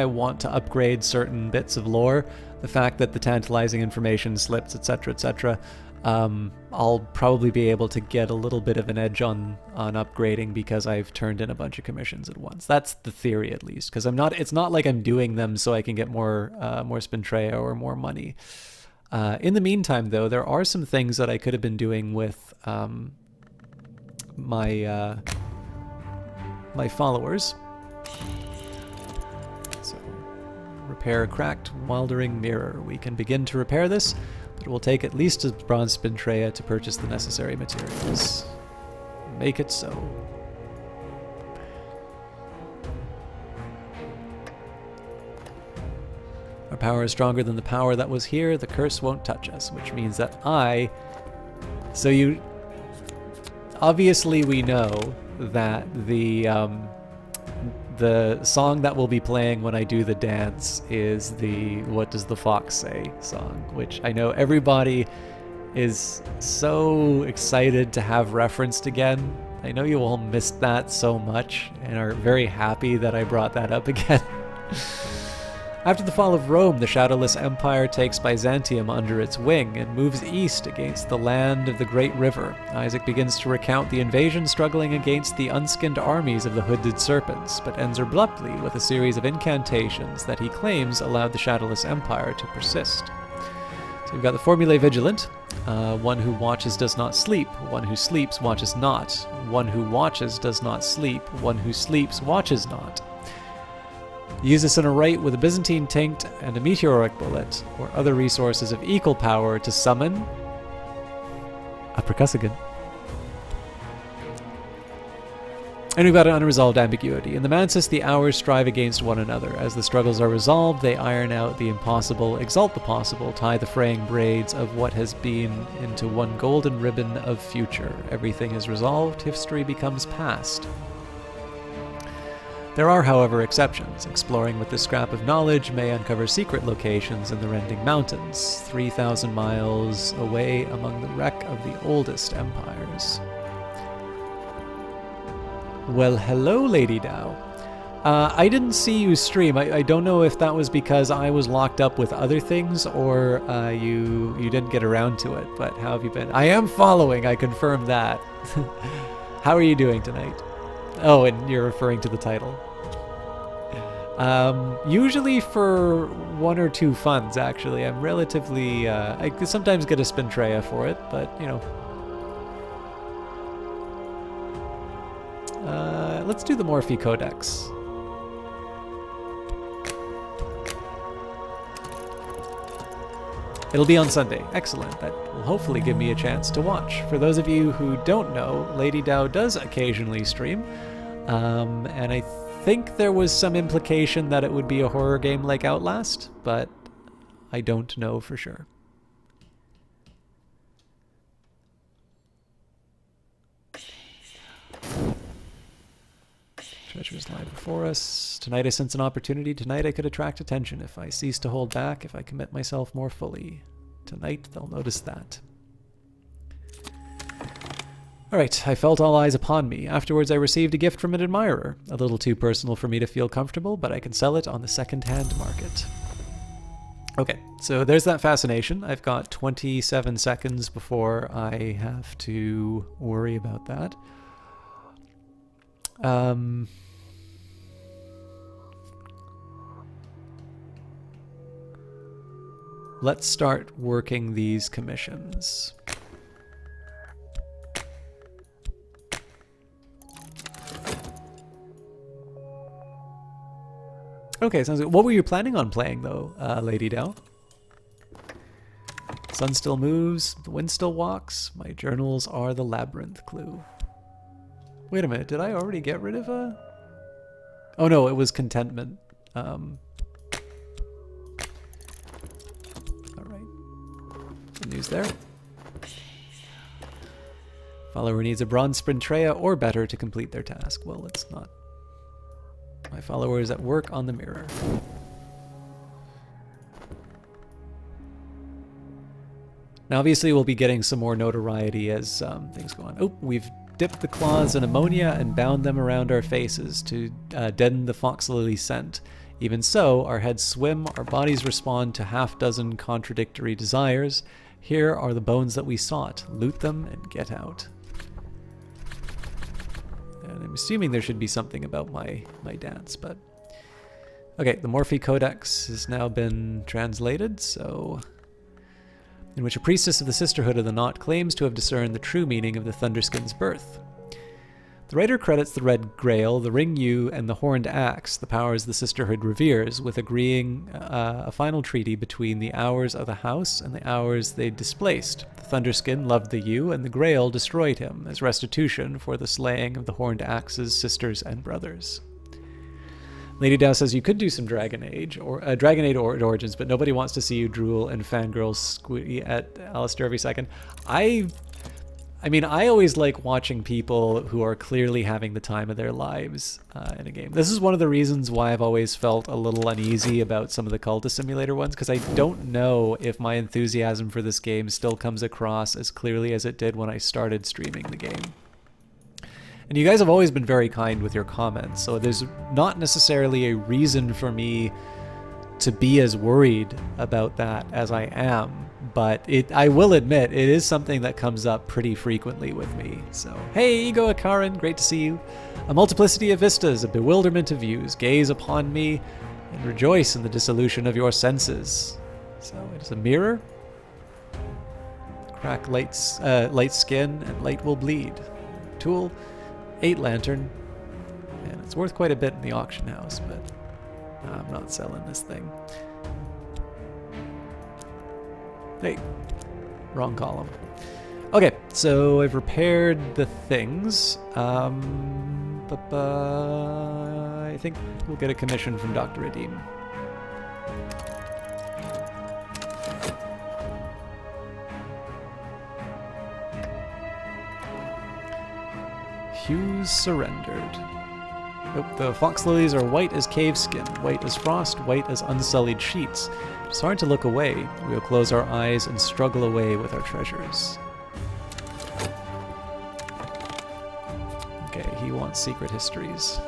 want to upgrade certain bits of lore, the fact that the tantalizing information slips, etc., etc., I'll probably be able to get a little bit of an edge on upgrading because I've turned in a bunch of commissions at once. That's the theory, at least, because it's not like I'm doing them so I can get more Spintrea or more money. In the meantime, though, there are some things that I could have been doing with my followers. So, repair cracked Wildering mirror. We can begin to repair this, but it will take at least a bronze Spintrea to purchase the necessary materials. Make it so. Our power is stronger than the power that was here. The curse won't touch us, which means that obviously we know that the song that will be playing when I do the dance is the What Does the Fox Say song, which I know everybody is so excited to have referenced again. I know you all missed that so much and are very happy that I brought that up again. After the fall of Rome, the Shadowless Empire takes Byzantium under its wing and moves east against the land of the Great River. Isaac begins to recount the invasion struggling against the unskinned armies of the Hooded Serpents, but ends abruptly with a series of incantations that he claims allowed the Shadowless Empire to persist. So we've got the Formulae Vigilant. One who watches does not sleep. One who sleeps watches not. One who watches does not sleep. One who sleeps watches not. Use this in a rite with a Byzantine Tinct and a Meteoric Bullet, or other resources of equal power to summon a Percussigan. And we've got an unresolved ambiguity. In the Mantis, the hours strive against one another. As the struggles are resolved, they iron out the impossible, exalt the possible, tie the fraying braids of what has been into one golden ribbon of future. Everything is resolved, history becomes past. There are, however, exceptions. Exploring with this scrap of knowledge may uncover secret locations in the Rending Mountains, 3,000 miles away among the wreck of the oldest empires. Well, hello, Lady Dao. I didn't see you stream. I don't know if that was because I was locked up with other things or you didn't get around to it, but how have you been? I am following, I confirm that. How are you doing tonight? Oh, and you're referring to the title. Usually for 1 or 2 funds, actually. I'm relatively... I sometimes get a Spintrea for it, but, you know. Let's do the Morphe Codex. It'll be on Sunday. Excellent. That will hopefully give me a chance to watch. For those of you who don't know, Lady Dao does occasionally stream. And I think there was some implication that it would be a horror game like Outlast, but I don't know for sure. Treasures lie before us. Tonight I sense an opportunity. Tonight I could attract attention if I cease to hold back, if I commit myself more fully. Tonight they'll notice that. Alright, I felt all eyes upon me. Afterwards I received a gift from an admirer. A little too personal for me to feel comfortable, but I can sell it on the second-hand market. Okay, so there's that fascination. I've got 27 seconds before I have to worry about that. Let's start working these commissions. Okay, sounds good. What were you planning on playing, though, Lady Dell? Sun still moves, the wind still walks, my journals are the labyrinth clue. Wait a minute, did I already get rid of a... Oh no, it was contentment. Alright. Good news there. Follower needs a bronze Sprintrea or better to complete their task. Well, it's not. My follower is at work on the mirror. Now, obviously, we'll be getting some more notoriety as things go on. Oh, we've dipped the claws in ammonia and bound them around our faces to deaden the fox lily scent. Even so, our heads swim, our bodies respond to half-dozen contradictory desires. Here are the bones that we sought. Loot them and get out. And I'm assuming there should be something about my dance, but... Okay, the Morphe Codex has now been translated, so... in which a priestess of the Sisterhood of the Knot claims to have discerned the true meaning of the Thunderskin's birth. The writer credits the Red Grail, the Ring Yew, and the Horned Axe, the powers the Sisterhood reveres, with agreeing a final treaty between the Hours of the House and the Hours they displaced. The Thunderskin loved the Yew, and the Grail destroyed him, as restitution for the slaying of the Horned Axe's sisters and brothers. Lady Dow says you could do some Dragon Age or Dragon Age Origins, but nobody wants to see you drool and fangirl squee at Alistair every second. I mean, I always like watching people who are clearly having the time of their lives in a game. This is one of the reasons why I've always felt a little uneasy about some of the Cultist Simulator ones, because I don't know if my enthusiasm for this game still comes across as clearly as it did when I started streaming the game. And you guys have always been very kind with your comments, so there's not necessarily a reason for me to be as worried about that as I am. But I will admit, it is something that comes up pretty frequently with me. So, hey, Ego Akaran, great to see you. A multiplicity of vistas, a bewilderment of views. Gaze upon me and rejoice in the dissolution of your senses. So, it is a mirror. Crack light skin and light will bleed. Tool, 8 lantern. And it's worth quite a bit in the auction house, but I'm not selling this thing. Hey, wrong column. Okay, so I've repaired the things. I think we'll get a commission from Dr. Redeem. Hughes surrendered. Nope, the fox lilies are white as cave skin, white as frost, white as unsullied sheets. It's hard to look away. We will close our eyes and struggle away with our treasures. Okay, he wants secret histories.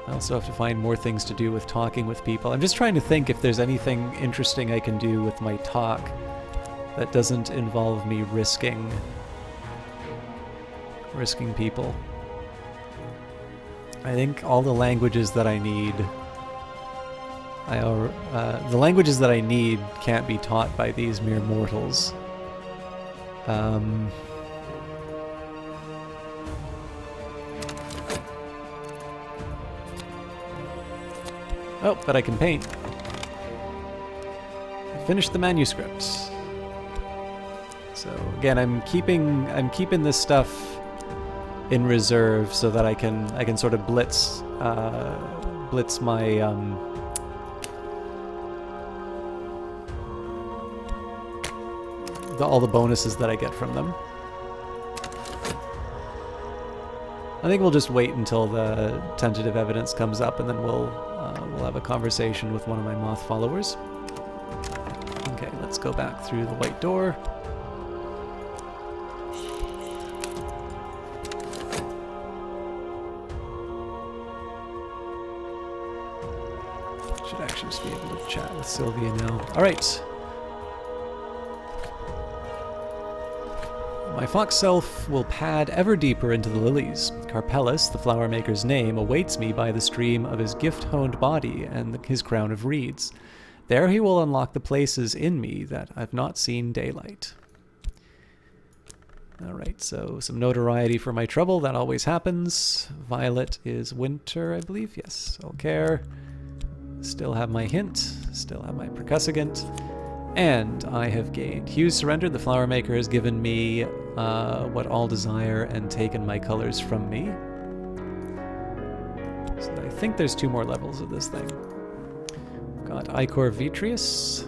I also have to find more things to do with talking with people. I'm just trying to think if there's anything interesting I can do with my talk that doesn't involve me risking people. I think all the languages that I need, the languages that I need can't be taught by these mere mortals. Oh, but I can paint. I finished the manuscript. So again, I'm keeping this stuff in reserve so that I can sort of blitz my all the bonuses that I get from them. I think we'll just wait until the tentative evidence comes up, and then we'll have a conversation with one of my moth followers. Okay, let's go back through the white door. should just be able to chat with Sylvia now. All right. My fox self will pad ever deeper into the lilies. Carpellus, the flower maker's name, awaits me by the stream of his gift-honed body and his crown of reeds. There he will unlock the places in me that I've not seen daylight. Alright, so some notoriety for my trouble, that always happens. Violet is winter, I believe. Yes, I'll care. Still have my hint, still have my percussagant. And I have gained Hues surrendered. The flower maker has given me what all desire and taken my colors from me. So I think there's 2 more levels of this thing. Got Ichor Vitreous.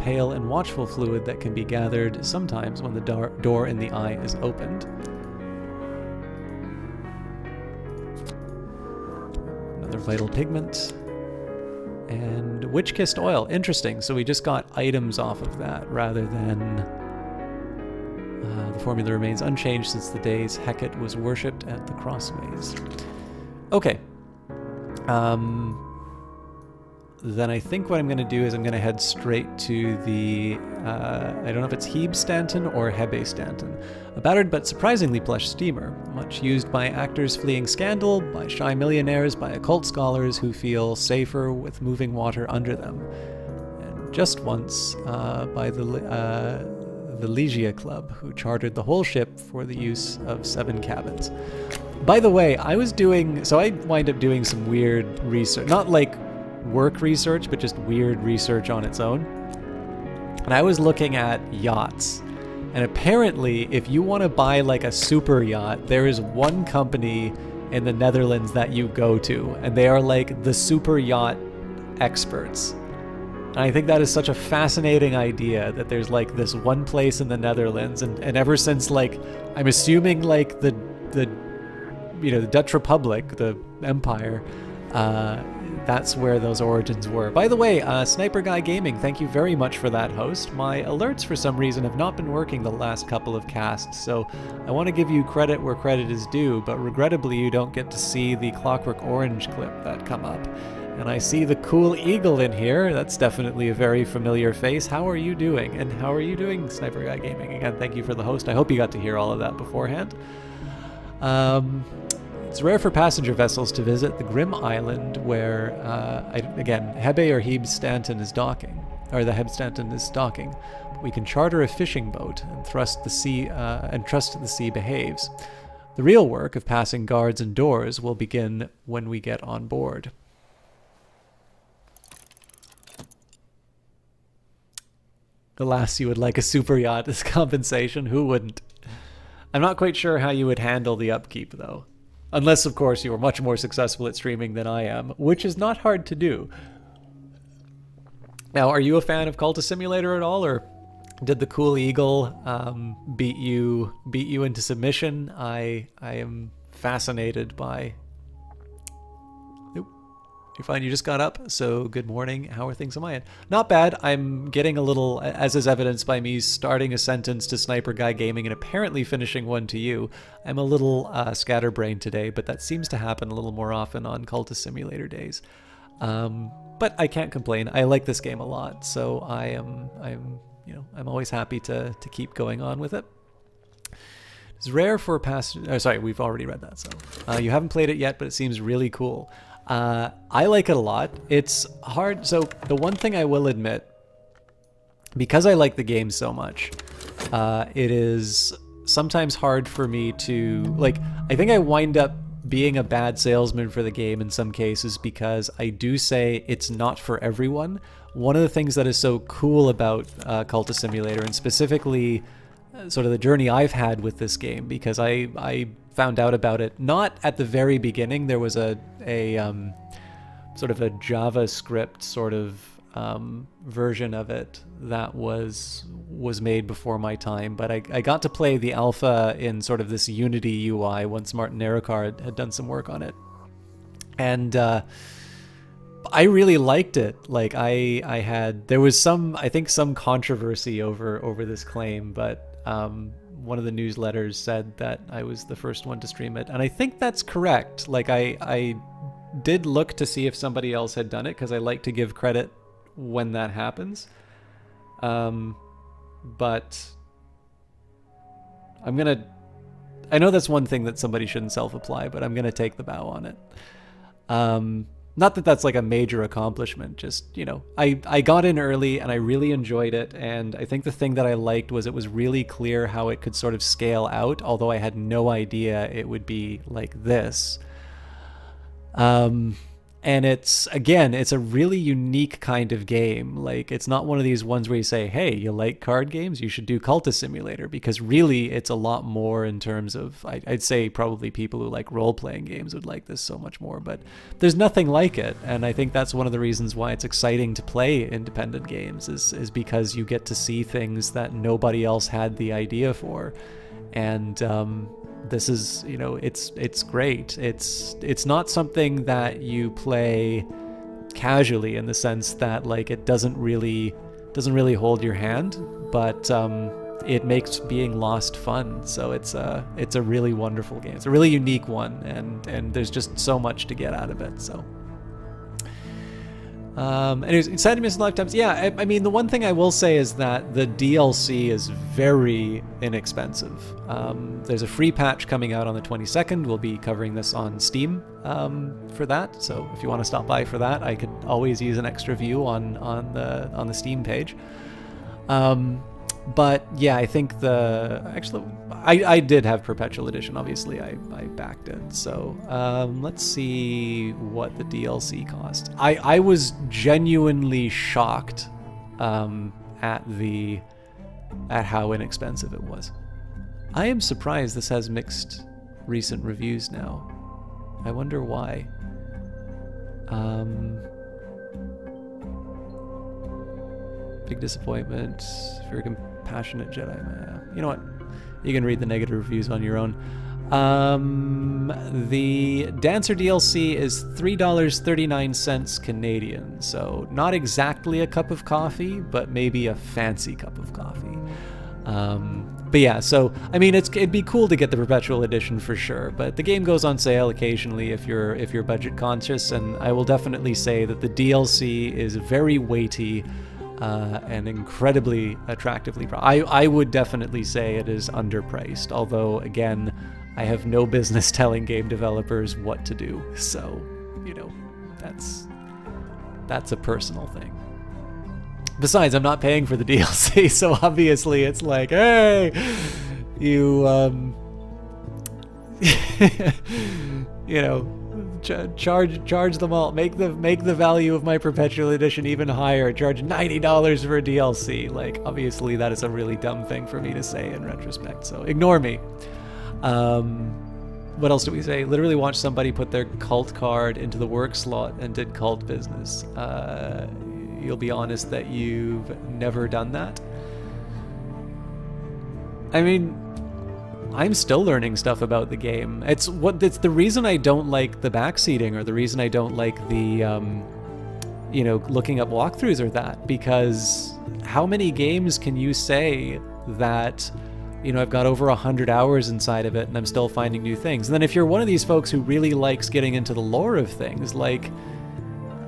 Pale and watchful fluid that can be gathered sometimes when the door in the eye is opened. Another vital pigment. And Witch-Kissed Oil. Interesting. So we just got items off of that rather than... the formula remains unchanged since the days Hecate was worshipped at the Crossways. Okay. Then I think what I'm going to do is I'm going to head straight to the, I don't know if it's Hebe Stanton or Hebe Stanton, a battered but surprisingly plush steamer, much used by actors fleeing scandal, by shy millionaires, by occult scholars who feel safer with moving water under them, and just once by the Legia Club, who chartered the whole ship for the use of 7 cabins. By the way, I wind up doing some weird research, not like work research, but just weird research on its own. And I was looking at yachts. And apparently, if you want to buy like a super yacht, there is one company in the Netherlands that you go to, and they are like the super yacht experts. And I think that is such a fascinating idea that there's like this one place in the Netherlands, and ever since, like, I'm assuming like the Dutch Republic, the Empire, that's where those origins were. By the way, Sniper Guy Gaming, thank you very much for that, host. My alerts for some reason have not been working the last couple of casts, so I want to give you credit where credit is due, but regrettably you don't get to see the Clockwork Orange clip that come up. And I see the Cool Eagle in here. That's definitely a very familiar face. How are you doing? And how are you doing, Sniper Guy Gaming? Again, thank you for the host. I hope you got to hear all of that beforehand. It's rare for passenger vessels to visit the Grim Island where, again, Hebe or Hebe Stanton is docking, or the Hebe Stanton is docking. We can charter a fishing boat and trust the sea behaves. The real work of passing guards and doors will begin when we get on board. Alas, you would like a super yacht as compensation. Who wouldn't? I'm not quite sure how you would handle the upkeep, though. Unless, of course, you are much more successful at streaming than I am, which is not hard to do. Now, are you a fan of Cultist Simulator at all, or did the Cool Eagle beat you into submission? I am fascinated by... Nope. You're fine, you just got up, so good morning. How are things on my end? Not bad. I'm getting a little, as is evidenced by me starting a sentence to Sniper Guy Gaming and apparently finishing one to you. I'm a little scatterbrained today, but that seems to happen a little more often on Cultist Simulator days. But I can't complain. I like this game a lot, so I'm always happy to keep going on with it. It's rare for sorry, we've already read that, so you haven't played it yet, but it seems really cool. I like it a lot. It's hard. So the one thing I will admit, because I like the game so much, it is sometimes hard for me to, like, I think I wind up being a bad salesman for the game in some cases because I do say it's not for everyone. One of the things that is so cool about Cultist Simulator, and specifically sort of the journey I've had with this game, because I found out about it not at the very beginning. There was a sort of a JavaScript sort of version of it that was made before my time, but I got to play the alpha in sort of this Unity UI once Martin Ericard had done some work on it, and I really liked it. Like there was some controversy over this claim, but one of the newsletters said that I was the first one to stream it, and I think that's correct. Like I did look to see if somebody else had done it, because I like to give credit when that happens. But I know that's one thing that somebody shouldn't self-apply, but I'm gonna take the bow on it. Not that that's like a major accomplishment, just, I got in early and I really enjoyed it, and I think the thing that I liked was it was really clear how it could sort of scale out, although I had no idea it would be like this. And it's a really unique kind of game. Like, it's not one of these ones where you say, hey, you like card games? You should do Cultist Simulator, because really it's a lot more in terms of, I'd say probably people who like role-playing games would like this so much more, but there's nothing like it. And I think that's one of the reasons why it's exciting to play independent games is because you get to see things that nobody else had the idea for. And, this is, it's great. It's not something that you play casually, in the sense that like it doesn't really hold your hand, but it makes being lost fun. So it's a really wonderful game. It's a really unique one, and there's just so much to get out of it. So anyways, Exciting Missing Lifetimes. Yeah, I mean, the one thing I will say is that the DLC is very inexpensive. There's a free patch coming out on the 22nd. We'll be covering this on Steam for that. So if you want to stop by for that, I could always use an extra view on the Steam page. But yeah, I think I did have Perpetual Edition. Obviously, I backed it. So let's see what the DLC cost. I was genuinely shocked at how inexpensive it was. I am surprised this has mixed recent reviews now. I wonder why. Big disappointment. If you're a compassionate Jedi, man. You know what? You can read the negative reviews on your own. The Dancer DLC is $3.39 Canadian, so not exactly a cup of coffee, but maybe a fancy cup of coffee. But yeah, so I mean, it'd be cool to get the Perpetual Edition for sure, but the game goes on sale occasionally if you're budget conscious, and I will definitely say that the DLC is very weighty. And incredibly attractively priced. I would definitely say it is underpriced, although again, I have no business telling game developers what to do, so that's a personal thing. Besides, I'm not paying for the DLC, so obviously it's like, hey, you charge them all, make the value of my Perpetual Edition even higher, charge $90 for a DLC. Like, obviously that is a really dumb thing for me to say in retrospect, so ignore me. What else do we say? Literally watched somebody put their cult card into the work slot and did cult business. You'll be honest that you've never done that? I mean, I'm still learning stuff about the game. It's the reason I don't like the backseating, or the reason I don't like the looking up walkthroughs, or that, because how many games can you say that I've got over 100 hours inside of it and I'm still finding new things? And then if you're one of these folks who really likes getting into the lore of things, like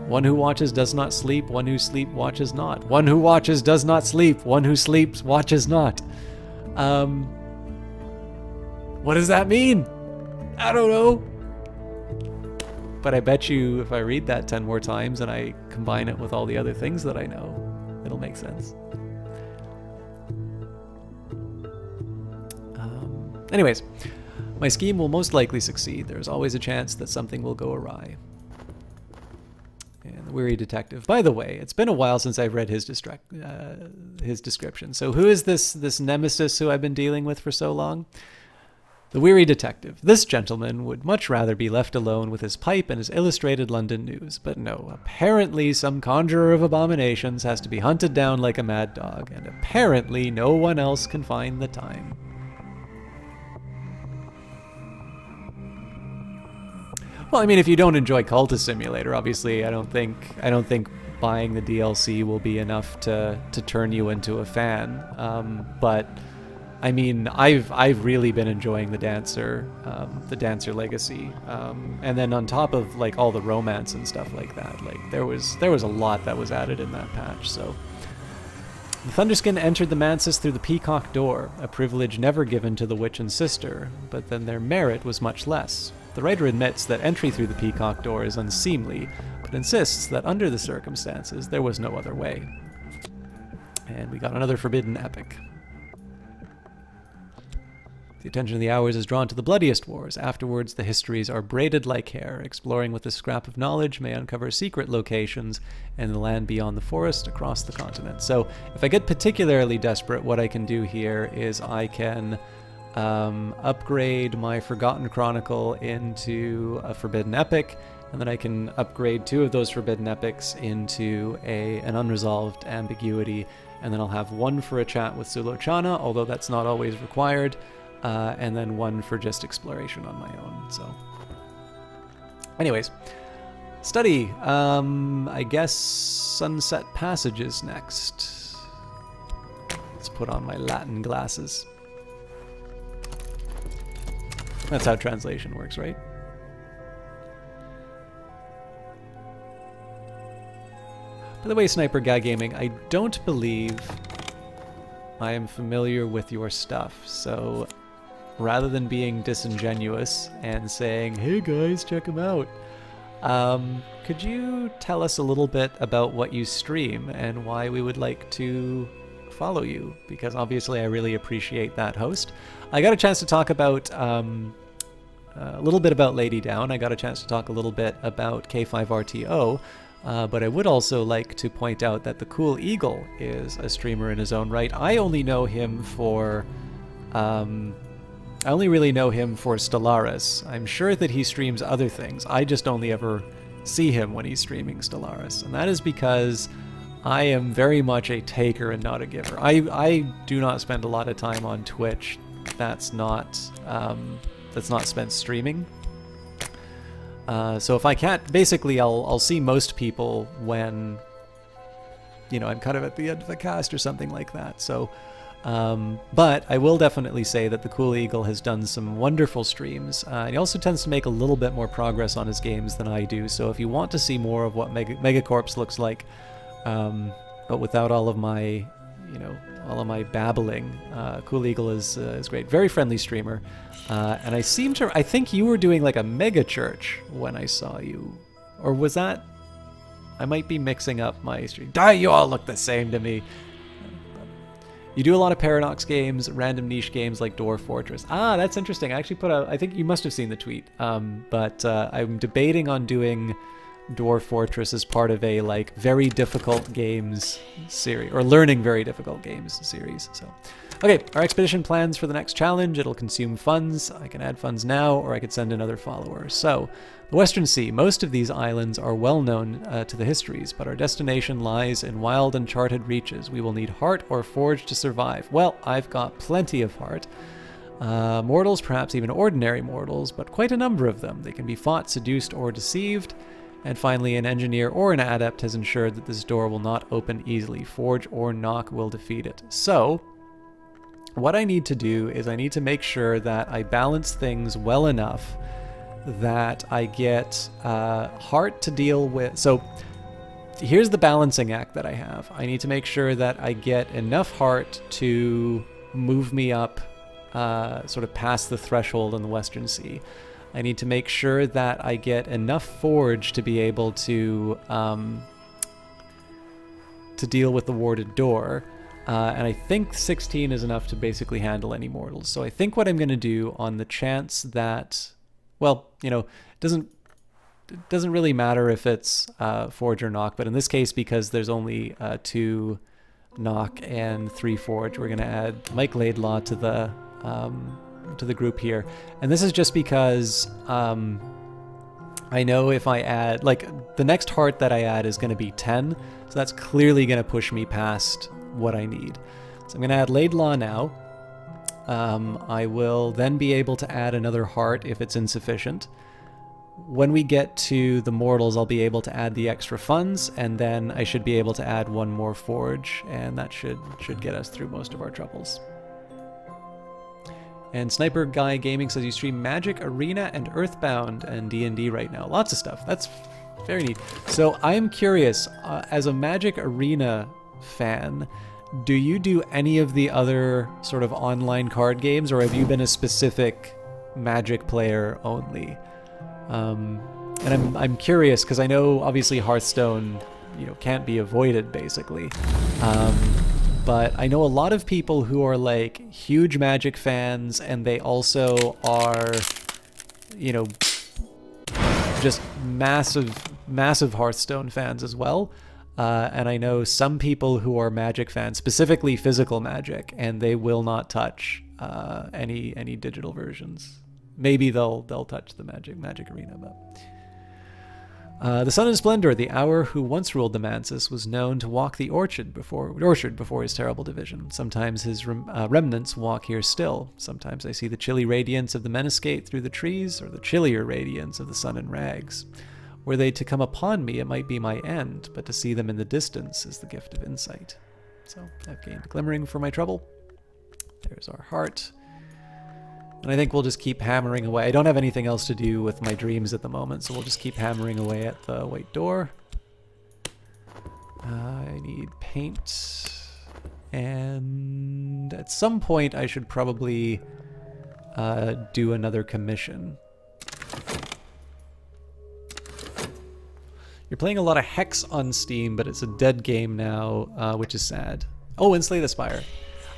one who watches does not sleep, one who sleep watches not, one who watches does not sleep, one who sleeps watches not. What does that mean? I don't know. But I bet you if I read that 10 more times and I combine it with all the other things that I know, it'll make sense. Anyways, my scheme will most likely succeed. There's always a chance that something will go awry. And the Weary Detective. By the way, it's been a while since I've read his description. So who is this nemesis who I've been dealing with for so long? The Weary Detective. This gentleman would much rather be left alone with his pipe and his illustrated London news. But no, apparently some conjurer of abominations has to be hunted down like a mad dog, and apparently no one else can find the time. Well, I mean, if you don't enjoy Cultist Simulator, obviously I don't think buying the DLC will be enough to turn you into a fan. But I mean, I've really been enjoying the Dancer Legacy, and then on top of like all the romance and stuff like that, like there was a lot that was added in that patch. So the Thunderskin entered the Mansis through the Peacock Door, a privilege never given to the Witch and Sister, but then their merit was much less. The writer admits that entry through the Peacock Door is unseemly, but insists that under the circumstances there was no other way. And we got another forbidden epic. The attention of the hours is drawn to the bloodiest wars. Afterwards, the histories are braided like hair. Exploring with this scrap of knowledge may uncover secret locations in the land beyond the forest across the continent. So if I get particularly desperate, what I can do here is I can upgrade my Forgotten Chronicle into a Forbidden Epic, and then I can upgrade 2 of those Forbidden Epics into an Unresolved Ambiguity, and then I'll have 1 for a chat with Sulochana, although that's not always required. And then 1 for just exploration on my own. So, anyways, study. I guess Sunset Passages next. Let's put on my Latin glasses. That's how translation works, right? By the way, Sniper Guy Gaming, I don't believe I am familiar with your stuff, so rather than being disingenuous and saying, hey guys, check them out, could you tell us a little bit about what you stream and why we would like to follow you? Because obviously I really appreciate that host. I got a chance to talk about a little bit about Lady Down. I got a chance to talk a little bit about K5RTO, but I would also like to point out that the Cool Eagle is a streamer in his own right. I only know him for I only really know him for Stellaris. I'm sure that he streams other things. I just only ever see him when he's streaming Stellaris. And that is because I am very much a taker and not a giver. I do not spend a lot of time on Twitch that's not spent streaming. So if I can't, basically I'll see most people when, you know, I'm kind of at the end of a cast or something like that. So but I will definitely say that the Cool Eagle has done some wonderful streams. And he also tends to make a little bit more progress on his games than I do. So if you want to see more of what Megacorps looks like, but without all of my, all of my babbling, Cool Eagle is great. Very friendly streamer. And I think you were doing like a mega church when I saw you. Or was that? I might be mixing up my stream. You all look the same to me. You do a lot of Paradox games, random niche games like Dwarf Fortress. Ah, that's interesting. I actually I think you must have seen the tweet. But I'm debating on doing Dwarf Fortress as part of a like very difficult games series, or learning very difficult games series. So, okay, our expedition plans for the next challenge. It'll consume funds. I can add funds now, or I could send another follower. So, the Western Sea. Most of these islands are well known to the histories, but our destination lies in wild, uncharted reaches. We will need heart or forge to survive. Well, I've got plenty of heart. Mortals, perhaps even ordinary mortals, but quite a number of them. They can be fought, seduced, or deceived. And finally, an engineer or an adept has ensured that this door will not open easily. Forge or knock will defeat it. So, what I need to do is I need to make sure that I balance things well enough that I get heart to deal with. So here's the balancing act that I have. I need to make sure that I get enough heart to move me up sort of past the threshold in the Western Sea. I need to make sure that I get enough forge to be able to deal with the warded door. And I think 16 is enough to basically handle any mortals. So I think what I'm going to do, on the chance that, well, it doesn't really matter if it's forge or knock, but in this case, because there's only 2 knock and 3 forge, we're going to add Mike Laidlaw to the group here. And this is just because I know if I add, like, the next heart that I add is going to be 10, so that's clearly going to push me past what I need. So I'm going to add Laidlaw now. I will then be able to add another heart if it's insufficient. When we get to the mortals, I'll be able to add the extra funds, and then I should be able to add 1 more forge, and that should get us through most of our troubles. And Sniper Guy Gaming says you stream Magic, Arena, and Earthbound and D&D right now. Lots of stuff. That's very neat. So I'm curious, as a Magic Arena fan, do you do any of the other sort of online card games, or have you been a specific Magic player only? And I'm curious because I know obviously Hearthstone, can't be avoided basically. But I know a lot of people who are like huge Magic fans, and they also are, just massive Hearthstone fans as well. And I know some people who are Magic fans, specifically physical Magic, and they will not touch any digital versions. Maybe they'll touch the Magic Arena, but. The Sun and Splendor, the Hour who once ruled the Mansis, was known to walk the orchard before his terrible division. Sometimes his remnants walk here still. Sometimes I see the chilly radiance of the Menascate through the trees, or the chillier radiance of the sun in rags. Were they to come upon me, it might be my end, but to see them in the distance is the gift of insight. So I've gained a glimmering for my trouble. There's our heart. And I think we'll just keep hammering away. I don't have anything else to do with my dreams at the moment, so we'll just keep hammering away at the white door. I need paint. And at some point I should probably do another commission. You're playing a lot of Hex on Steam, but it's a dead game now, which is sad. Oh, and Slay the Spire.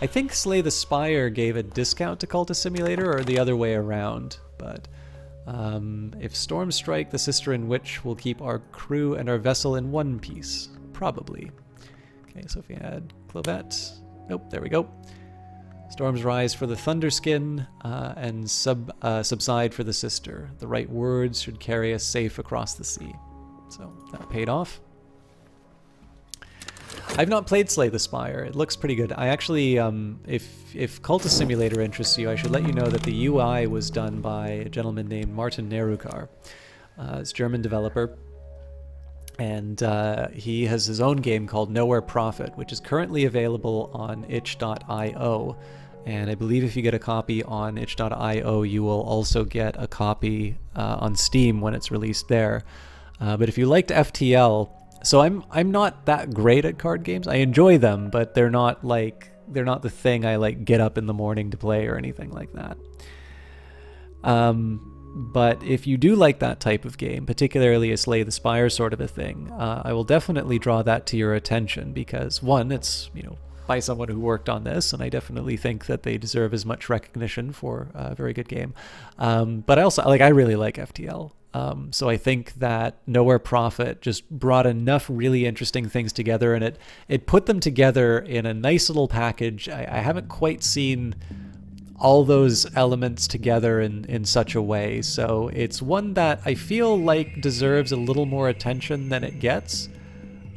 I think Slay the Spire gave a discount to Cultist Simulator, or the other way around. But if storms strike, the Sister and Witch will keep our crew and our vessel in one piece. Probably. Okay, so if we add Clovette. Nope, there we go. Storms rise for the Thunderskin, and subside for the Sister. The right words should carry us safe across the sea. So that paid off. I've not played Slay the Spire. It looks pretty good. I actually, if Cultist Simulator interests you, I should let you know that the UI was done by a gentleman named Martin Nerukar. He's a German developer, and he has his own game called Nowhere Prophet, which is currently available on itch.io. And I believe if you get a copy on itch.io, you will also get a copy on Steam when it's released there. But if you liked FTL, so I'm not that great at card games. I enjoy them, but they're not the thing I like get up in the morning to play or anything like that. But if you do like that type of game, particularly a Slay the Spire sort of a thing, I will definitely draw that to your attention because one, it's by someone who worked on this, and I definitely think that they deserve as much recognition for a very good game. But I also I really like FTL. So I think that Nowhere Prophet just brought enough really interesting things together, and it put them together in a nice little package. I haven't quite seen all those elements together in such a way. So it's one that I feel like deserves a little more attention than it gets.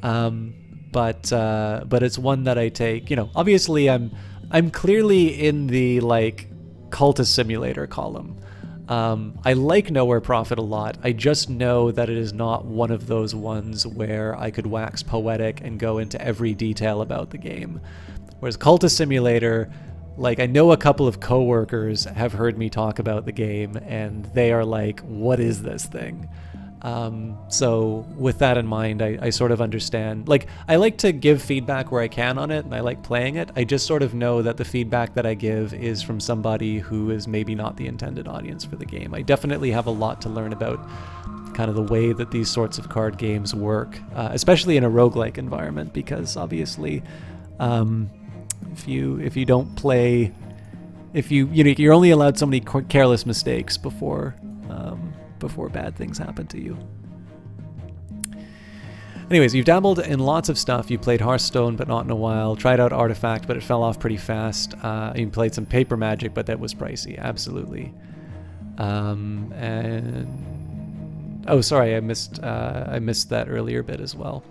But it's one that I take, obviously I'm clearly in the Cultist Simulator column. I like Nowhere Prophet a lot. I just know that it is not one of those ones where I could wax poetic and go into every detail about the game. Whereas Cultist Simulator, I know a couple of coworkers have heard me talk about the game, and they are like, what is this thing? So with that in mind, I sort of understand. I like to give feedback where I can on it, and I like playing it. I just sort of know that the feedback that I give is from somebody who is maybe not the intended audience for the game. I definitely have a lot to learn about kind of the way that these sorts of card games work, especially in a roguelike environment, because obviously, if you don't play, you're only allowed so many careless mistakes before bad things happen to you. Anyways, you've dabbled in lots of stuff. You played Hearthstone, but not in a while. Tried out Artifact, but it fell off pretty fast. You played some Paper Magic, but that was pricey. Absolutely. And oh, sorry, I missed that earlier bit as well.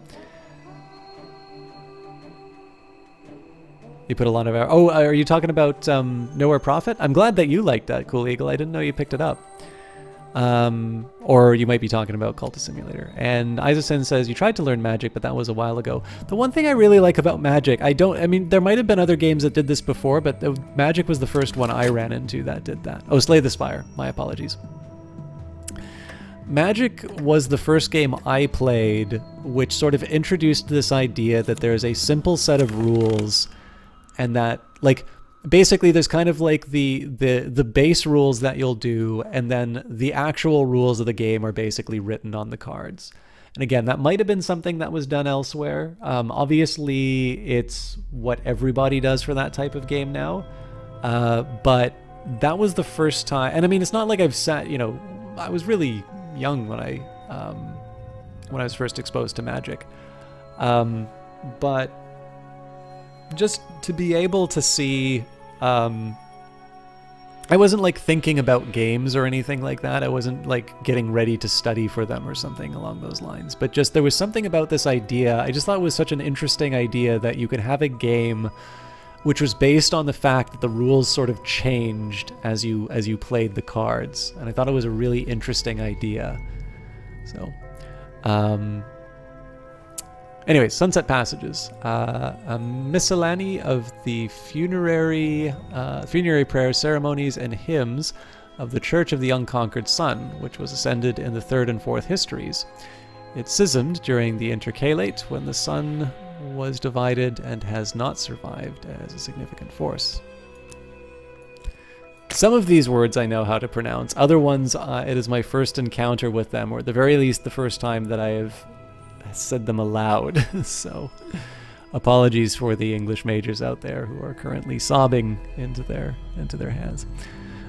You put a lot of hours. Oh, are you talking about Nowhere Prophet? I'm glad that you liked that, Cool Eagle. I didn't know you picked it up. Or you might be talking about Cultist Simulator. And Isaacson says, you tried to learn Magic, but that was a while ago. The one thing I really like about Magic, I mean, there might have been other games that did this before, but Magic was the first one I ran into that did that. Oh, Slay the Spire. My apologies. Magic was the first game I played which sort of introduced this idea that there's a simple set of rules and that, like, basically there's kind of like the base rules that you'll do, and then the actual rules of the game are basically written on the cards. And again, that might have been something that was done elsewhere. Obviously, it's what everybody does for that type of game now. But that was the first time, and I mean, it's not like I've sat, I was really young when I was first exposed to Magic, but just to be able to see, I wasn't like thinking about games or anything like that. I wasn't like getting ready to study for them or something along those lines, but just there was something about this idea. I just thought it was such an interesting idea that you could have a game which was based on the fact that the rules sort of changed as you played the cards. And I thought it was a really interesting idea. So, anyways, Sunset Passages. A miscellany of the funerary prayer ceremonies and hymns of the Church of the Unconquered Sun, which was ascended in the 3rd and 4th histories. It schismed during the intercalate when the sun was divided and has not survived as a significant force. Some of these words I know how to pronounce. Other ones, it is my first encounter with them, or at the very least the first time that I have said them aloud. So apologies for the English majors out there who are currently sobbing into their hands.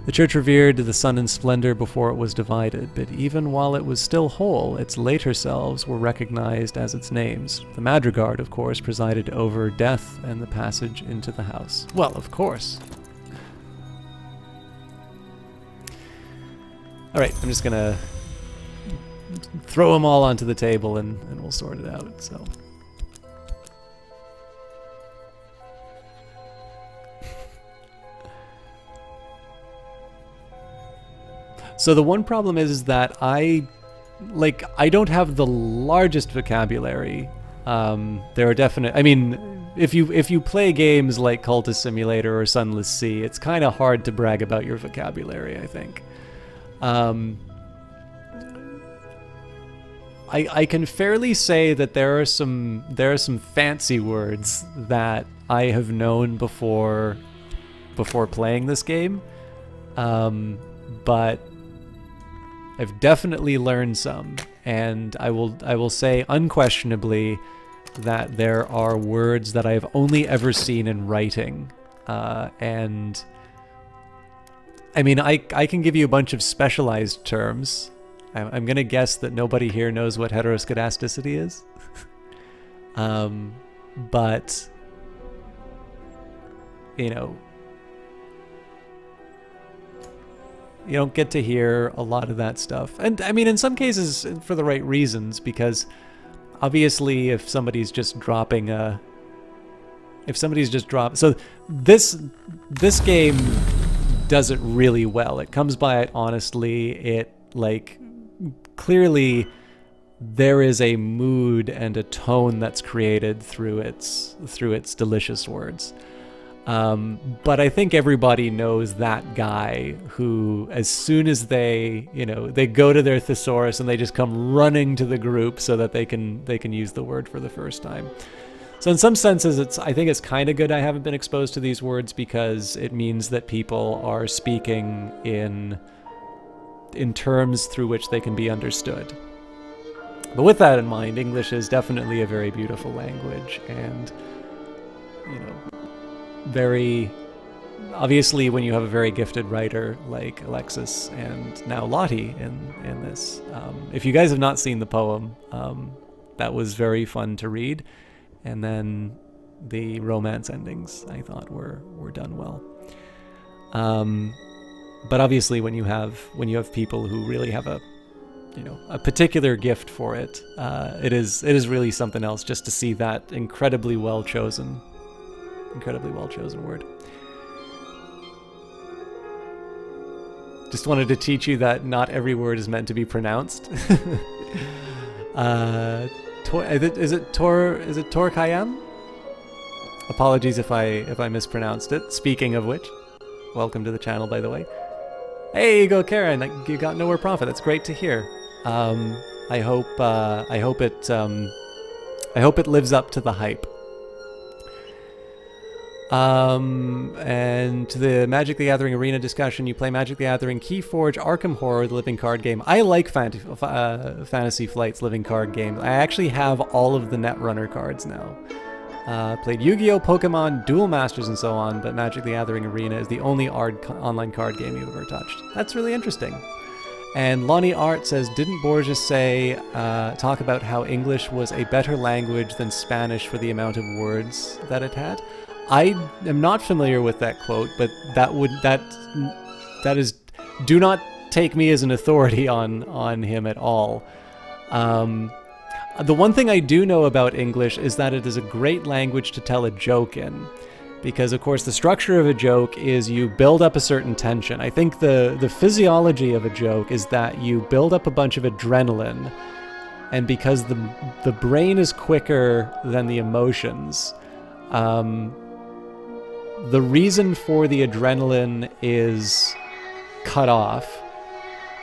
The church revered the sun in splendor before it was divided, but even while it was still whole, its later selves were recognized as its names. The Madrigard, of course, presided over death and the passage into the house. Well, of course. All right, I'm just gonna throw them all onto the table and we'll sort it out. So the one problem is that I don't have the largest vocabulary. There are definite, I mean, if you play games like Cultist Simulator or Sunless Sea, it's kind of hard to brag about your vocabulary, I think. I can fairly say that there are some fancy words that I have known before playing this game, but I've definitely learned some, and I will say unquestionably that there are words that I've only ever seen in writing, and I mean, I can give you a bunch of specialized terms. I'm gonna guess that nobody here knows what heteroscedasticity is, but you don't get to hear a lot of that stuff. And I mean, in some cases for the right reasons, because obviously if somebody's just dropping so this game does it really well. It comes by it honestly. It, like, clearly there is a mood and a tone that's created through its delicious words. But I think everybody knows that guy who, as soon as they go to their thesaurus and they just come running to the group so that they can use the word for the first time. So in some senses, I think it's kind of good I haven't been exposed to these words, because it means that people are speaking in terms through which they can be understood. But with that in mind, English is definitely a very beautiful language, and very obviously when you have a very gifted writer like Alexis and now Lottie in this. If you guys have not seen the poem, that was very fun to read, and then the romance endings I thought were done well. But obviously when you have people who really have a particular gift for it, it is really something else just to see that incredibly well chosen word. Just wanted to teach you that not every word is meant to be pronounced. Is it Tor Khayyam? Apologies if I mispronounced it. Speaking of which, welcome to the channel, by the way. Hey, you go, Karen. You got Nowhere Profit. That's great to hear. I hope it lives up to the hype. And to the Magic the Gathering Arena discussion, you play Magic the Gathering, Keyforge, Arkham Horror, the living card game. I like Fantasy Flight's living card game. I actually have all of the Netrunner cards now. Played Yu-Gi-Oh!, Pokemon, Duel Masters, and so on, but Magic the Gathering Arena is the only online card game you've ever touched. That's really interesting. And Lonnie Art says, didn't Borges say, talk about how English was a better language than Spanish for the amount of words that it had? I am not familiar with that quote, but that is, do not take me as an authority on him at all. The one thing I do know about English is that it is a great language to tell a joke in. Because, of course, the structure of a joke is you build up a certain tension. I think the physiology of a joke is that you build up a bunch of adrenaline, and because the brain is quicker than the emotions, the reason for the adrenaline is cut off,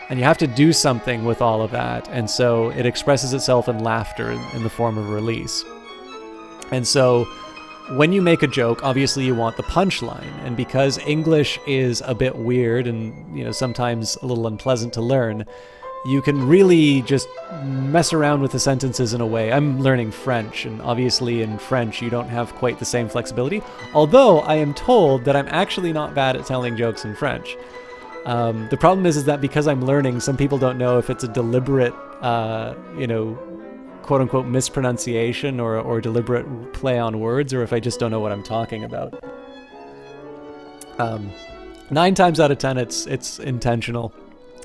and you have to do something with all of that, and so it expresses itself in laughter in the form of release. And so when you make a joke, obviously you want the punchline, and because English is a bit weird and sometimes a little unpleasant to learn, you can really just mess around with the sentences in a way. I'm learning French, and obviously in French you don't have quite the same flexibility, although I am told that I'm actually not bad at telling jokes in French. The problem is that because I'm learning, some people don't know if it's a deliberate, quote-unquote mispronunciation or deliberate play on words, or if I just don't know what I'm talking about. 9 times out of 10, it's intentional,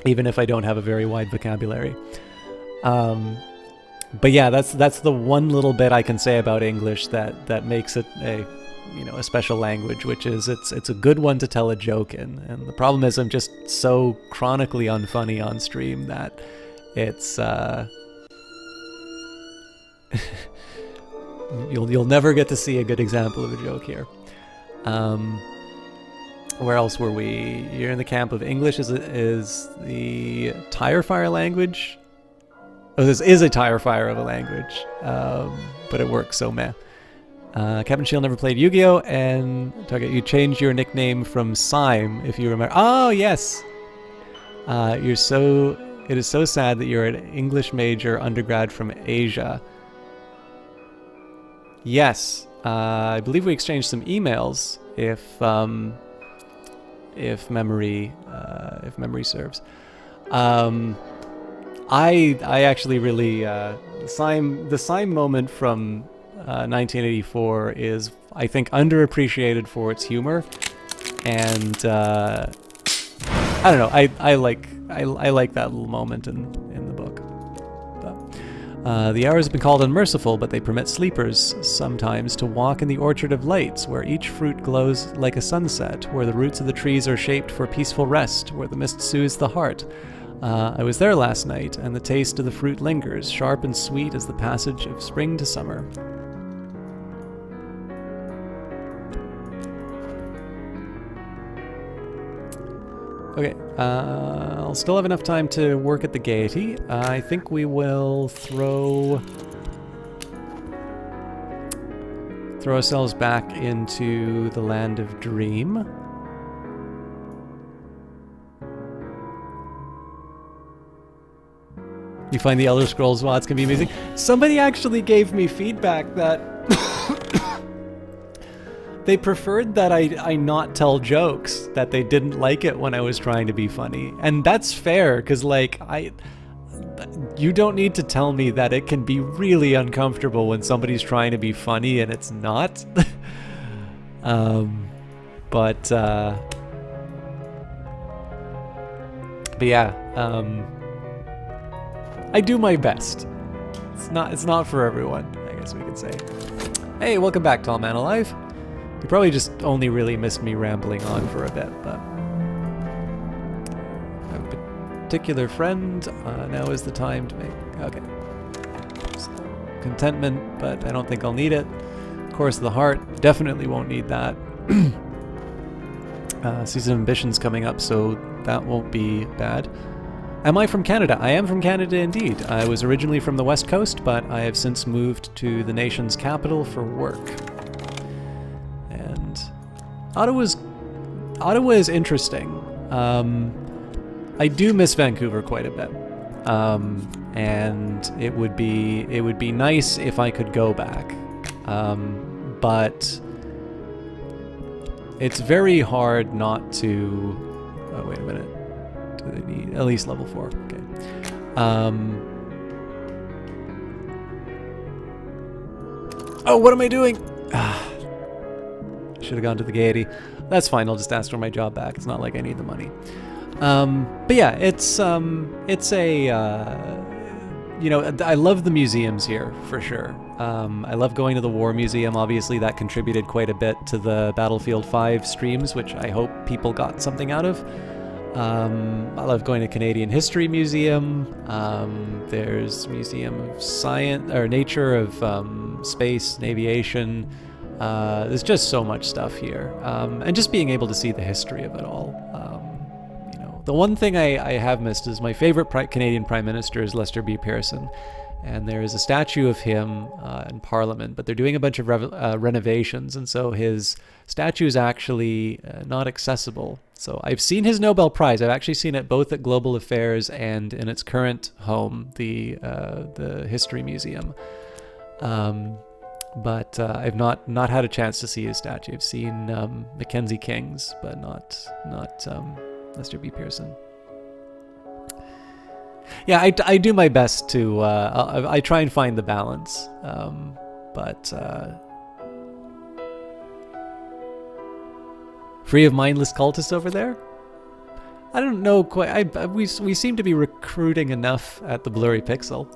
even if I don't have a very wide vocabulary. But yeah, that's the one little bit I can say about English that makes it a special language, which is it's a good one to tell a joke in. And the problem is I'm just so chronically unfunny on stream that it's you'll never get to see a good example of a joke here. Where else were we? You're in the camp of English is the tire fire language. Oh, this is a tire fire of a language, but it works so meh. Captain Shield never played Yu-Gi-Oh! And Target, you changed your nickname from Sime, if you remember. Oh, yes! It is so sad that you're an English major undergrad from Asia. Yes, I believe we exchanged some emails, if memory serves. I actually really the Sime moment from 1984 is, I think, underappreciated for its humor, and I don't know. I like that little moment in the book. But, the hours have been called unmerciful, but they permit sleepers sometimes to walk in the orchard of lights, where each fruit glows like a sunset, where the roots of the trees are shaped for peaceful rest, where the mist soothes the heart. I was there last night, and the taste of the fruit lingers, sharp and sweet as the passage of spring to summer. Okay, I'll still have enough time to work at the Gaiety. I think we will throw ourselves back into the Land of Dream. You find the Elder Scrolls VODs can be amazing. Somebody actually gave me feedback that they preferred that I not tell jokes, that they didn't like it when I was trying to be funny. And that's fair, because you don't need to tell me that it can be really uncomfortable when somebody's trying to be funny and it's not. But yeah, I do my best. It's not for everyone, I guess we could say. Hey, welcome back, Tall Man Alive. You probably just only really missed me rambling on for a bit, but particular friend. Now is the time to make... Okay. So, contentment, but I don't think I'll need it. Course of the Heart, definitely won't need that. Season of Ambition's coming up, so that won't be bad. Am I from Canada? I am from Canada indeed. I was originally from the West Coast, but I have since moved to the nation's capital for work. And Ottawa is interesting. I do miss Vancouver quite a bit. And it would be nice if I could go back. But it's very hard not to... Oh, wait a minute. Do they need at least level 4? Okay. Oh, what am I doing? Should have gone to the Gaiety. That's fine. I'll just ask for my job back. It's not like I need the money. But yeah, it's a you know, I love the museums here for sure. I love going to the War Museum. Obviously, that contributed quite a bit to the Battlefield 5 streams, which I hope people got something out of. I love going to Canadian History Museum. There's Museum of Science or Nature, of Space and Aviation. There's just so much stuff here, and just being able to see the history of it all. You know, the one thing I have missed is my favorite Canadian Prime Minister is Lester B. Pearson, and there is a statue of him in Parliament, but they're doing a bunch of renovations, and so his statue is actually not accessible. So I've seen his Nobel Prize. I've actually seen it both at Global Affairs and in its current home, the History Museum. But I've not had a chance to see his statue. I've seen Mackenzie King's, but not Lester B. Pearson. Yeah, I do my best to. I try and find the balance, but. Free of mindless cultists over there? I don't know quite. We seem to be recruiting enough at the Blurry Pixel.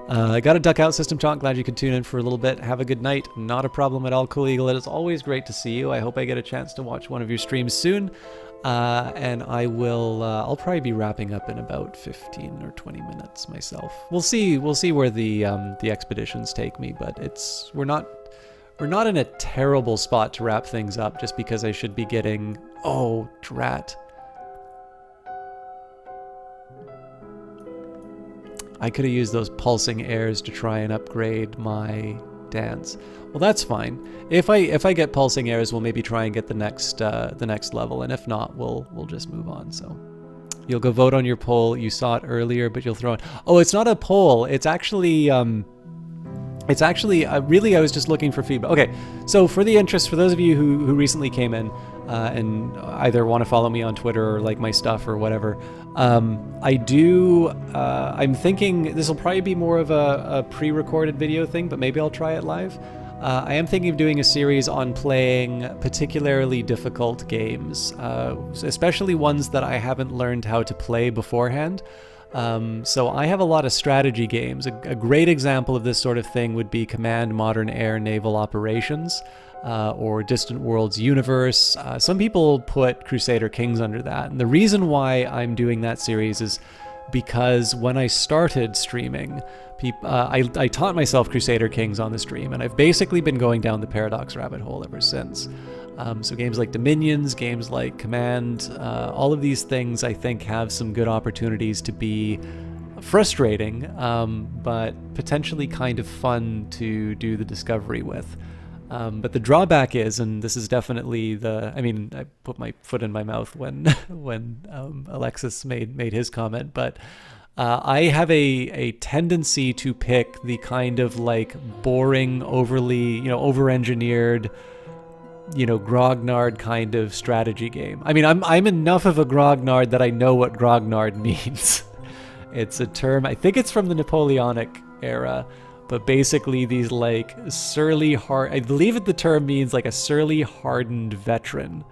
I got a duck out, System Talk. Glad you could tune in for a little bit. Have a good night. Not a problem at all, Cool Eagle. It is always great to see you. I hope I get a chance to watch one of your streams soon. And I will. I'll probably be wrapping up in about 15 or 20 minutes myself. We'll see where the expeditions take me, but we're not in a terrible spot to wrap things up, just because I should be getting... Oh, drat. I could have used those pulsing airs to try and upgrade my dance. Well, that's fine. If I get pulsing airs, we'll maybe try and get the next level, and if not, we'll just move on. So you'll go vote on your poll. You saw it earlier, but you'll throw it. Oh, it's not a poll. It's actually really, I was just looking for feedback. Okay, so for the interest, for those of you who recently came in and either want to follow me on Twitter or like my stuff or whatever, I'm thinking this will probably be more of a pre-recorded video thing, but maybe I'll try it live. I am thinking of doing a series on playing particularly difficult games, especially ones that I haven't learned how to play beforehand. So I have a lot of strategy games. A great example of this sort of thing would be Command Modern Air Naval Operations, or Distant Worlds Universe. Some people put Crusader Kings under that. And the reason why I'm doing that series is because when I started streaming, I taught myself Crusader Kings on the stream, and I've basically been going down the Paradox rabbit hole ever since. So games like Dominions, games like Command, all of these things I think have some good opportunities to be frustrating, but potentially kind of fun to do the discovery with. But the drawback is, and this is definitely I put my foot in my mouth when Alexis made his comment, but I have a tendency to pick the kind of like boring, overly, over-engineered, grognard kind of strategy game. I mean, I'm enough of a grognard that I know what grognard means. It's a term, I think it's from the Napoleonic era, but basically these like surly, I believe the term means like a surly, hardened veteran.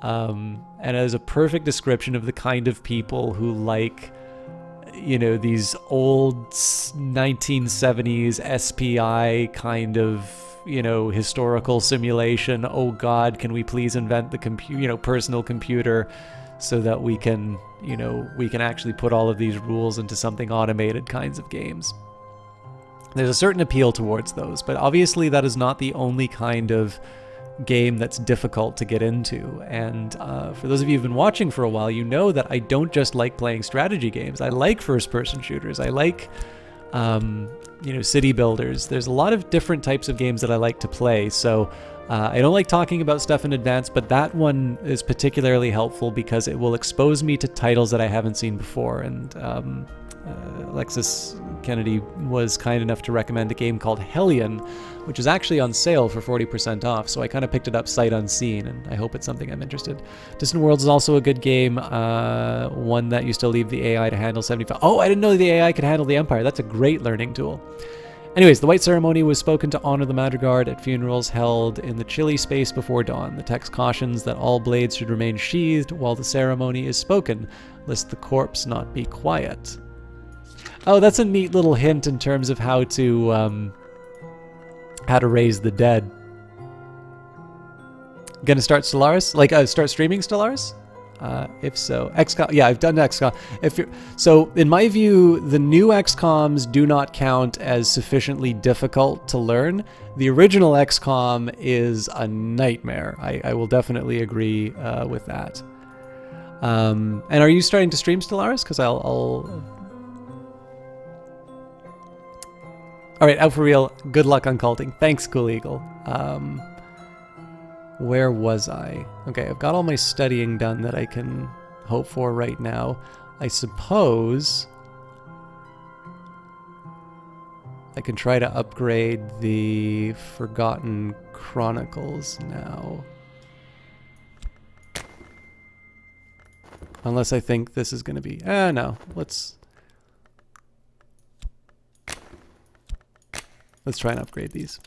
And as a perfect description of the kind of people who like, these old 1970s SPI kind of, historical simulation. Oh God, can we please invent the personal computer so that we can, you know, we can actually put all of these rules into something automated kinds of games. There's a certain appeal towards those, but obviously that is not the only kind of game that's difficult to get into. And for those of you who've been watching for a while, you know that I don't just like playing strategy games. I like first-person shooters. I like, you know, city builders. There's a lot of different types of games that I like to play. So I don't like talking about stuff in advance, but that one is particularly helpful because it will expose me to titles that I haven't seen before. And Alexis Kennedy was kind enough to recommend a game called Hellion, which is actually on sale for 40% off, so I kind of picked it up sight unseen, and I hope it's something I'm interested. Distant Worlds is also a good game, one that you still leave the AI to handle 75. Oh, I didn't know the AI could handle the Empire. That's a great learning tool. Anyways, the White Ceremony was spoken to honor the Madrigard at funerals held in the chilly space before dawn. The text cautions that all blades should remain sheathed while the ceremony is spoken, lest the corpse not be quiet. Oh, that's a neat little hint in terms of how to raise the dead. Gonna start Stellaris? Like, start streaming Stellaris? If so, XCOM. Yeah, I've done XCOM. So, in my view, the new XCOMs do not count as sufficiently difficult to learn. The original XCOM is a nightmare. I will definitely agree with that. And are you starting to stream Stellaris? Because I'll All right, out for real. Good luck on culting. Thanks, Cool Eagle. Where was I? Okay, I've got all my studying done that I can hope for right now. I suppose I can try to upgrade the Forgotten Chronicles now. Unless I think this is going to be... no. Let's try and upgrade these.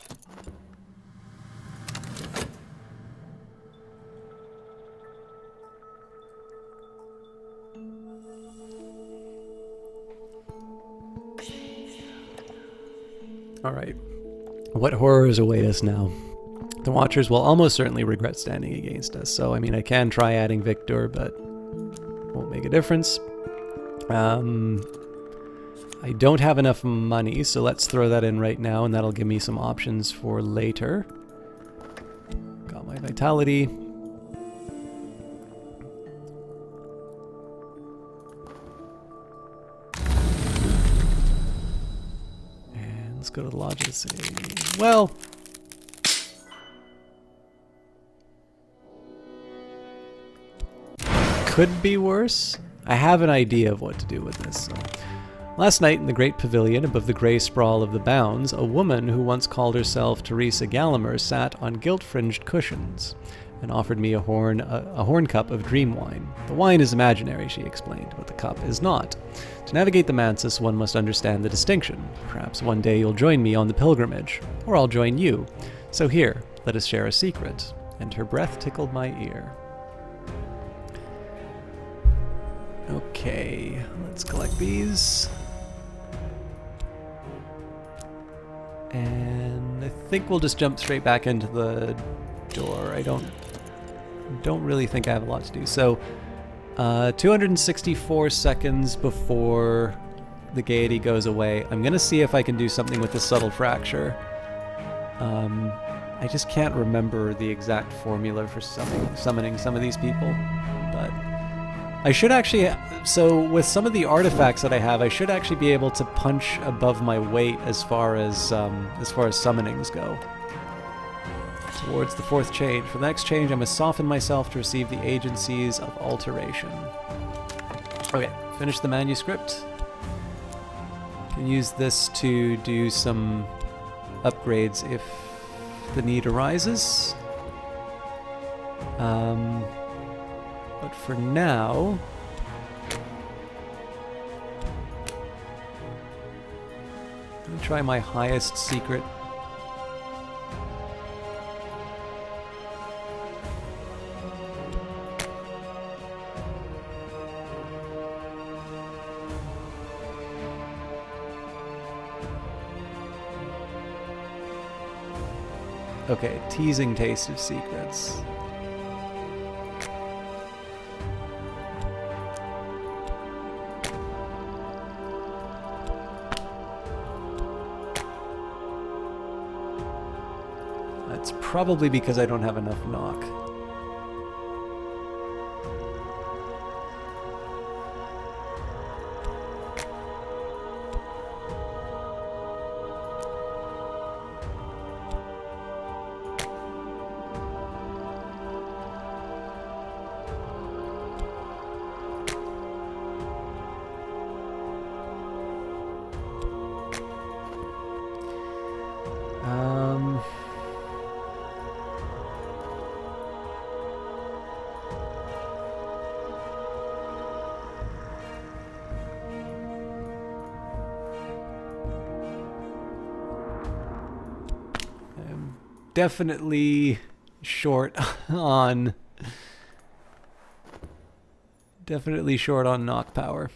All right. What horrors await us now? The Watchers will almost certainly regret standing against us. So, I mean, I can try adding Victor, but won't make a difference. I don't have enough money, so let's throw that in right now, and that'll give me some options for later. Got my vitality. And let's go to the lodge and say, well, could be worse. I have an idea of what to do with this. So. Last night in the great pavilion above the grey sprawl of the Bounds, a woman who once called herself Teresa Gallagher sat on gilt-fringed cushions and offered me a horn cup of dream wine. The wine is imaginary, she explained, but the cup is not. To navigate the Mansus, one must understand the distinction. Perhaps one day you'll join me on the pilgrimage, or I'll join you. So here, let us share a secret. And her breath tickled my ear. Okay, let's collect these. And I think we'll just jump straight back into the door. I don't really think I have a lot to do. So, 264 seconds before the gaiety goes away. I'm gonna see if I can do something with the subtle fracture. I just can't remember the exact formula for summoning some of these people, but I should actually. So with some of the artifacts that I have, I should actually be able to punch above my weight as far as summonings go. Towards the fourth change. For the next change, I must soften myself to receive the agencies of alteration. Okay, finish the manuscript. Can use this to do some upgrades if the need arises. But for now, let me try my highest secret. Okay, teasing taste of secrets. probably because I don't have enough knock. Definitely short on knock power.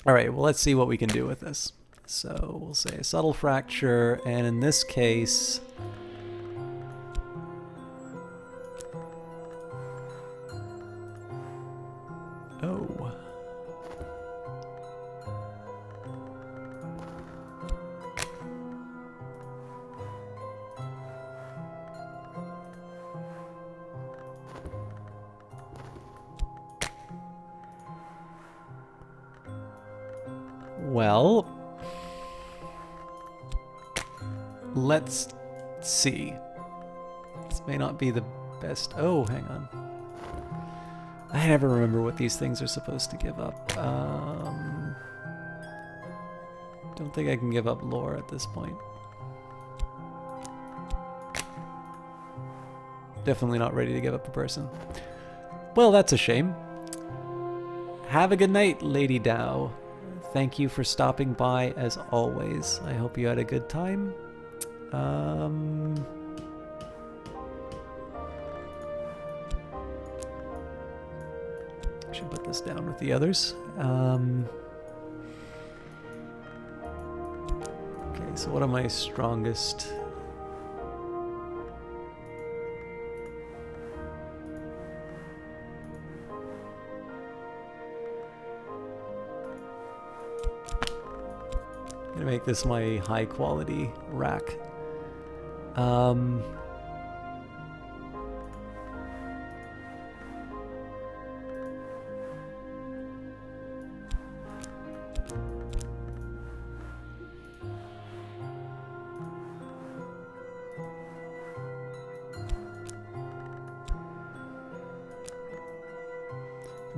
All right, well, let's see what we can do with this. So we'll say subtle fracture, and in this case, oh. Well, let's see. This may not be the best. Oh, hang on. I never remember what these things are supposed to give up. Don't think I can give up lore at this point. Definitely not ready to give up a person. Well, that's a shame. Have a good night, Lady Dow. Thank you for stopping by as always. I hope you had a good time. Should put this down with the others. Okay, so what am I strongest? I'm gonna make this my high quality rack. I'll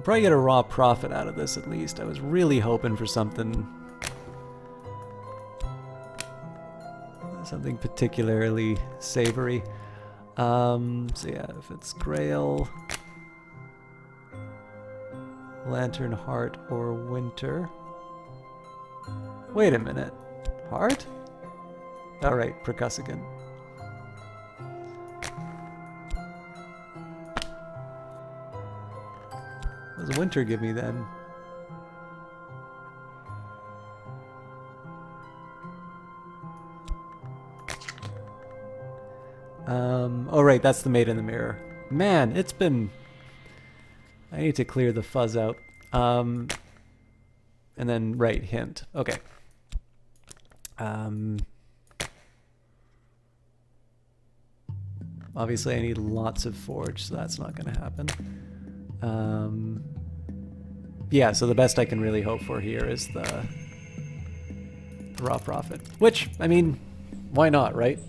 probably get a raw profit out of this at least. I was really hoping for something particularly savory. So yeah, if it's Grail, Lantern Heart, or Winter. Wait a minute. Heart? Alright, Percussigan. What does Winter give me then? Oh right, that's the Maid in the Mirror. Man, it's been... I need to clear the fuzz out. And then, right, hint. Okay. Obviously I need lots of forge, so that's not going to happen. Yeah, so the best I can really hope for here is the raw profit. Which, I mean, why not, right?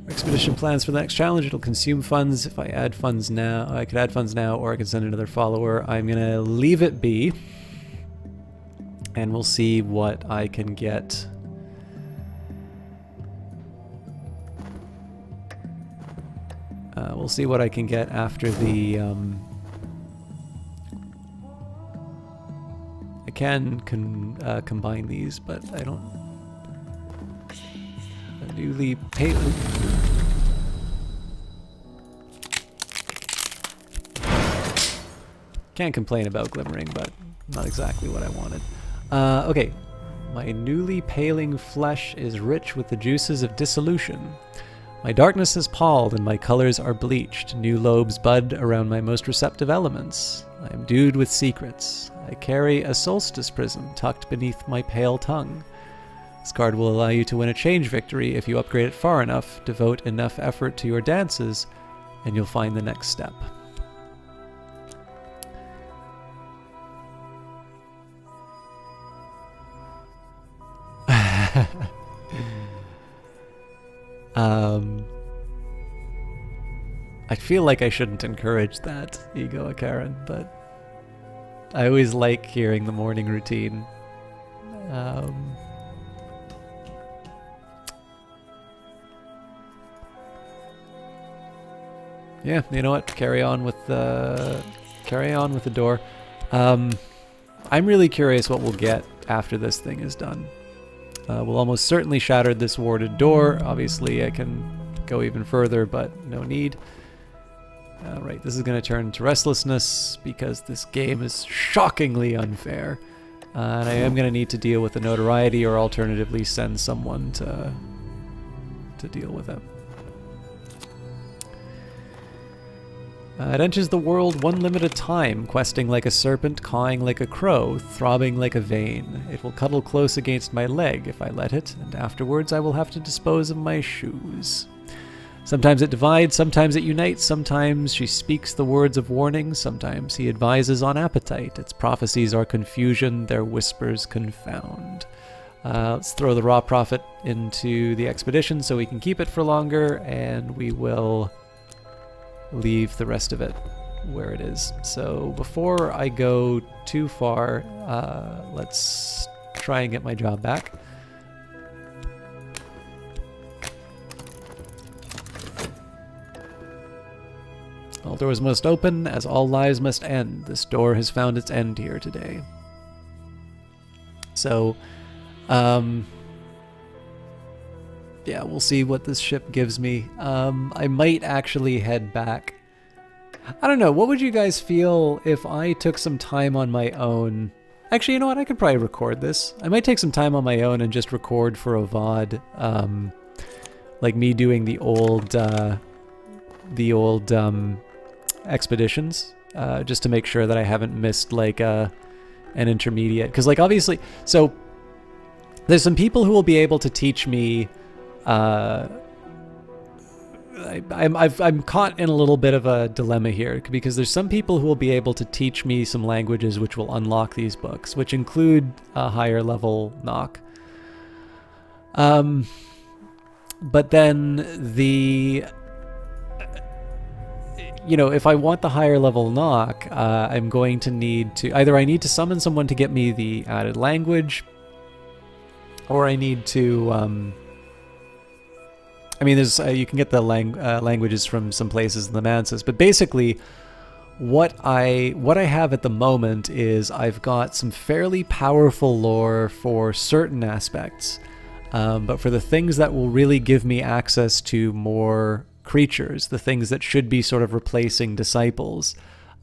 Expedition plans for the next challenge. It'll consume funds. If I add funds now, I could add funds now, or I could send another follower. I'm gonna leave it be, and we'll see what I can get. We'll see what I can get after the. I can combine these, but I don't. Newly pay. Can't complain about glimmering, but not exactly what I wanted. Okay, my newly paling flesh is rich with the juices of dissolution. My darkness is palled and my colors are bleached. New lobes bud around my most receptive elements. I am dued with secrets. I carry a solstice prism tucked beneath my pale tongue. This card will allow you to win a change victory if you upgrade it far enough, devote enough effort to your dances, and you'll find the next step. I feel like I shouldn't encourage that, Ego Karen, but I always like hearing the morning routine. Yeah, you know what? Carry on with the door. I'm really curious what we'll get after this thing is done. We'll almost certainly shatter this warded door. Obviously, I can go even further, but no need. Right, this is going to turn into restlessness because this game is shockingly unfair. And I am going to need to deal with the notoriety or alternatively send someone to deal with it. It enters the world one limit at a time, questing like a serpent, cawing like a crow, throbbing like a vein. It will cuddle close against my leg if I let it, and afterwards I will have to dispose of my shoes. Sometimes it divides, sometimes it unites, sometimes she speaks the words of warning, sometimes he advises on appetite. Its prophecies are confusion, their whispers confound. Let's throw the raw profit into the expedition so we can keep it for longer, and we will leave the rest of it where it is. So before I go too far, let's try and get my job back. All doors must open, as all lives must end. This door has found its end here today. So, yeah, we'll see what this ship gives me. I might actually head back. I don't know, what would you guys feel if I took some time on my own? Actually, you know what, I could probably record this. I might take some time on my own and just record for a VOD. Like me doing the old expeditions, just to make sure that I haven't missed like an intermediate. Because like obviously, so there's some people who will be able to teach me. I'm caught in a little bit of a dilemma here because there's some people who will be able to teach me some languages which will unlock these books, which include a higher level Nock. But then if I want the higher level Nock, I'm going to need to I need to summon someone to get me the added language, or I need to. There's you can get the languages from some places in the Mansus, but basically, what I have at the moment is I've got some fairly powerful lore for certain aspects, but for the things that will really give me access to more creatures, the things that should be sort of replacing disciples,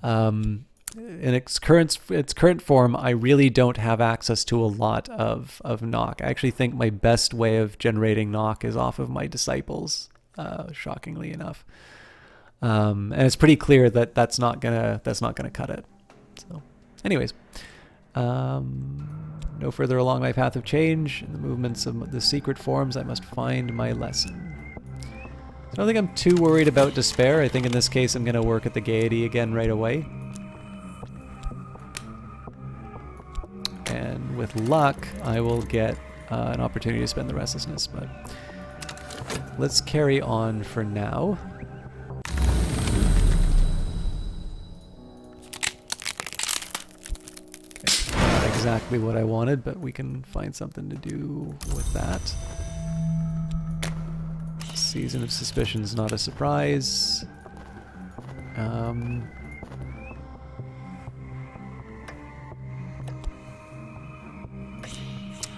in its current form, I really don't have access to a lot of Nock. I actually think my best way of generating Nock is off of my disciples, shockingly enough. And it's pretty clear that that's not gonna cut it. So, anyways, no further along my path of change. In the movements of the secret forms, I must find my lesson. I don't think I'm too worried about despair. I think in this case I'm going to work at the gaiety again right away. And with luck, I will get an opportunity to spend the restlessness, but let's carry on for now. Okay, not exactly what I wanted, but we can find something to do with that. Season of Suspicion is not a surprise.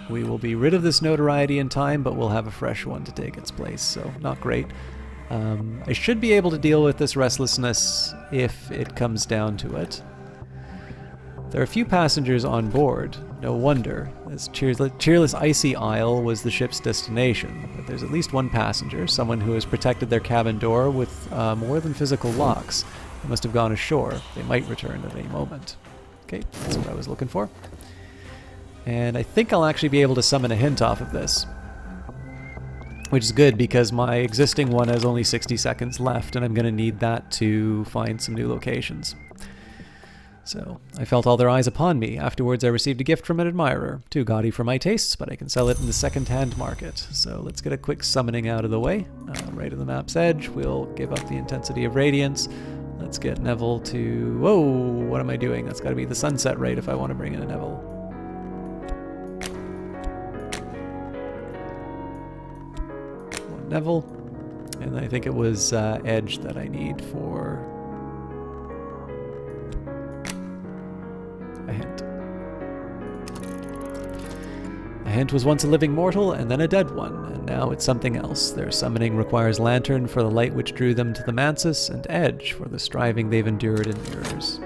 We will be rid of this notoriety in time, but we'll have a fresh one to take its place, so not great. I should be able to deal with this restlessness if it comes down to it. There are a few passengers on board. No wonder. This cheerless icy isle was the ship's destination, but there's at least one passenger, someone who has protected their cabin door with more than physical locks. They must have gone ashore. They might return at any moment. Okay, that's what I was looking for. And I think I'll actually be able to summon a hint off of this. Which is good because my existing one has only 60 seconds left and I'm going to need that to find some new locations. So, I felt all their eyes upon me. Afterwards I received a gift from an admirer. Too gaudy for my tastes, but I can sell it in the second-hand market. So let's get a quick summoning out of the way. Right at the map's edge, we'll give up the intensity of radiance. Let's get Neville to... Whoa, what am I doing? That's got to be the sunset rate if I want to bring in a Neville. Neville, and I think it was Edge that I need for a hint. A hint was once a living mortal and then a dead one, and now it's something else. Their summoning requires Lantern for the light which drew them to the Mansus, and Edge for the striving they've endured in mirrors.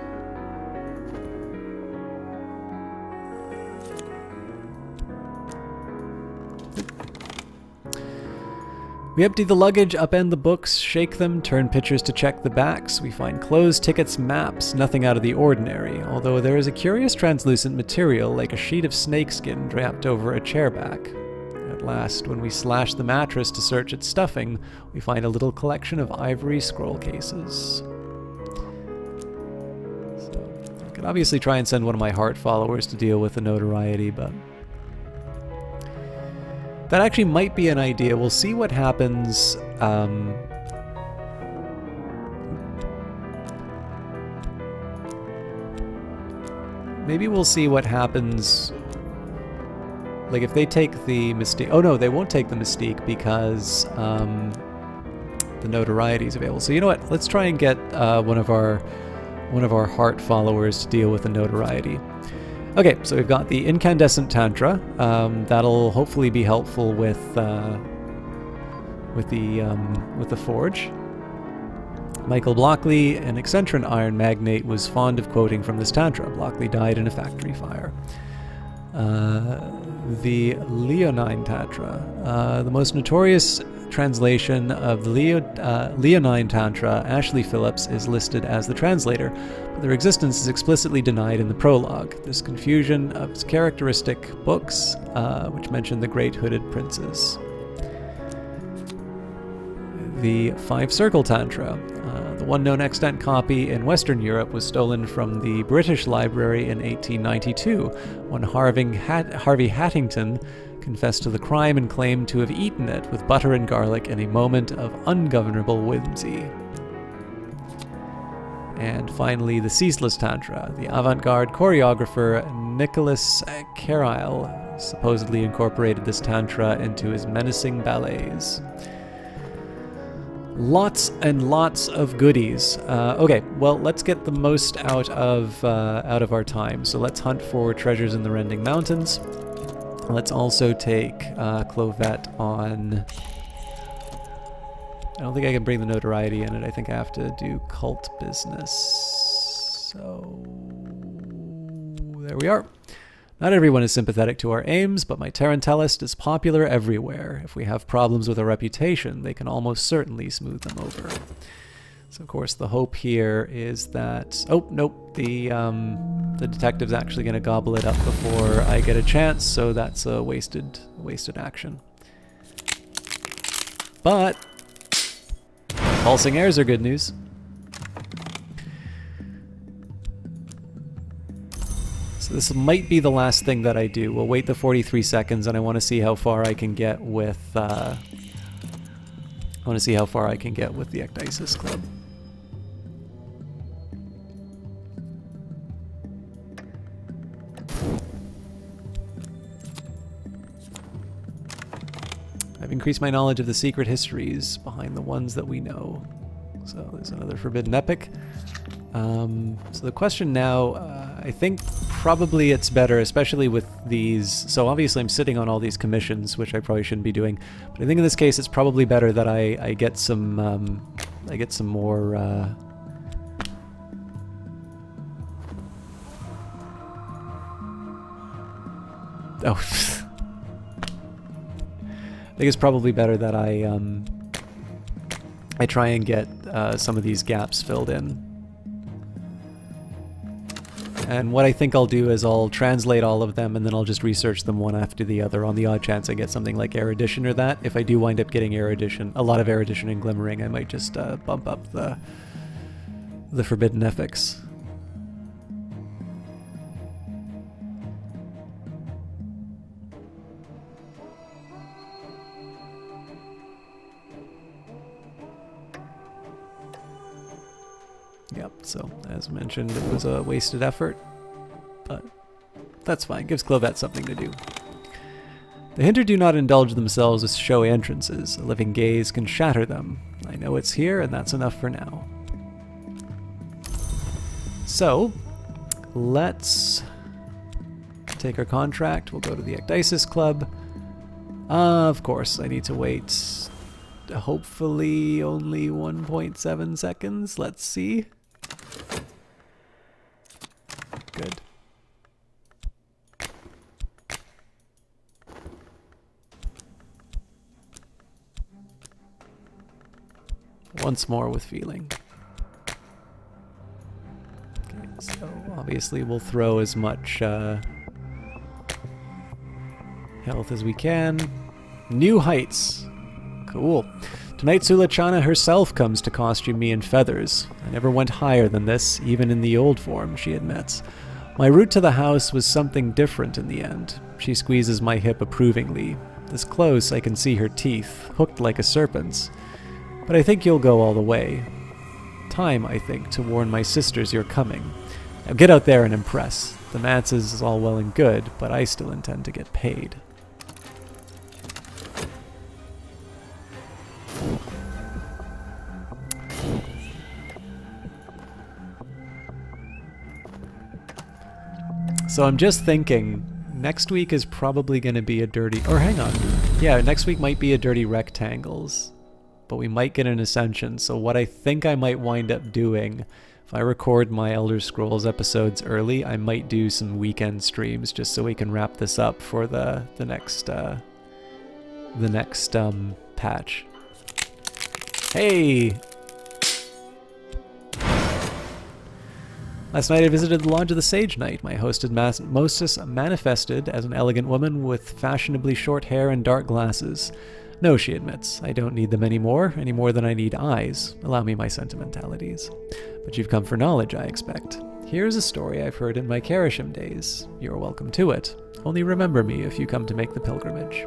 We empty the luggage, upend the books, shake them, turn pictures to check the backs. We find clothes, tickets, maps, nothing out of the ordinary, although there is a curious translucent material like a sheet of snakeskin draped over a chair back. At last, when we slash the mattress to search its stuffing, we find a little collection of ivory scroll cases. So, I could obviously try and send one of my heart followers to deal with the notoriety, but... that actually might be an idea. We'll see what happens. Maybe we'll see what happens. Like if they take the Mystique. Oh no, they won't take the Mystique because the notoriety is available. So you know what? Let's try and get one of our heart followers to deal with the notoriety. Okay, so we've got the Incandescent Tantra. That'll hopefully be helpful with the Forge. Michael Blockley, an eccentric iron magnate, was fond of quoting from this tantra. Blockley died in a factory fire. The Leonine Tantra. The most notorious translation of the Leonine Tantra, Ashley Phillips, is listed as the translator, but their existence is explicitly denied in the prologue. This confusion of its characteristic books, which mention the great hooded princes. The Five Circle Tantra. The one known extant copy in Western Europe was stolen from the British Library in 1892, when Harvey Hattington confessed to the crime and claimed to have eaten it with butter and garlic in a moment of ungovernable whimsy. And finally, the Ceaseless Tantra. The avant-garde choreographer Nicholas Carryle supposedly incorporated this tantra into his menacing ballets. Lots and lots of goodies. Okay, well, let's get the most out of our time. So let's hunt for treasures in the Rending Mountains. Let's also take Clovette on... I don't think I can bring the notoriety in it. I think I have to do cult business. So... there we are. Not everyone is sympathetic to our aims, but my Tarantellist is popular everywhere. If we have problems with a reputation, they can almost certainly smooth them over. So of course the hope here is that... oh, nope, the detective's actually going to gobble it up before I get a chance, so that's a wasted action. But pulsing airs are good news. So this might be the last thing that I do. We'll wait the 43 seconds, and I want to see how far I can get with. I want to see how far I can get with the Ecdysis Club. I've increased my knowledge of the secret histories behind the ones that we know. So there's another Forbidden Epic. So the question now, I think probably it's better, especially with these. So obviously I'm sitting on all these commissions, which I probably shouldn't be doing. But I think in this case it's probably better that I get some more. Oh, I think it's probably better that I try and get some of these gaps filled in. And what I think I'll do is I'll translate all of them and then I'll just research them one after the other on the odd chance I get something like erudition or that. If I do wind up getting erudition, a lot of erudition and glimmering, I might just bump up the forbidden epics. Yep, so as mentioned, it was a wasted effort, but that's fine. Gives Clovette something to do. The Hinter do not indulge themselves with showy entrances. A living gaze can shatter them. I know it's here, and that's enough for now. So, let's take our contract. We'll go to the Ecdysis Club. Of course, I need to wait, hopefully, only 1.7 seconds. Let's see. Good. Once more with feeling. Okay, so obviously we'll throw as much health as we can. New heights. Cool. Tonight Sulachana herself comes to costume me in feathers. I never went higher than this, even in the old form, she admits. My route to the house was something different in the end. She squeezes my hip approvingly. This close, I can see her teeth, hooked like a serpent's. But I think you'll go all the way. Time, I think, to warn my sisters you're coming. Now get out there and impress. The manses is all well and good, but I still intend to get paid. So I'm just thinking, next week is probably going to be a dirty... Or hang on. Yeah, next week might be a dirty rectangles. But we might get an ascension. So what I think I might wind up doing, if I record my Elder Scrolls episodes early, I might do some weekend streams just so we can wrap this up for the next patch. Hey! Last night I visited the Lodge of the Sage Knight. My hostess manifested as an elegant woman with fashionably short hair and dark glasses. No, she admits, I don't need them any more than I need eyes. Allow me my sentimentalities. But you've come for knowledge, I expect. Here's a story I've heard in my Karashim days. You're welcome to it. Only remember me if you come to make the pilgrimage.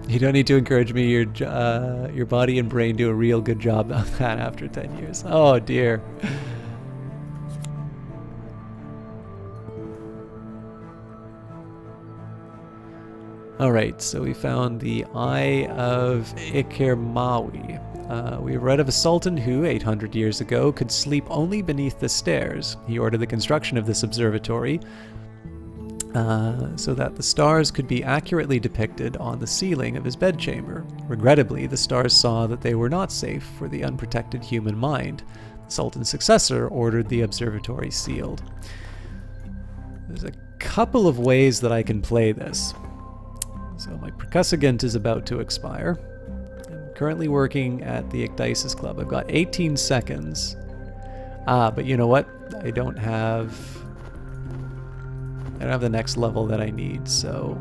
You don't need to encourage me. Your body and brain do a real good job of that after 10 years. Oh dear. Alright, so we found the Eye of Ikirmawi. We read of a sultan who, 800 years ago, could sleep only beneath the stairs. He ordered the construction of this observatory so that the stars could be accurately depicted on the ceiling of his bedchamber. Regrettably, the stars saw that they were not safe for the unprotected human mind. The sultan's successor ordered the observatory sealed. There's a couple of ways that I can play this. So my Percussagant is about to expire. I'm currently working at the Ecdysis Club. I've got 18 seconds. But you know what? I don't have the next level that I need, so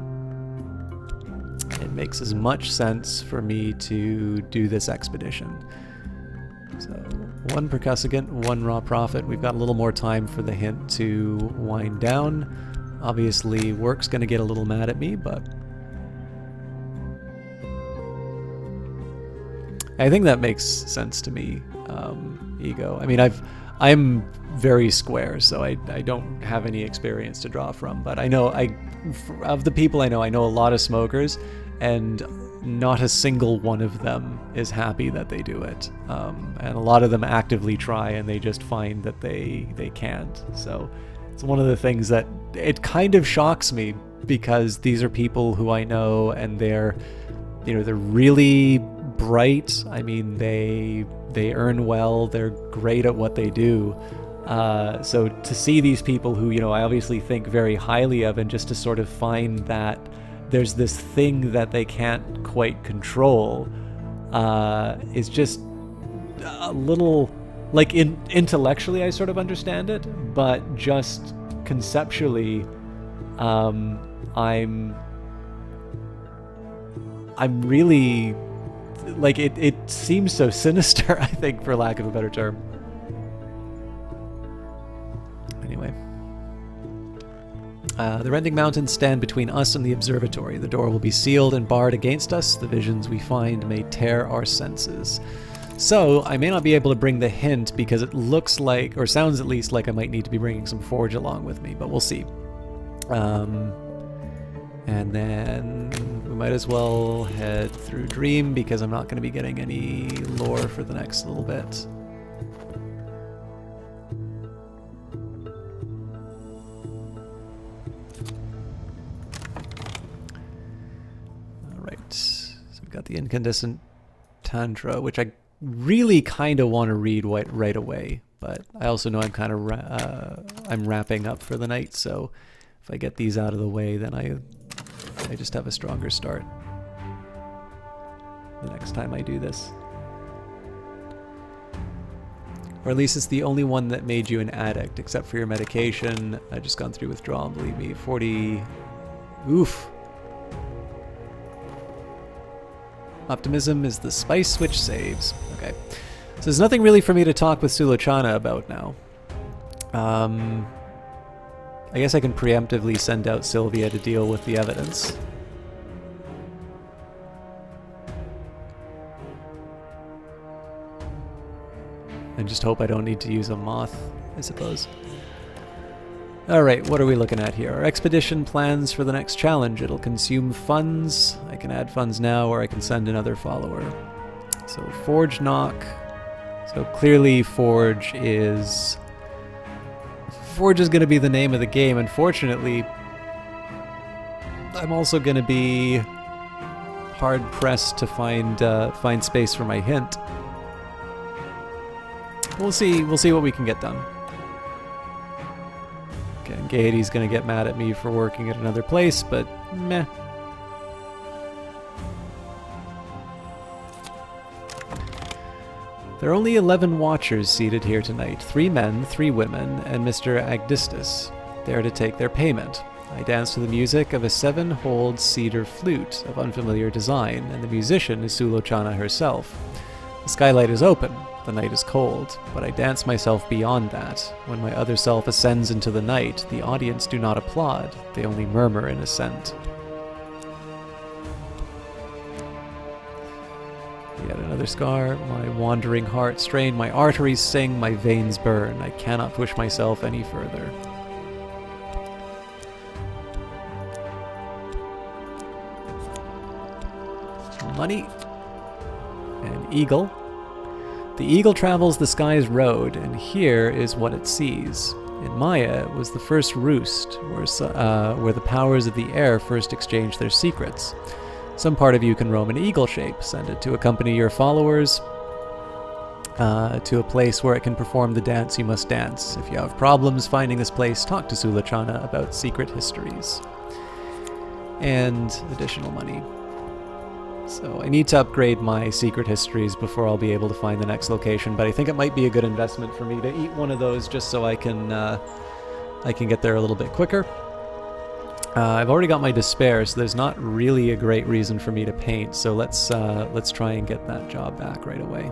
it makes as much sense for me to do this expedition. So 1 Percussagant, 1 Raw Prophet. We've got a little more time for the hint to wind down. Obviously, work's going to get a little mad at me, but I think that makes sense to me. Ego. I mean, I'm very square, so I don't have any experience to draw from, but I know of the people I know a lot of smokers, and not a single one of them is happy that they do it. And a lot of them actively try, and they just find that they can't. So it's one of the things that it kind of shocks me, because these are people who I know, and they're really bright. I mean, they earn well, they're great at what they do. So to see these people who, I obviously think very highly of, and just to sort of find that there's this thing that they can't quite control, is just a little, like, intellectually I sort of understand it, but just conceptually, I'm really, like, it seems so sinister, I think, for lack of a better term. Anyway. The Rending Mountains stand between us and the observatory. The door will be sealed and barred against us. The visions we find may tear our senses. So, I may not be able to bring the hint because it looks like, or sounds at least like I might need to be bringing some forge along with me, but we'll see. And then we might as well head through Dream because I'm not going to be getting any lore for the next little bit. Alright, so we've got the Incandescent Tantra, which I really kind of want to read right away, but I also know I'm kind of I'm wrapping up for the night, so if I get these out of the way, then I just have a stronger start the next time I do this. Or at least it's the only one that made you an addict, except for your medication. I just gone through withdrawal, believe me. 40... Oof. Optimism is the spice which saves. Okay. So there's nothing really for me to talk with Sulochana about now. I guess I can preemptively send out Sylvia to deal with the evidence. And just hope I don't need to use a moth, I suppose. Alright, what are we looking at here? Our expedition plans for the next challenge. It'll consume funds. I can add funds now, or I can send another follower. So, Forge Knock. So clearly Forge is going to be the name of the game. Unfortunately, I'm also going to be hard-pressed to find space for my hint. We'll see what we can get done. Okay, Gaiety's going to get mad at me for working at another place, but meh. There are only 11 watchers seated here tonight, 3 men, 3 women, and Mr. Agdistus. They are to take their payment. I dance to the music of a 7-holed cedar flute of unfamiliar design, and the musician is Sulochana herself. The skylight is open, the night is cold, but I dance myself beyond that. When my other self ascends into the night, the audience do not applaud, they only murmur in assent. Yet another scar, my wandering heart strained, my arteries sing, my veins burn. I cannot push myself any further. Money. An eagle. The eagle travels the sky's road, and here is what it sees. In Maya, it was the first roost, where the powers of the air first exchanged their secrets. Some part of you can roam in eagle shape. Send it to accompany your followers to a place where it can perform the dance you must dance. If you have problems finding this place, talk to Sulochana about secret histories. And additional money. So I need to upgrade my secret histories before I'll be able to find the next location, but I think it might be a good investment for me to eat one of those just so I can get there a little bit quicker. I've already got my despair, so there's not really a great reason for me to paint, so let's try and get that job back right away.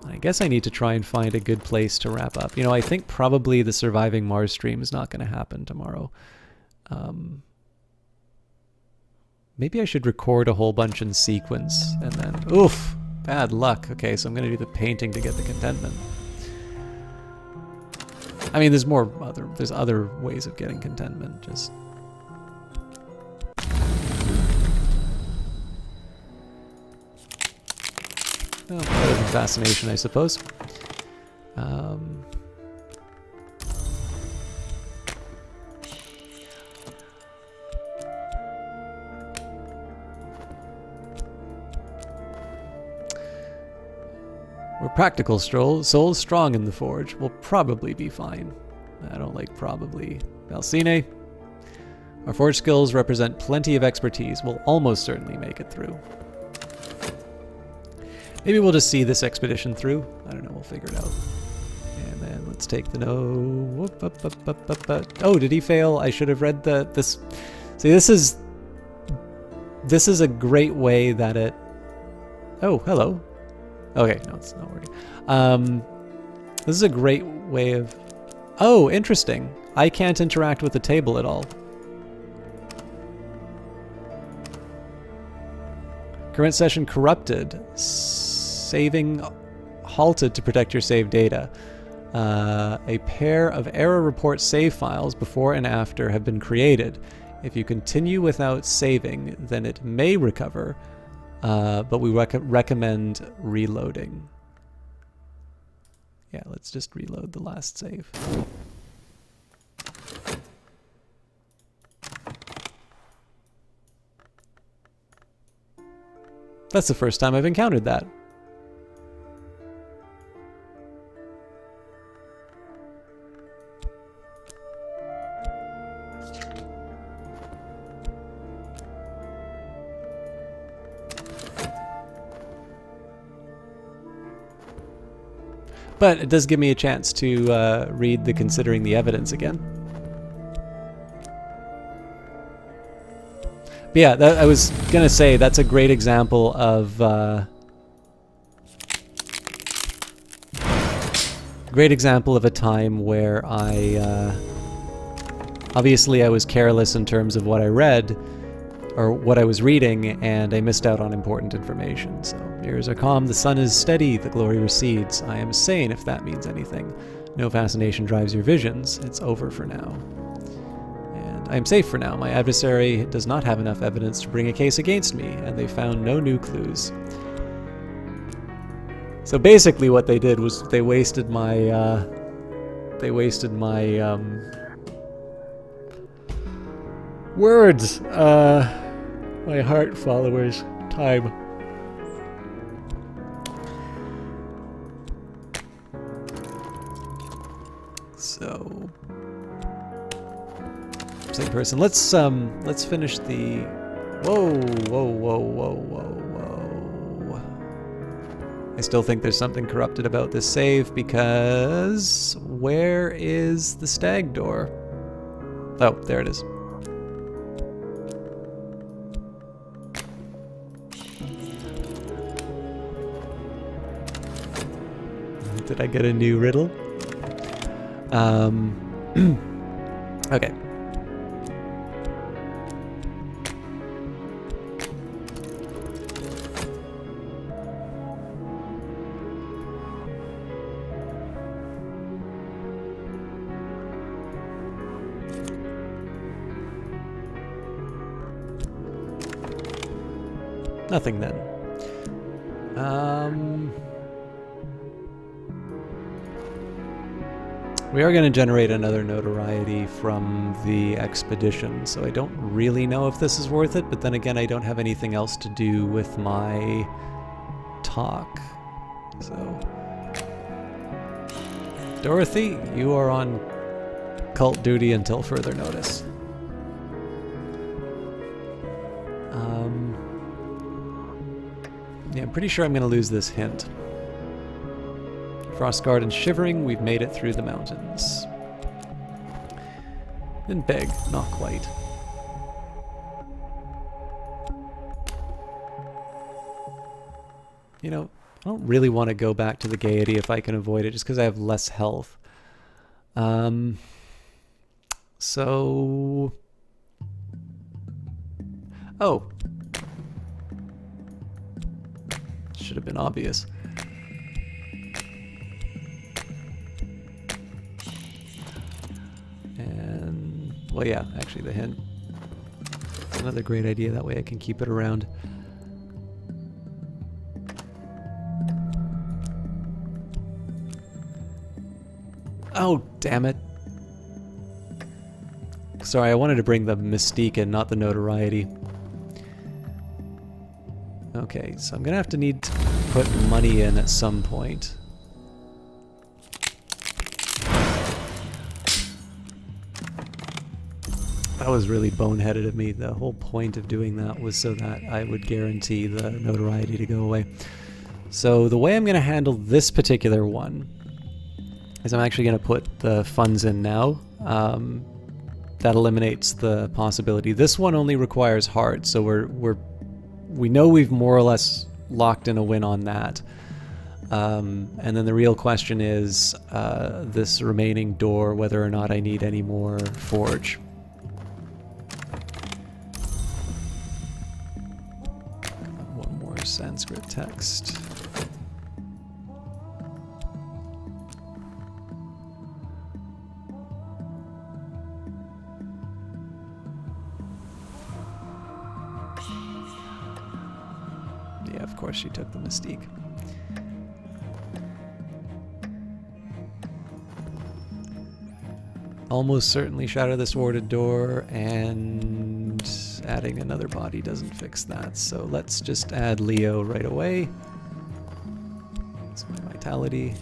I guess I need to try and find a good place to wrap up. You know, I think probably the Surviving Mars stream is not going to happen tomorrow. Maybe I should record a whole bunch in sequence, and then... Oof! Bad luck. Okay, so I'm going to do the painting to get the contentment. I mean, there's other ways of getting contentment, just... Well, better than fascination, I suppose. We're practical souls strong in the forge. We'll probably be fine. I don't like probably. Valsine. Our forge skills represent plenty of expertise. We'll almost certainly make it through. Maybe we'll just see this expedition through. I don't know, we'll figure it out. And then let's take the no. Oh, did he fail? I should have read this. See, this is a great way that it... Oh, hello. Okay, no, it's not working. This is a great way of... Oh, interesting. I can't interact with the table at all. Current session corrupted. Saving halted to protect your saved data. A pair of error report save files before and after have been created. If you continue without saving, then it may recover, but we recommend reloading. Yeah, let's just reload the last save. That's the first time I've encountered that. But it does give me a chance to read the considering the evidence again. But yeah, I was gonna say that's a great example of a time where I obviously I was careless in terms of what I read or what I was reading, and I missed out on important information. So ears are calm, the sun is steady, the glory recedes. I am sane, if that means anything. No fascination drives your visions. It's over for now. And I am safe for now. My adversary does not have enough evidence to bring a case against me, and they found no new clues. So basically what they did was they wasted my words, my heart followers' time. So, same person. Let's finish the. Whoa! I still think there's something corrupted about this save because where is the stag door? Oh, there it is. Did I get a new riddle? Okay. Nothing then. We are going to generate another notoriety from the expedition, so I don't really know if this is worth it, but then again, I don't have anything else to do with my talk. So, Dorothy, you are on cult duty until further notice. Yeah, I'm pretty sure I'm going to lose this hint. Frostguard and Shivering, we've made it through the mountains. And Beg, not quite. You know, I don't really want to go back to the Gaiety if I can avoid it, just because I have less health. So... Oh. Should have been obvious. And, well, yeah, actually the hint. Another great idea, that way I can keep it around. Oh, damn it. Sorry, I wanted to bring the mystique in, not the notoriety. Okay, so I'm gonna have to need to put money in at some point. That was really boneheaded of me. The whole point of doing that was so that I would guarantee the notoriety to go away. So the way I'm going to handle this particular one is I'm actually going to put the funds in now. That eliminates the possibility. This one only requires hard, so we know we've more or less locked in a win on that. And then the real question is this remaining door, whether or not I need any more forge. One more Sanskrit text. Yeah, of course she took the Mystique. Almost certainly shatter this warded door, and adding another body doesn't fix that. So let's just add Leo right away. That's my vitality.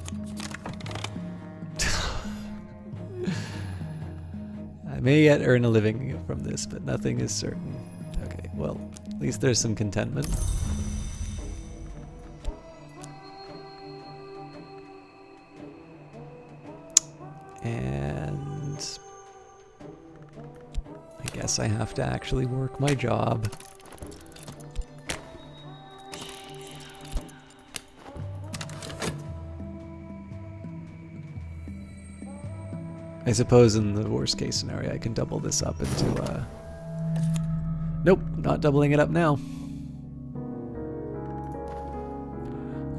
I may yet earn a living from this, but nothing is certain. Okay, well, at least there's some contentment. And I guess I have to actually work my job. I suppose in the worst case scenario I can double this up into nope, not doubling it up now.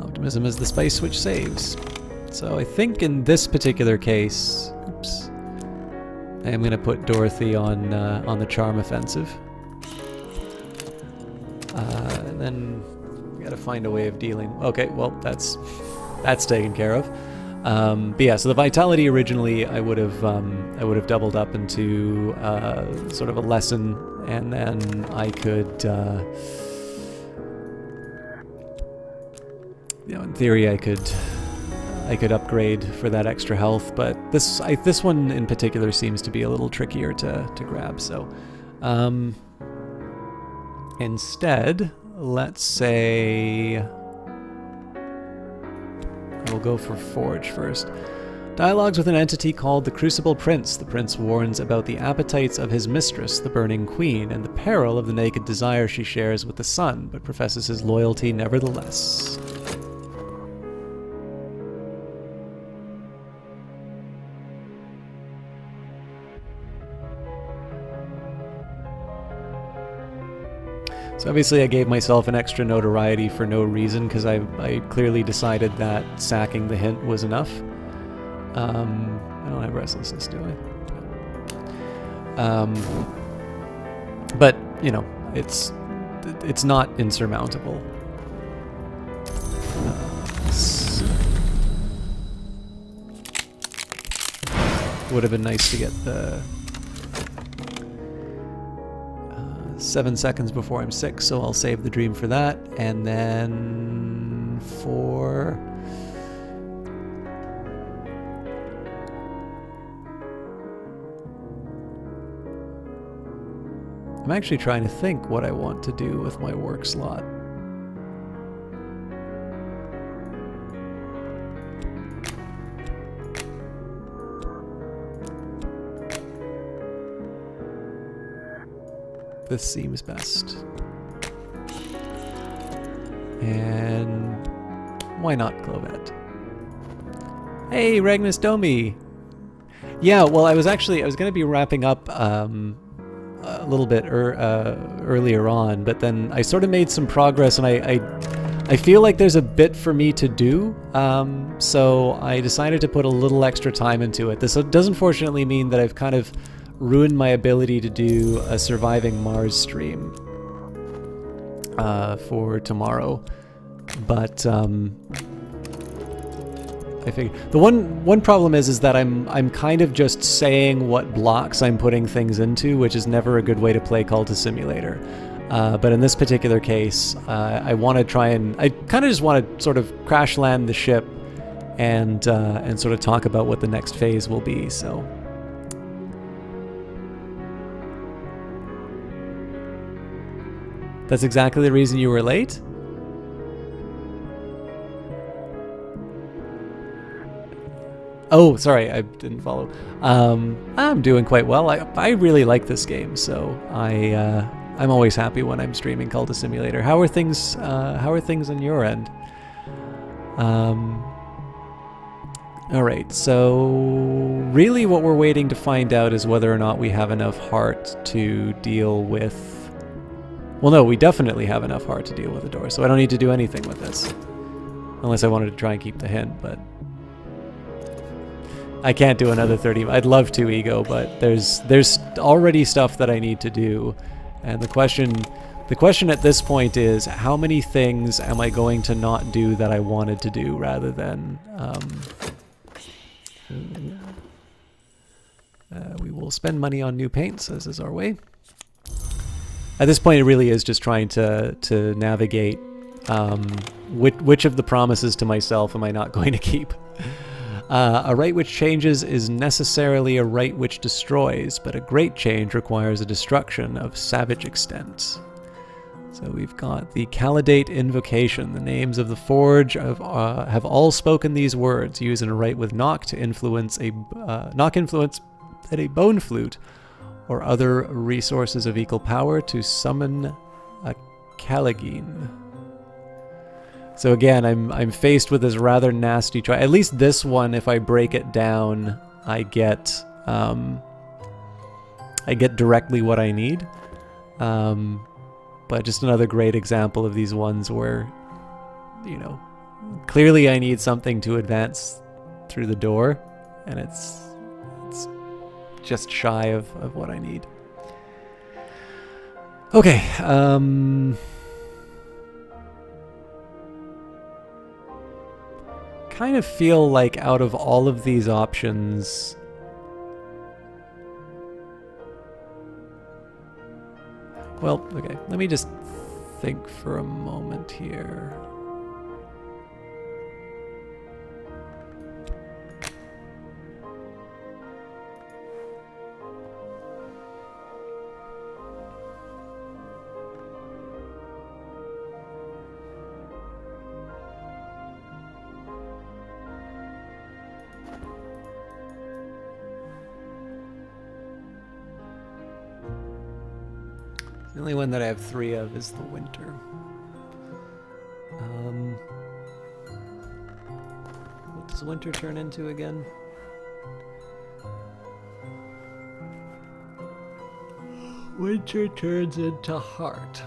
Optimism is the spice which saves. So I think in this particular case, oops, I am going to put Dorothy on the charm offensive, and then we got to find a way of dealing. Okay, well that's taken care of. But yeah, so the vitality originally I would have doubled up into sort of a lesson, and then I could, you know, in theory I could upgrade for that extra health, but this one in particular seems to be a little trickier to grab. So instead, let's say we'll go for Forge first. Dialogues with an entity called the Crucible Prince. The prince warns about the appetites of his mistress, the Burning Queen, and the peril of the naked desire she shares with the sun, but professes his loyalty nevertheless. So obviously I gave myself an extra notoriety for no reason, because I clearly decided that sacking the hint was enough. I don't have restlessness, do I? But, you know, it's not insurmountable. Would have been nice to get the 7 seconds before I'm 6, so I'll save the dream for that. And then for I'm actually trying to think what I want to do with my work slot. This seems best. And why not Clovette? Hey, Ragnus Domi! Yeah, well, I was going to be wrapping up a little bit earlier on, but then I sort of made some progress, and I feel like there's a bit for me to do, so I decided to put a little extra time into it. This does unfortunately mean that I've kind of ruined my ability to do a Surviving Mars stream for tomorrow, but I figure the one problem is that I'm kind of just saying what blocks I'm putting things into, which is never a good way to play Cultist Simulator. But in this particular case, I want to try and I kind of just want to sort of crash land the ship and sort of talk about what the next phase will be. So. That's exactly the reason you were late? Oh, sorry, I didn't follow. I'm doing quite well. I really like this game, so I'm always happy when I'm streaming Cultist Simulator. How are things on your end? All right, so really what we're waiting to find out is whether or not we have enough heart to deal with... Well, no, we definitely have enough heart to deal with the door, so I don't need to do anything with this. Unless I wanted to try and keep the hint, but... I can't do another 30. I'd love to, Ego, but there's already stuff that I need to do. And the question at this point is, how many things am I going to not do that I wanted to do rather than... we will spend money on new paints, as is our way. At this point, it really is just trying to navigate which of the promises to myself am I not going to keep. A right which changes is necessarily a right which destroys, but a great change requires a destruction of savage extent. So we've got the Khalidate Invocation. The names of the Forge have all spoken these words. Use a right with knock to influence knock influence at a bone flute or other resources of equal power to summon a Caligine. So again, I'm faced with this rather nasty try. At least this one, if I break it down, I get directly what I need. But just another great example of these ones where, you know, clearly I need something to advance through the door, and it's just shy of what I need. Okay, kind of feel like out of all of these options, well, okay, let me just think for a moment here. The only one that I have 3 of is the winter. What does winter turn into again? Winter turns into heart.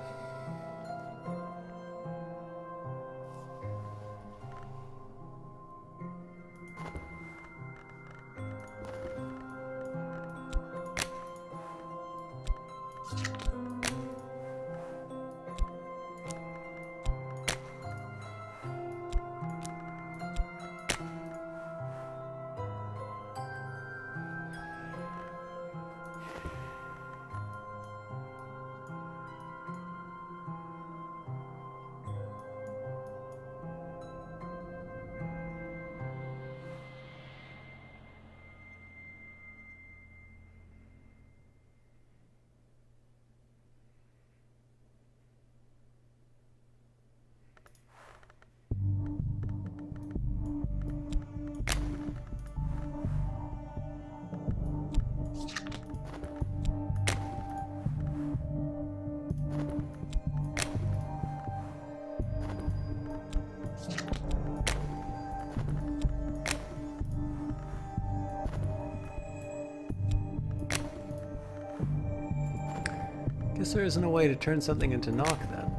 Guess there isn't a way to turn something into knock then.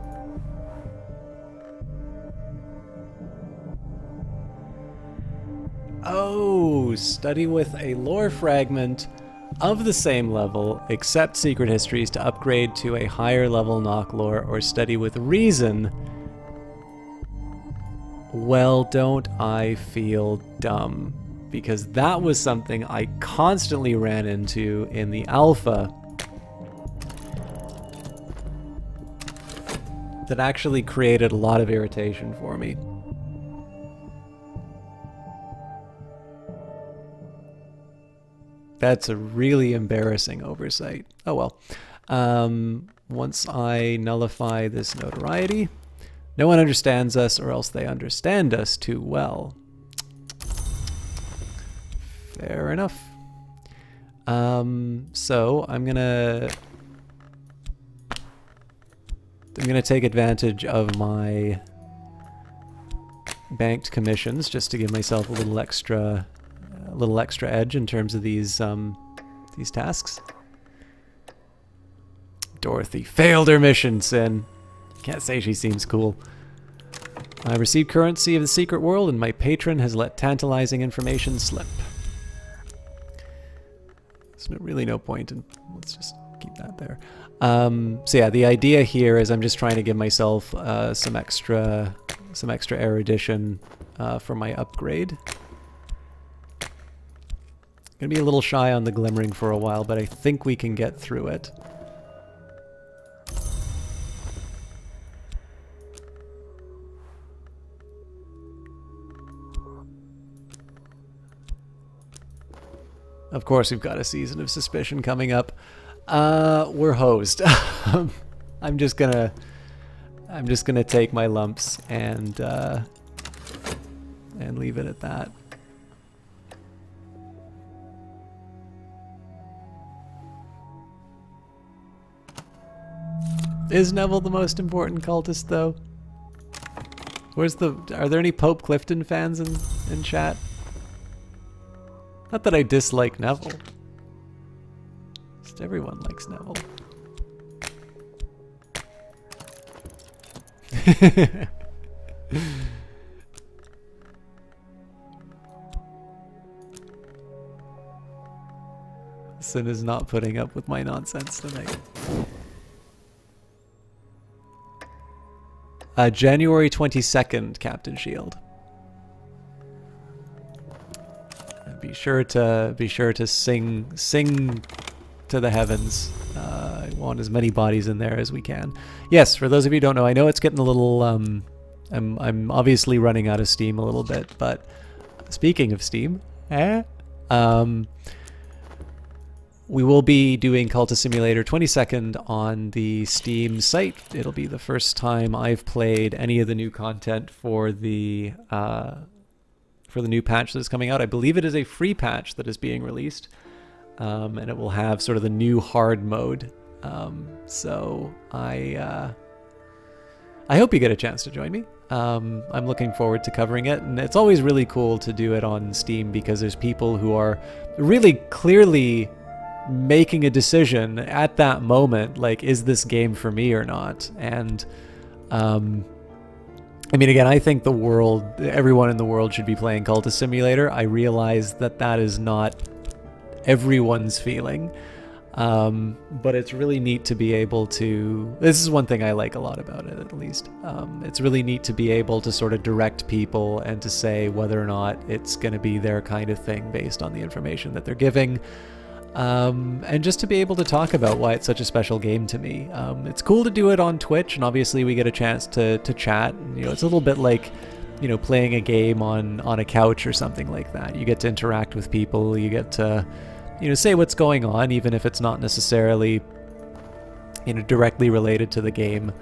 Oh, study with a lore fragment of the same level, accept secret histories to upgrade to a higher level knock lore, or study with reason. Well, don't I feel dumb? Because that was something I constantly ran into in the alpha that actually created a lot of irritation for me. That's a really embarrassing oversight. Oh well. Once I nullify this notoriety, no one understands us, or else they understand us too well. Fair enough. So I'm gonna take advantage of my banked commissions just to give myself a little extra edge in terms of these tasks. Dorothy failed her mission, Sin. Can't say she seems cool. I received currency of the secret world, and my patron has let tantalizing information slip. There's really no point in... Let's just keep that there. So yeah, the idea here is I'm just trying to give myself some extra erudition for my upgrade. Gonna be a little shy on the glimmering for a while, but I think we can get through it. Of course, we've got a season of suspicion coming up. We're hosed. I'm just gonna take my lumps and leave it at that. Is Neville the most important cultist, though? Are there any Pope Clifton fans in chat? Not that I dislike Neville. Just everyone likes Neville. Sin is not putting up with my nonsense tonight. January 22nd, Captain Shield. Be sure to sing to the heavens. I want as many bodies in there as we can. Yes, for those of you who don't know, I know it's getting a little I'm obviously running out of steam a little bit, but speaking of steam, we will be doing Cultist Simulator 22nd on the Steam site. It'll be the first time I've played any of the new content for the new patch that's coming out. I believe it is a free patch that is being released, and it will have sort of the new hard mode. So I hope you get a chance to join me. I'm looking forward to covering it, and it's always really cool to do it on Steam because there's people who are really clearly making a decision at that moment, like, is this game for me or not? And I mean, again, I think everyone in the world should be playing Cultist Simulator. I realize that that is not everyone's feeling, but it's really neat to be able to... This is one thing I like a lot about it, at least. It's really neat to be able to sort of direct people and to say whether or not it's going to be their kind of thing based on the information that they're giving. And just to be able to talk about why it's such a special game to me. It's cool to do it on Twitch, and obviously we get a chance to chat. And, it's a little bit like, playing a game on a couch or something like that. You get to interact with people, you get to, say what's going on, even if it's not necessarily, directly related to the game.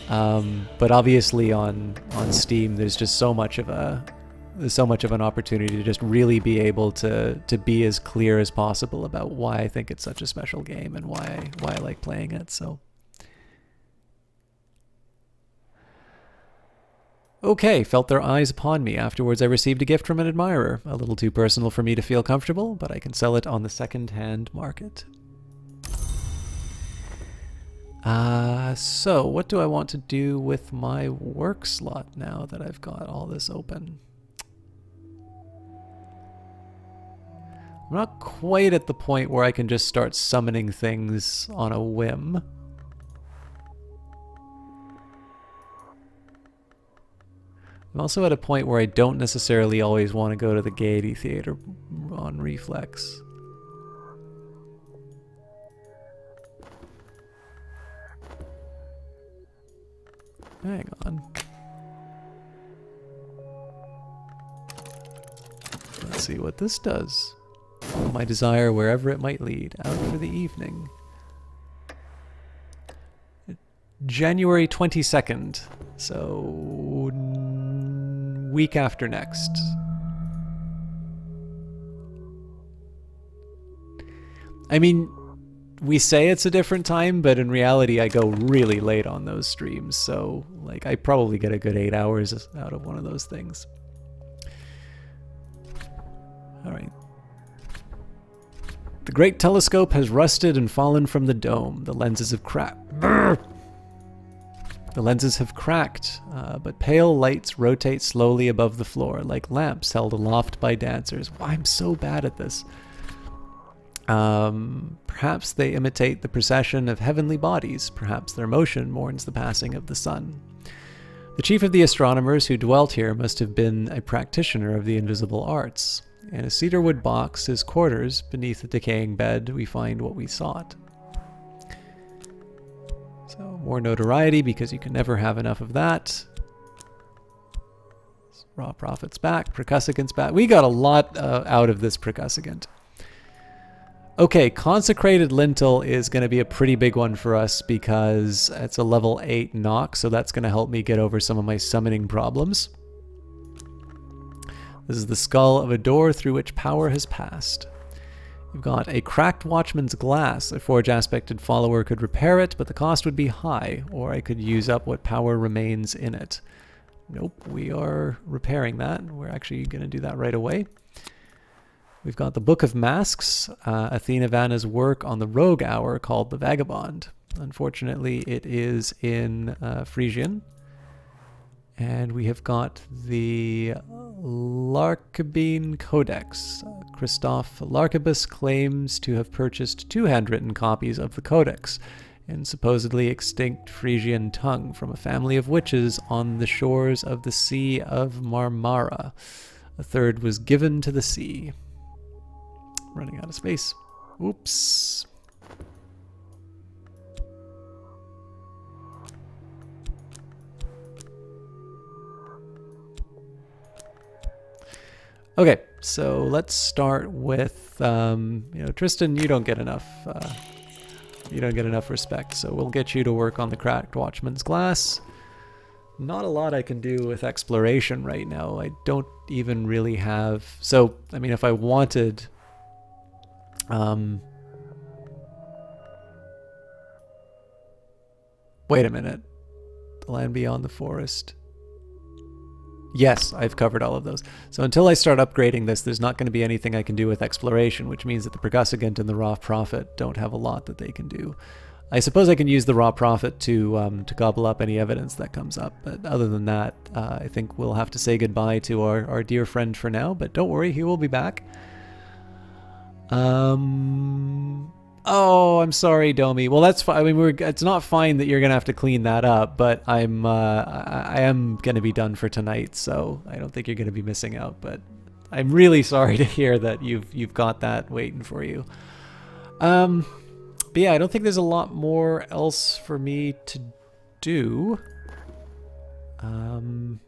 But obviously on Steam, there's just so much of an opportunity to just really be able to be as clear as possible about why I think it's such a special game and why I like playing it. So, okay, felt their eyes upon me. Afterwards, I received a gift from an admirer. A little too personal for me to feel comfortable, but I can sell it on the second-hand market. So what do I want to do with my work slot now that I've got all this open? I'm not quite at the point where I can just start summoning things on a whim. I'm also at a point where I don't necessarily always want to go to the Gaiety Theater on Reflex. Hang on. Let's see what this does. Follow my desire wherever it might lead. Out for the evening. January 22nd. So... week after next. I mean, we say it's a different time, but in reality, I go really late on those streams. So, like, I probably get a good 8 hours out of one of those things. All right. The great telescope has rusted and fallen from the dome. The lenses have cracked. The lenses have cracked, but pale lights rotate slowly above the floor, like lamps held aloft by dancers. Why, I'm so bad at this. Perhaps they imitate the procession of heavenly bodies. Perhaps their motion mourns the passing of the sun. The chief of the astronomers who dwelt here must have been a practitioner of the invisible arts. In a cedarwood box, his quarters, beneath the decaying bed, we find what we sought. So, more notoriety, because you can never have enough of that. Raw Prophet's back, Percussagant's back. We got a lot out of this Percussagant. Okay, Consecrated Lintel is going to be a pretty big one for us because it's a level 8 knock, so that's going to help me get over some of my summoning problems. This is the skull of a door through which power has passed. You've got a cracked watchman's glass. A forge-aspected follower could repair it, but the cost would be high, or I could use up what power remains in it. Nope, we are repairing that. We're actually going to do that right away. We've got the Book of Masks, Athena Vanna's work on the rogue hour called The Vagabond. Unfortunately, it is in Frisian. And we have got the Larkabine Codex. Christoph Larkabus claims to have purchased 2 handwritten copies of the Codex in supposedly extinct Frisian tongue from a family of witches on the shores of the Sea of Marmara. A third was given to the sea. Running out of space. Oops. Okay, so let's start with, Tristan, you don't get enough respect, so we'll get you to work on the cracked watchman's glass. Not a lot I can do with exploration right now. I don't even really have, so, I mean, if I wanted, wait a minute, the land beyond the forest. Yes, I've covered all of those. So until I start upgrading this, there's not going to be anything I can do with exploration, which means that the Percussagant and the Raw Prophet don't have a lot that they can do. I suppose I can use the Raw Prophet to gobble up any evidence that comes up, but other than that, I think we'll have to say goodbye to our dear friend for now, but don't worry, he will be back. Oh, I'm sorry, Domi. Well, that's fine. I mean, it's not fine that you're gonna have to clean that up, but I am gonna be done for tonight, so I don't think you're gonna be missing out. But I'm really sorry to hear that you've got that waiting for you. But yeah, I don't think there's a lot more else for me to do.